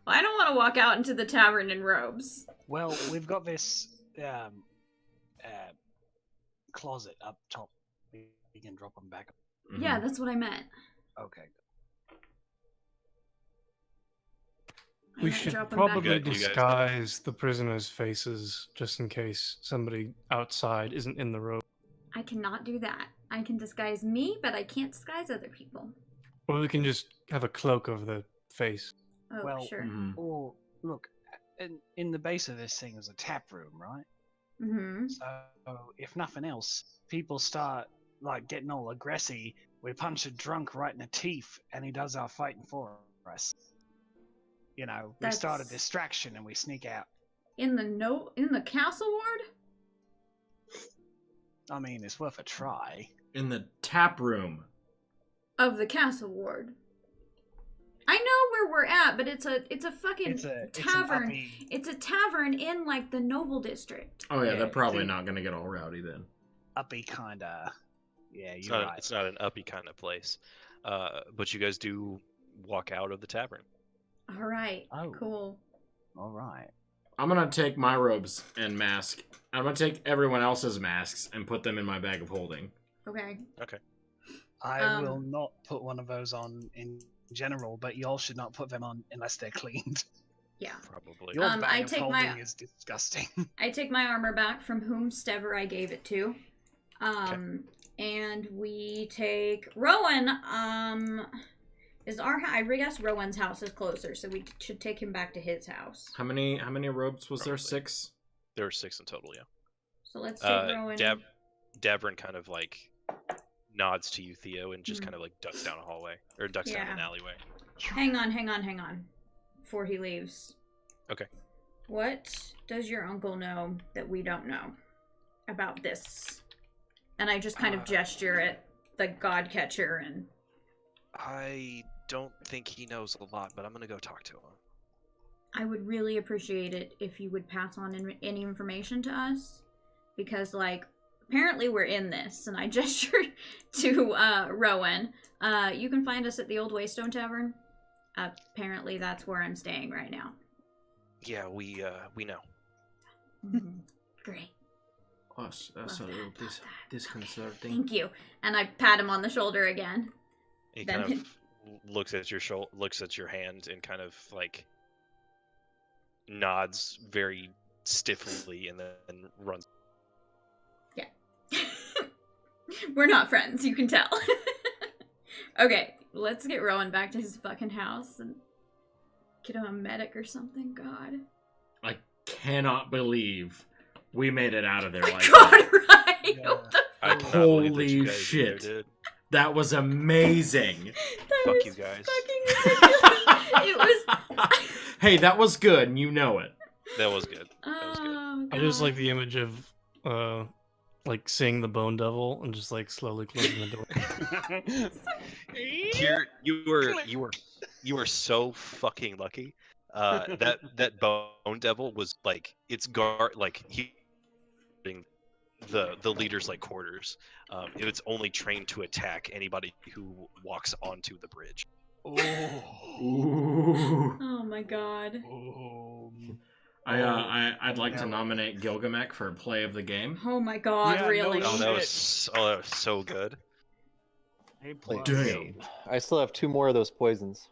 Well, I don't want to walk out into the tavern in robes. Well, we've got this closet up top. We can drop them back. Mhm. Yeah, that's what I meant. Okay. I We meant should drop 'em back. probably You guys- disguise the prisoners' faces just in case somebody outside isn't in the robe. I cannot do that. I can disguise me, but I can't disguise other people. Or we can just have a cloak over the face. Oh, Well, sure. Mhm. Or look, in the base of this thing is a tap room, right? Mm-hmm. So if nothing else, people start like getting all aggressive. We punch a drunk right in the teeth, and he does our fighting for us. You know, we start a That's- distraction and we sneak out. In the castle ward? I mean, it's worth a try. In the tap room. Of the castle ward. I know where we're at, but it's a fucking It's an tavern. uppy- It's a tavern in like the noble district. Oh yeah, Yeah, they're probably see- not gonna get all rowdy then. uppy kind of. Yeah, It's you're not. right. It's not an uppy kind of place. But you guys do walk out of the tavern. All right. Oh. Cool. All right. I'm gonna take my robes and mask. I'm gonna take everyone else's masks and put them in my bag of holding. Okay. I will not put one of those on in general, but y'all should not put them on unless they're cleaned. Yeah. Probably. Your I bag of take holding my- is disgusting. I take my armor back from whomstever I gave it to. And we take Rowan. I guess Rowan's house is closer, so we should take him back to his house. How many robes was there? Probably. 6? There were 6 in total. Yeah. So let's take Rowan. Davern kind of like nods to you, Theo, and just Mhm. kind of like ducks down a hallway or ducks down an Yeah. alleyway. Hang on. Before he leaves. Okay. What does your uncle know that we don't know about this? And I just kind of gesture at the god catcher and I don't think he knows a lot, but I'm gonna go talk to him. I would really appreciate it if you would pass on any information to us. Because, like, apparently we're in this, and I gestured to Rowan. You can find us at the Old Waystone Tavern. Apparently that's where I'm staying right now. Yeah, we know. Great. That's Love a little that, love that. disconcerting. Thank you. And I pat him on the shoulder again. He Then kind of looks at your looks at your hand, and kind of like nods very stiffly, and then runs. We're not friends, you can tell. Okay, let's get Rowan back to his fucking house and get him a medic or something. God. I cannot believe we made it out of there like God, that. right? Yeah. What the I cannot believe that you Holy guys shit. either did. That was amazing. That Fuck was you guys. fucking ridiculous. It was. Hey, that was good, and you know it. That was good. That was good. Oh, I just like God. the image of like seeing the bone devil and just like slowly closing the door. Here, you were so fucking lucky. That bone devil was like it's like he the leader's like quarters. It's only trained to attack anybody who walks onto the bridge. Ooh. Oh my God. I'd like to no. nominate Gilgamesh for play of the game. Oh my God, Yeah, no really? Oh, shit. that was so good. Hey, Wait, Damn. I still have 2 more of those poisons.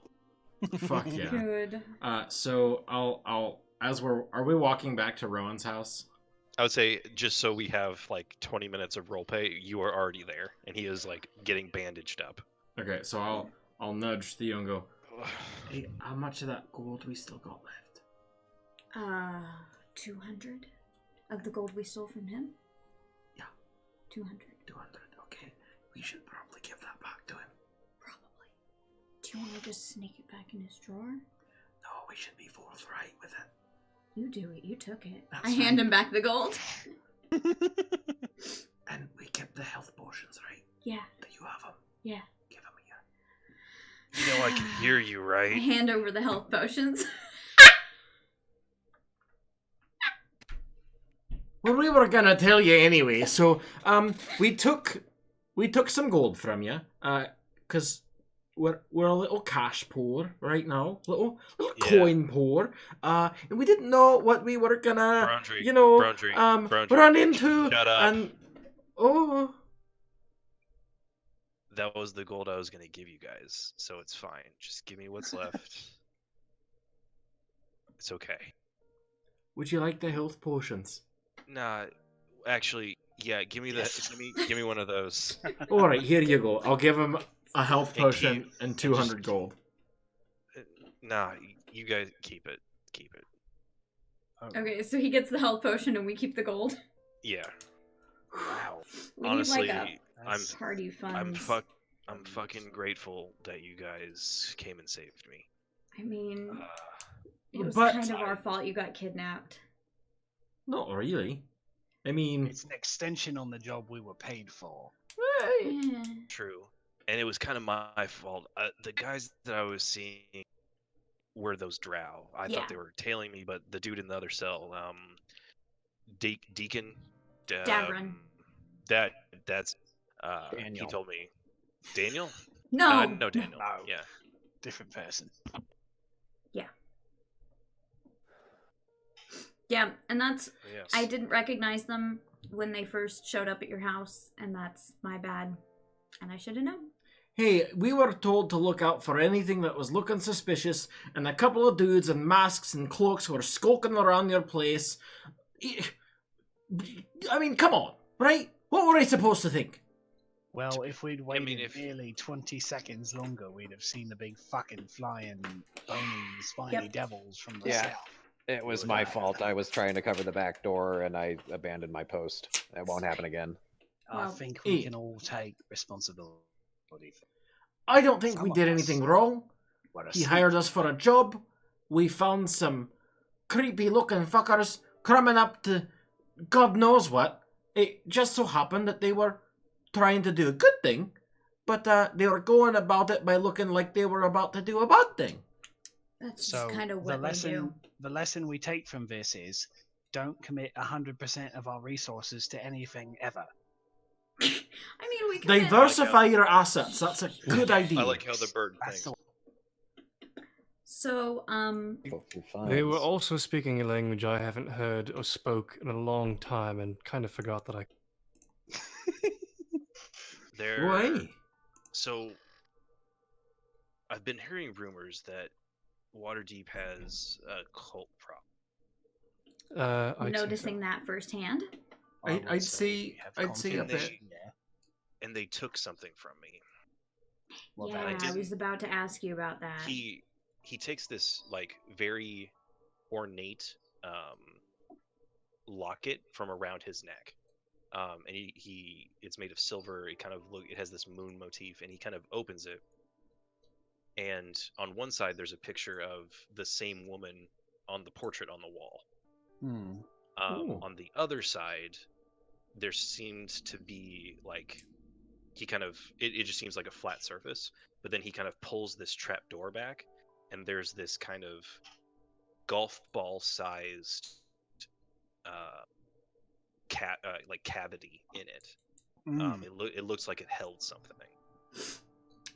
Fuck yeah. Good. So are we walking back to Rowan's house? I would say just so we have like 20 minutes of roleplay, you are already there, and he is like getting bandaged up. Okay, so I'll nudge Theo and go, hey, how much of that gold we still got left? 200 of the gold we stole from him? Yeah. 200. 200, okay. We should probably give that back to him. Probably. Do you want to just sneak it back in his drawer? No, we should be forthright with it. You do it. You took it. That's I hand fine. him back the gold. And we kept the health potions, right? Yeah. Do you have them? Yeah. Give them here. You know I can hear you, I right? hand over the health potions. Well, we were gonna tell you anyway. So, we took some gold from you, cause we're a little cash poor right now, little Yeah. coin poor, and we didn't know what we were gonna, Broundry, you know, Broundry, run into. Shut up. And That was the gold I was gonna give you guys, so it's fine. Just give me what's left. It's okay. would you like the health potions? Nah, actually, yeah. Give me give me one of those. All right, here you go. I'll give him a health Thank potion you. and 200 gold. Nah, you guys keep it. Keep it. Okay, so he gets the health potion and we keep the gold. Yeah. Wow. We Honestly, need like I'm a party funds. I'm fucking grateful that you guys came and saved me. I mean, Uh, it was but kind of our fault you got kidnapped. Not really. I mean, It's an extension on the job we were paid for. Yeah. True. And it was kind of my fault. The guys that I was seeing were those drow. I Yeah. thought they were tailing me, but the dude in the other cell, Deacon, Davron. That's he Daniel. told me. Daniel? No. No, Daniel. No. Yeah. Different person. Yeah, and that's Yes. I didn't recognize them when they first showed up at your house, and that's my bad. And I should have known. hey, we were told to look out for anything that was looking suspicious, and a couple of dudes in masks and cloaks were skulking around your place. I mean, come on, right? What were I supposed to think? Well, if we'd waited mean, if- nearly 20 seconds longer, we'd have seen the big fucking flying, bony, spiny Yep. devils from the Yeah. south. It was my fault. I was trying to cover the back door and I abandoned my post. It won't happen again. I Well, think we Hey. can all take responsibility for I don't think we Some did of us. anything wrong. what a He hired us for a job. We found some creepy looking fuckers crumbing up to God knows what. It just so happened that they were trying to do a good thing, but they were going about it by looking like they were about to do a bad thing. That's So just kind of the what they do. lesson we take from this is don't commit 100% of our resources to anything ever. I mean, we could. Diversify your assets. That's a good idea. I like how the bird That's thinks. So, They were also speaking a language I haven't heard or spoke in a long time, and kind of forgot that I. They're Why? so. I've been hearing rumors that Waterdeep has a cult problem. I'd say noticing so. that firsthand. I'd say a And bit. they, and they took something from me. Well, Yeah, that I is- was about to ask you about that. He takes this like very ornate locket from around his neck, and he it's made of silver. It has this moon motif, and he kind of opens it, and on one side there's a picture of the same woman on the portrait on the wall. Hmm. On the other side, there seemed to be like it just seems like a flat surface, but then he kind of pulls this trap door back, and there's this kind of golf ball sized cavity in it. It looks like it held something.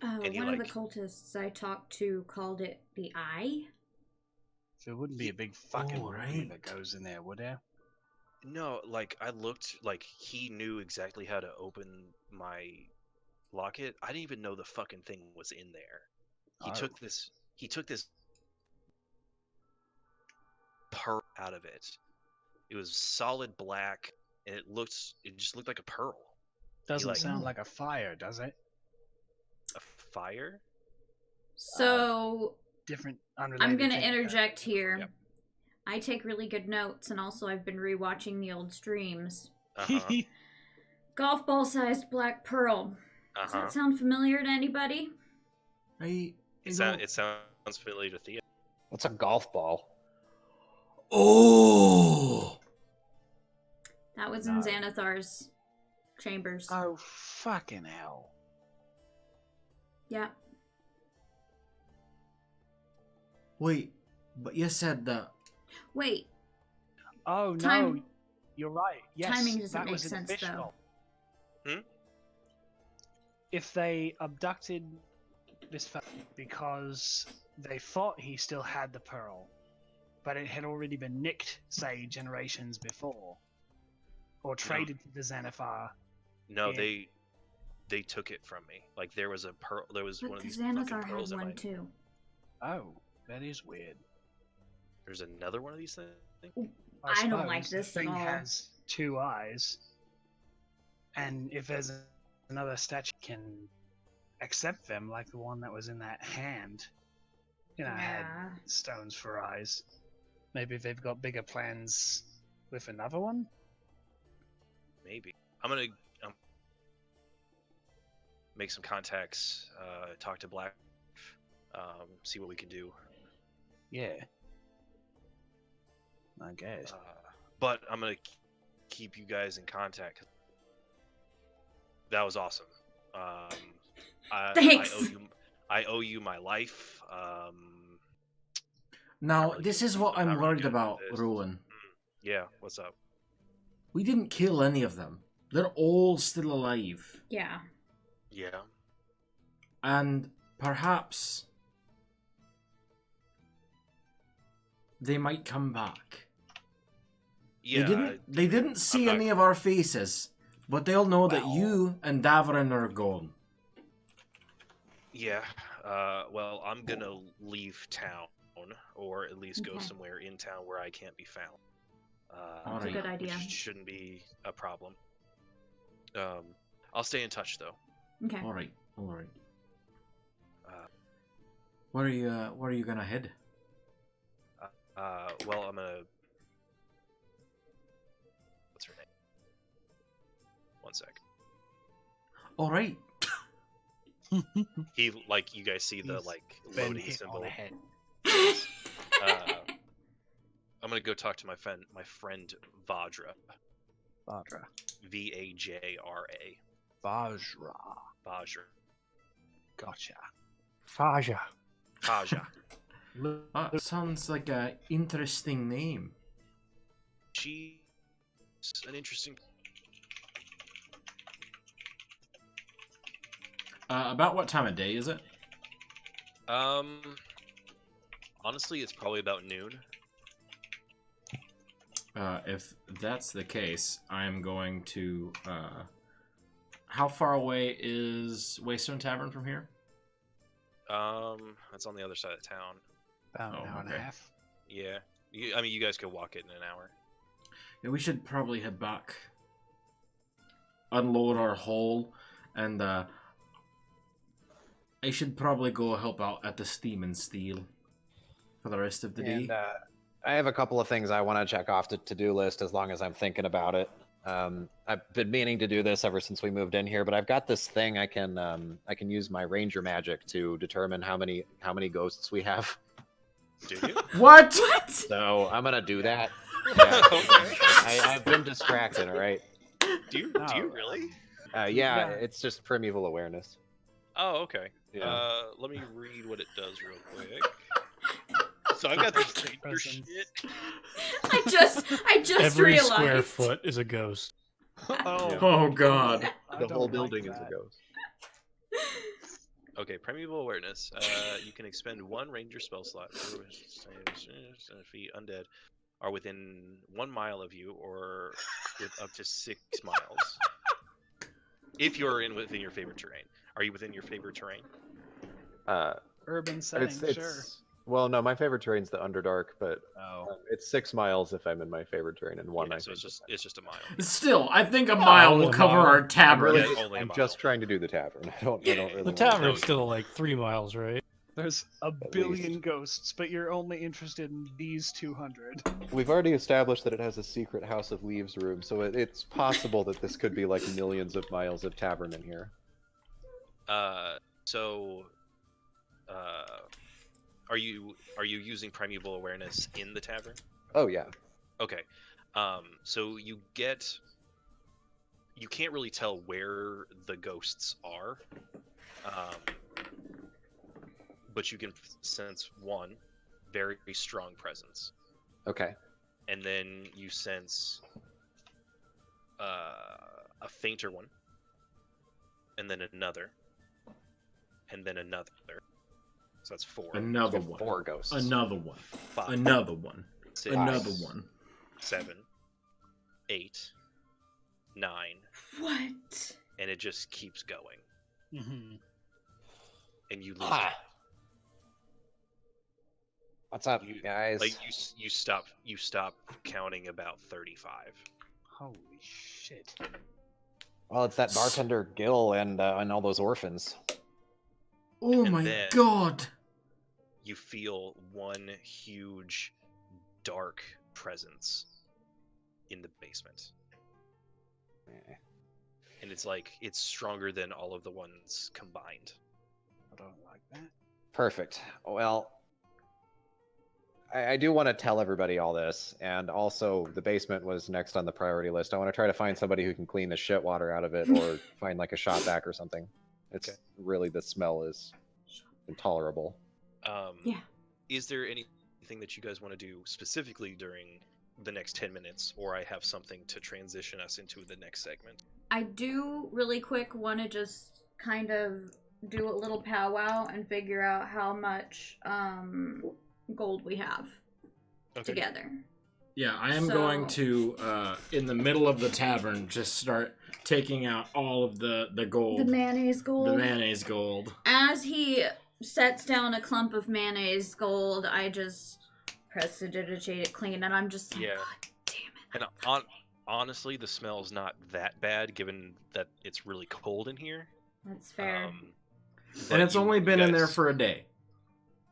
and he, One of the like- cultists I talked to called it the Eye. So it wouldn't be a big fucking room right. that goes in there, would there? No, like I looked, like he knew exactly how to open my locket. I didn't even know the fucking thing was in there. He Oh. took this pearl out of it. It was solid black, and it just looked like a pearl. Doesn't like- sound like a fire, does it? A fire? So Different, unrelated. I'm gonna thing. interject here. Yep. I take really good notes, and also I've been rewatching the old streams. Uh-huh. Golf ball sized black pearl. Does Uh-huh. that sound familiar to anybody? It sounds familiar to Thea. What's a golf ball? Oh! That was No. in Xanathar's chambers. Oh, fucking hell. Yeah. Wait, but you said that. Wait. Oh, no. Time- You're right. Yes, Timing doesn't that make was in sense, fish though. bowl. Hmm? If they abducted this fella because they thought he still had the pearl, but it had already been nicked, say, generations before, or traded to the Xanathar. No, Yeah. they took it from me. Like there was a pearl. There was But one of the these fucking Xanathar pearls had in my. one too. Oh, that is weird. There's another one of these things. I don't like suppose the this at thing all. has two eyes, and if there's another statue can accept them, like the one that was in that hand, had Yeah. stones for eyes. Maybe they've got bigger plans with another one. Maybe I'm gonna make some contacts. Talk to Black. See what we can do. Yeah, I guess. But I'm gonna keep you guys in contact. That was awesome. Thanks. I owe you my life. Now, really this good- is what I'm I'm not really worried good at about, this. Rowan. Yeah. What's up? We didn't kill any of them. They're all still alive. Yeah. Yeah. And perhaps they might come back. Yeah. They didn't see not- any of our faces, but they'll know that Well- you and Davarin are gone. Yeah. Well, I'm gonna leave town, or at least go Okay. somewhere in town where I can't be found. That's a Alright. good idea. Which shouldn't be a problem. I'll stay in touch though. Okay. All right. Uh, Where are you gonna head? Well, I'm gonna. What's her name? One sec. All right. He like you guys see the He's like Been loading hit symbol. on the head. I'm gonna go talk to my friend Vajra. Vajra. Vajra. Vajra. Vajra. Gotcha. Faja. Vajra. That sounds like a interesting name. She's an interesting. About what time of day is it? Honestly, it's probably about noon. If that's the case, I'm going to. How far away is Waystone Tavern from here? That's on the other side of town. About an hour and a okay. half. Yeah. I mean, you guys could walk it in an hour. Yeah, we should probably head back, unload our hull, and I should probably go help out at the Steam and Steel for the rest of the day. And I have a couple of things I want to check off the to-do list as long as I'm thinking about it. I've been meaning to do this ever since we moved in here, but I've got this thing I can use my ranger magic to determine how many ghosts we have. Do you? What? So I'm gonna do that. Yeah. Okay. I've been distracted. All right. Do you really? Yeah, it's just primeval awareness. Oh, okay. Yeah. Let me read what it does real quick. So I've got this danger Presence. shit. I just Every realized. square foot is a ghost. Oh, Yeah. Oh God. I The don't whole like building is that. a ghost. Okay, primeval awareness. You can expend one ranger spell slot. Feet undead are within 1 mile of you, or with up to 6 miles. If you're within your favorite terrain, are you within your favorite terrain? Urban setting, sure. Well, no, my favorite terrain's the Underdark, but Oh. it's 6 miles if I'm in my favorite terrain, and 1 Yeah, I so think. it's just a mile. Still, I think a mile only will a cover mile. our I'm, tavern. really, Yeah, only a I'm mile. just trying to do the tavern. I don't really The want tavern's No. still like 3 miles, right? There's a At billion least. ghosts, but you're only interested in these 200. We've already established that it has a secret House of Leaves room, so it's possible that this could be like millions of miles of tavern in here. So, are you using primeval awareness in the tavern? Oh yeah. Okay. So you can't really tell where the ghosts are, but you can sense one very strong presence, Okay. and then you sense a fainter one, and then another, and then another. So that's 4. Another So one. 4 ghosts. Another one. 5, Another one. 6, Another one. 7, 8, 9, What? and it just keeps going, Mm-hmm. and you lose Ah. count. What's up, You- guys? Like you stop counting about 35. Holy shit. Well, it's that bartender Gil and all those orphans. Oh And my then- God. You feel one huge dark presence in the basement, Eh. and it's stronger than all of the ones combined. I don't like that. Perfect. Well, I do want to tell everybody all this, and also the basement was next on the priority list. I want to try to find somebody who can clean the shit water out of it, or find like a shop vac or something. It's Okay. really, the smell is intolerable. Yeah. Is there anything that you guys want to do specifically during the next 10 minutes, or I have something to transition us into the next segment? I do really quick want to just kind of do a little powwow and figure out how much gold we have together. Yeah, I am So- going to, in the middle of the tavern, just start taking out all of the gold. The mayonnaise gold. The mayonnaise gold. As he sets down a clump of mayonnaise gold, I just prestidigitate it clean, and I'm just like, Yeah. God damn it. And honestly, the smell's not that bad, given that it's really cold in here. That's fair. But And it's you- only you been in there guys- for a day.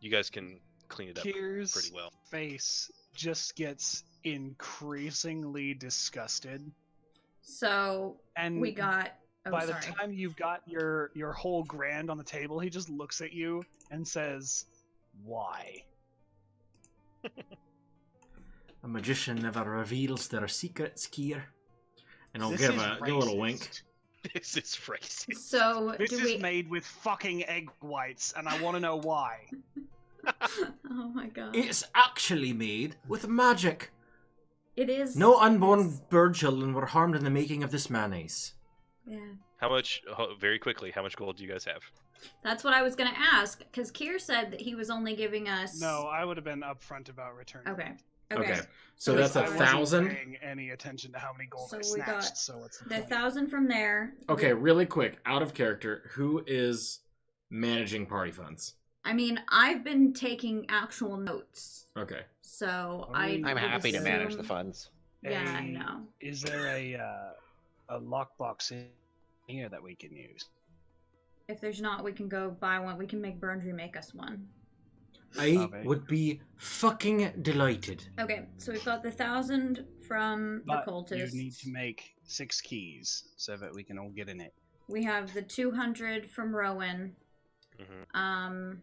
You guys can clean it up Kier's pretty well. face just gets increasingly disgusted. So And we got. Oh, by sorry. the time you've got your whole grand on the table, he just looks at you and says, "Why?" A magician never reveals their secrets, Kier. And I'll This give is a little wink. racist. This is racist. So This do is we? made with fucking egg whites, and I want to know why. Oh my god! It's actually made with magic. It is. No unborn bird children were harmed in the making of this mayonnaise. Yeah. How much? Very quickly, how much gold do you guys have? That's what I was gonna ask, because Kier said that he was only giving us. No, I would have been upfront about returning. Okay. Okay. So So that's I a wasn't 1,000. paying any attention to how many gold So I we snatched. got So what's the The point? 1,000 from there. Okay, really quick, out of character, who is managing party funds? I mean, I've been taking actual notes, Okay. so I'm I. I'm would happy to manage the assume- funds. Yeah, I know. Is there a lockbox in here that we can use? If there's not, we can go buy one. We can make Burndry make us one. I Okay. would be fucking delighted. Okay, so we've got the 1,000 from But the cultists. you need to make 6 keys so that we can all get in it. We have the 200 from Rowan. Mm-hmm.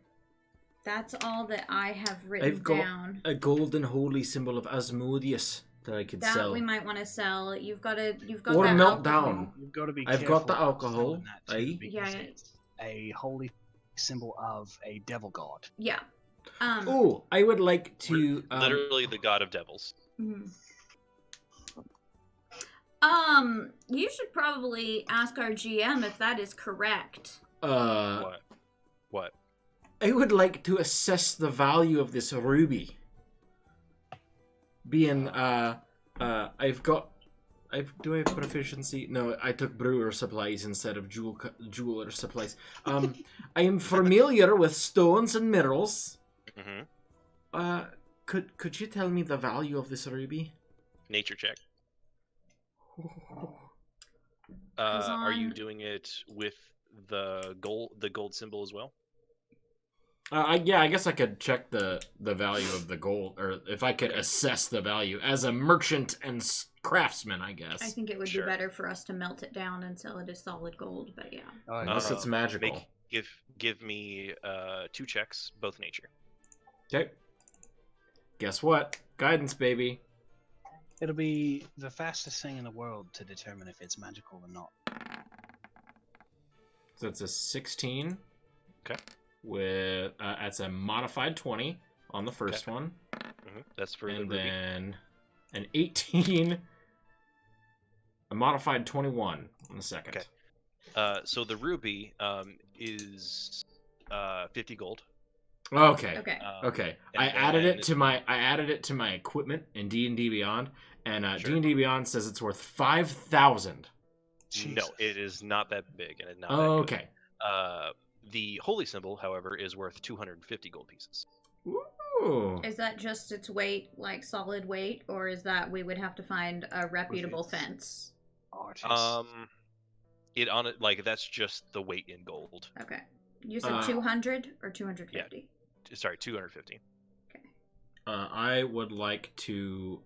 That's all that I have written I've got down. a golden holy symbol of Asmodeus that I could That sell. we might want to sell. You've got Or that melt alcohol. down. You've got to be I've careful got the about alcohol, selling that too, aye? because Yeah. it's a holy symbol of a devil god. Yeah. Oh, I would like to. Literally the god of devils. mhm. You should probably ask our GM if that is correct. What? What? I would like to assess the value of this ruby. Being, do I have proficiency? No, I took brewer supplies instead of jeweler supplies. I am familiar with stones and minerals. Mm-hmm. Could you tell me the value of this ruby? Nature check. Are you on- doing it with the gold symbol as well? Yeah, I guess I could check the value of the gold, or if I could assess the value as a merchant and craftsman, I guess. I think it would Sure. be better for us to melt it down and sell it as solid gold, but yeah. Unless it's magical. Give me 2 checks, both nature. Okay. Guess what? Guidance, baby. It'll be the fastest thing in the world to determine if it's magical or not. So it's a 16. Okay. With that's a modified 20 on the first one, Mm-hmm. That's for the and ruby. then an 18, a modified 21 on the second. Okay. So the ruby is 50 gold. Okay. Okay. Okay. and I added then- it to my equipment in D&D Beyond, and Sure. D&D Beyond says it's worth 5,000. No, it is not that big, and it's not Oh, that okay. good. The holy symbol, however, is worth 250 gold pieces. Ooh. Is that just its weight, like solid weight, or is that we would have to find a reputable it's- fence? Artists. It on it like that's just the weight in gold. Okay. You said Uh, 200 or 250? Sorry, 250. I would like to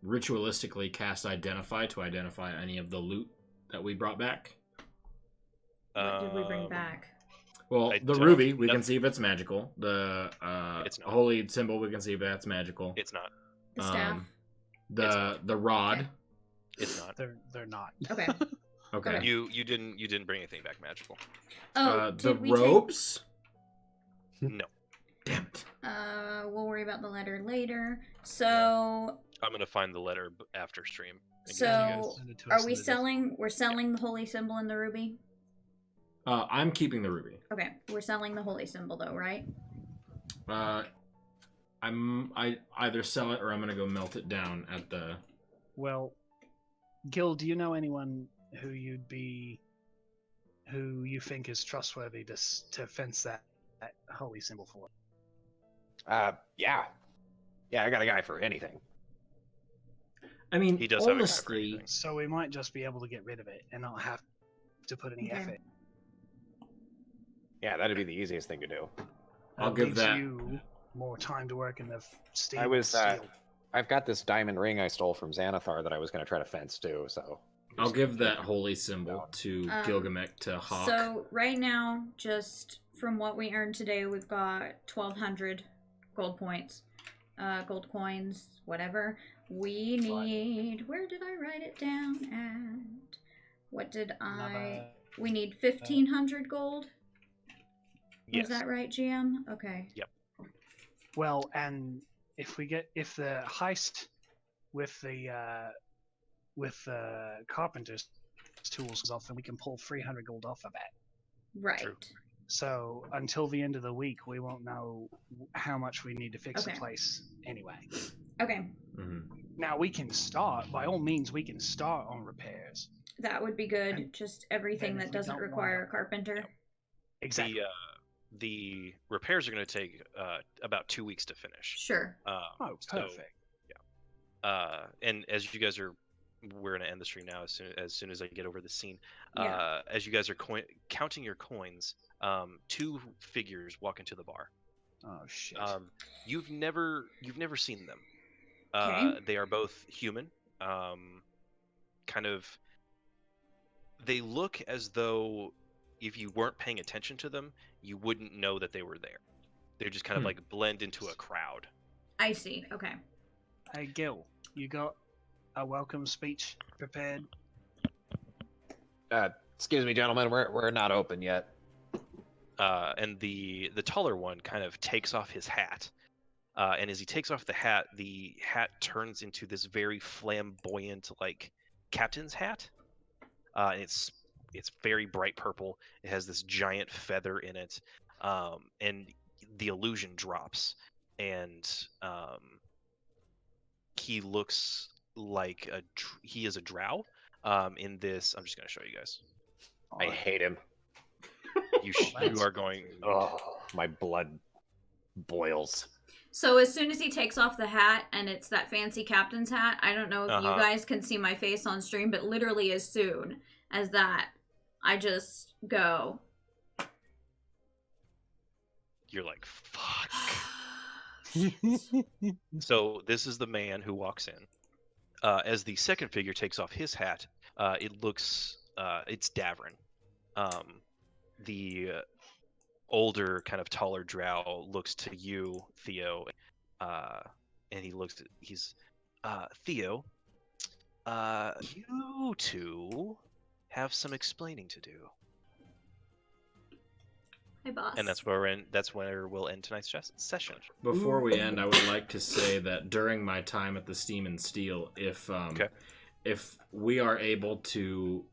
ritualistically cast Identify to identify any of the loot that we brought back. What did we bring Um, back? Well, I the don't- ruby, we can that's- see if it's magical. The It's not. holy symbol, we can see if that's magical. It's not. The staff? um, the rod. Okay. It's not. They're not. Okay. Okay. Okay. You didn't bring anything back magical. Oh, The did we robes. No. Damn it. we'll worry about the letter later. So, I'm gonna find the letter after stream. and give it to you So- guys. Send it to are us we in the selling? We're selling the holy symbol and the ruby. I'm keeping the ruby. Okay, we're selling the holy symbol though, right? I either sell it or I'm gonna go melt it down at the. Well, Gil, do you know anyone who you think is trustworthy to fence that holy symbol for? Yeah, I got a guy for anything. I mean, He does have a guy for honestly, anything. So we might just be able to get rid of it and not have to put any Okay. effort. Yeah, that'd be the easiest thing to do. I'll That give leaves that- you more time to work in the steel. I was, steel. I've got this diamond ring I stole from Xanathar that I was going to try to fence too. So I'll give that holy symbol to Um, Gilgamesh to Hawk. So right now, just from what we earned today, we've got 1,200 gold points, gold coins, whatever. We need. Where did I write it down at? What did I? Another- We need 1,500 gold. Yes. Is that right, GM? Okay. Well, and if the heist with the carpenters tools off, and we can pull 300 gold off of that. Right. True. So until the end of the week, we won't know how much we need to fix the Okay. place anyway. Okay. Now we can start. By all means, we can start on repairs. That would be good. And Just everything then that if we doesn't don't require wanna- a carpenter. Exactly. The repairs are going to take about 2 weeks to finish. Sure. Oh, perfect. And as you guys are, we're going to end the stream now as soon as I get over the scene. Yeah. As you guys are counting your coins, 2 figures walk into the bar. Oh shit. You've never seen them. Okay. They are both human. Kind of. They look as though if you weren't paying attention to them, you wouldn't know that they were there. They're just kind of like blend into a crowd. I see. Okay. Hey Gil, you got a welcome speech prepared? Excuse me, gentlemen, we're not open yet. And the taller one kind of takes off his hat. And as he takes off the hat turns into this very flamboyant, like, captain's hat. And it's very bright purple. It has this giant feather in it. And the illusion drops. And he looks like he is a drow. In this, I'm just going to show you guys. I hate him. You are going... Oh, my blood boils. So as soon as he takes off the hat and it's that fancy captain's hat, I don't know if you guys can see my face on stream, but literally as soon as that, I just go. You're like, fuck. So this is the man who walks in. As the second figure takes off his hat, it looks, it's Davrin. The older, kind of taller drow looks to you, Theo, and he's Theo, you two have some explaining to do. Hi, boss. And that's where we'll end tonight's session. Before we end, I would like to say that during my time at the Steam and Steel, if we are able to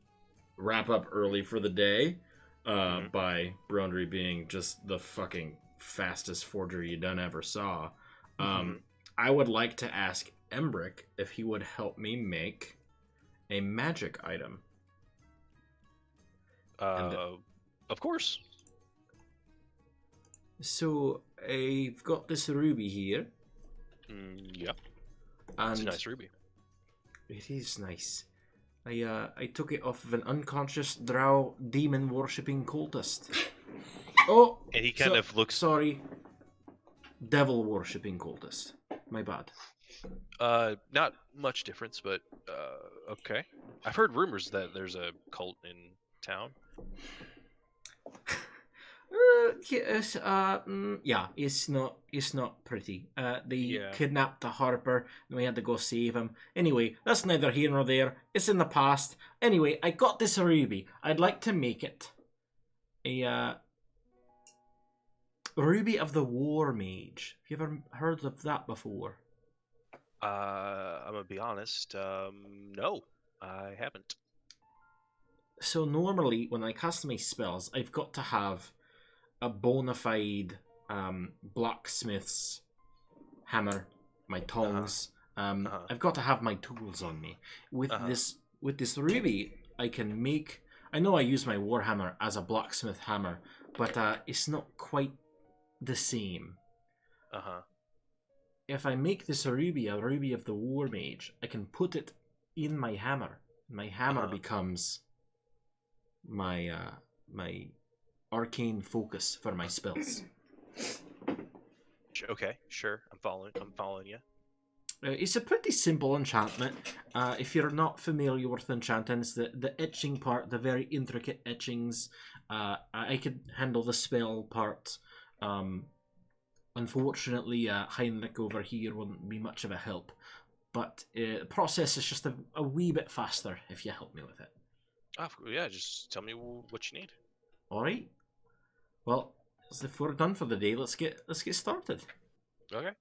wrap up early for the day, by Brondry being just the fucking fastest forger you done ever saw, I would like to ask Embrick if he would help me make a magic item. Of course. So I've got this ruby here. Yeah. And It's a nice ruby. it is nice. I took it off of an unconscious drow demon worshipping cultist. Oh, And he kind of looks. Sorry, devil worshipping cultist. My bad. Not much difference, but okay. I've heard rumors that there's a cult in town. Yes, yeah, it's not pretty. They kidnapped the Harper, and we had to go save him. Anyway, that's neither here nor there. It's in the past. Anyway, I got this ruby. I'd like to make it a ruby of the War Mage. Have you ever heard of that before? I'm gonna be honest. No, I haven't. So normally, when I cast my spells, I've got to have a bona fide blacksmith's hammer, my tongs. I've got to have my tools on me. With this ruby, I can make. I know I use my warhammer as a blacksmith hammer, but it's not quite the same. If I make this ruby a ruby of the War Mage, I can put it in my hammer. My hammer becomes my my arcane focus for my spells. Okay, sure. I'm following you. It's a pretty simple enchantment. If you're not familiar with enchantments, the etching part, the very intricate etchings, I could handle the spell part. Unfortunately, Heinrich over here wouldn't be much of a help. But the process is just a wee bit faster if you help me with it. Yeah, just tell me what you need. All right. Well, if we're done for the day, let's get started. Okay.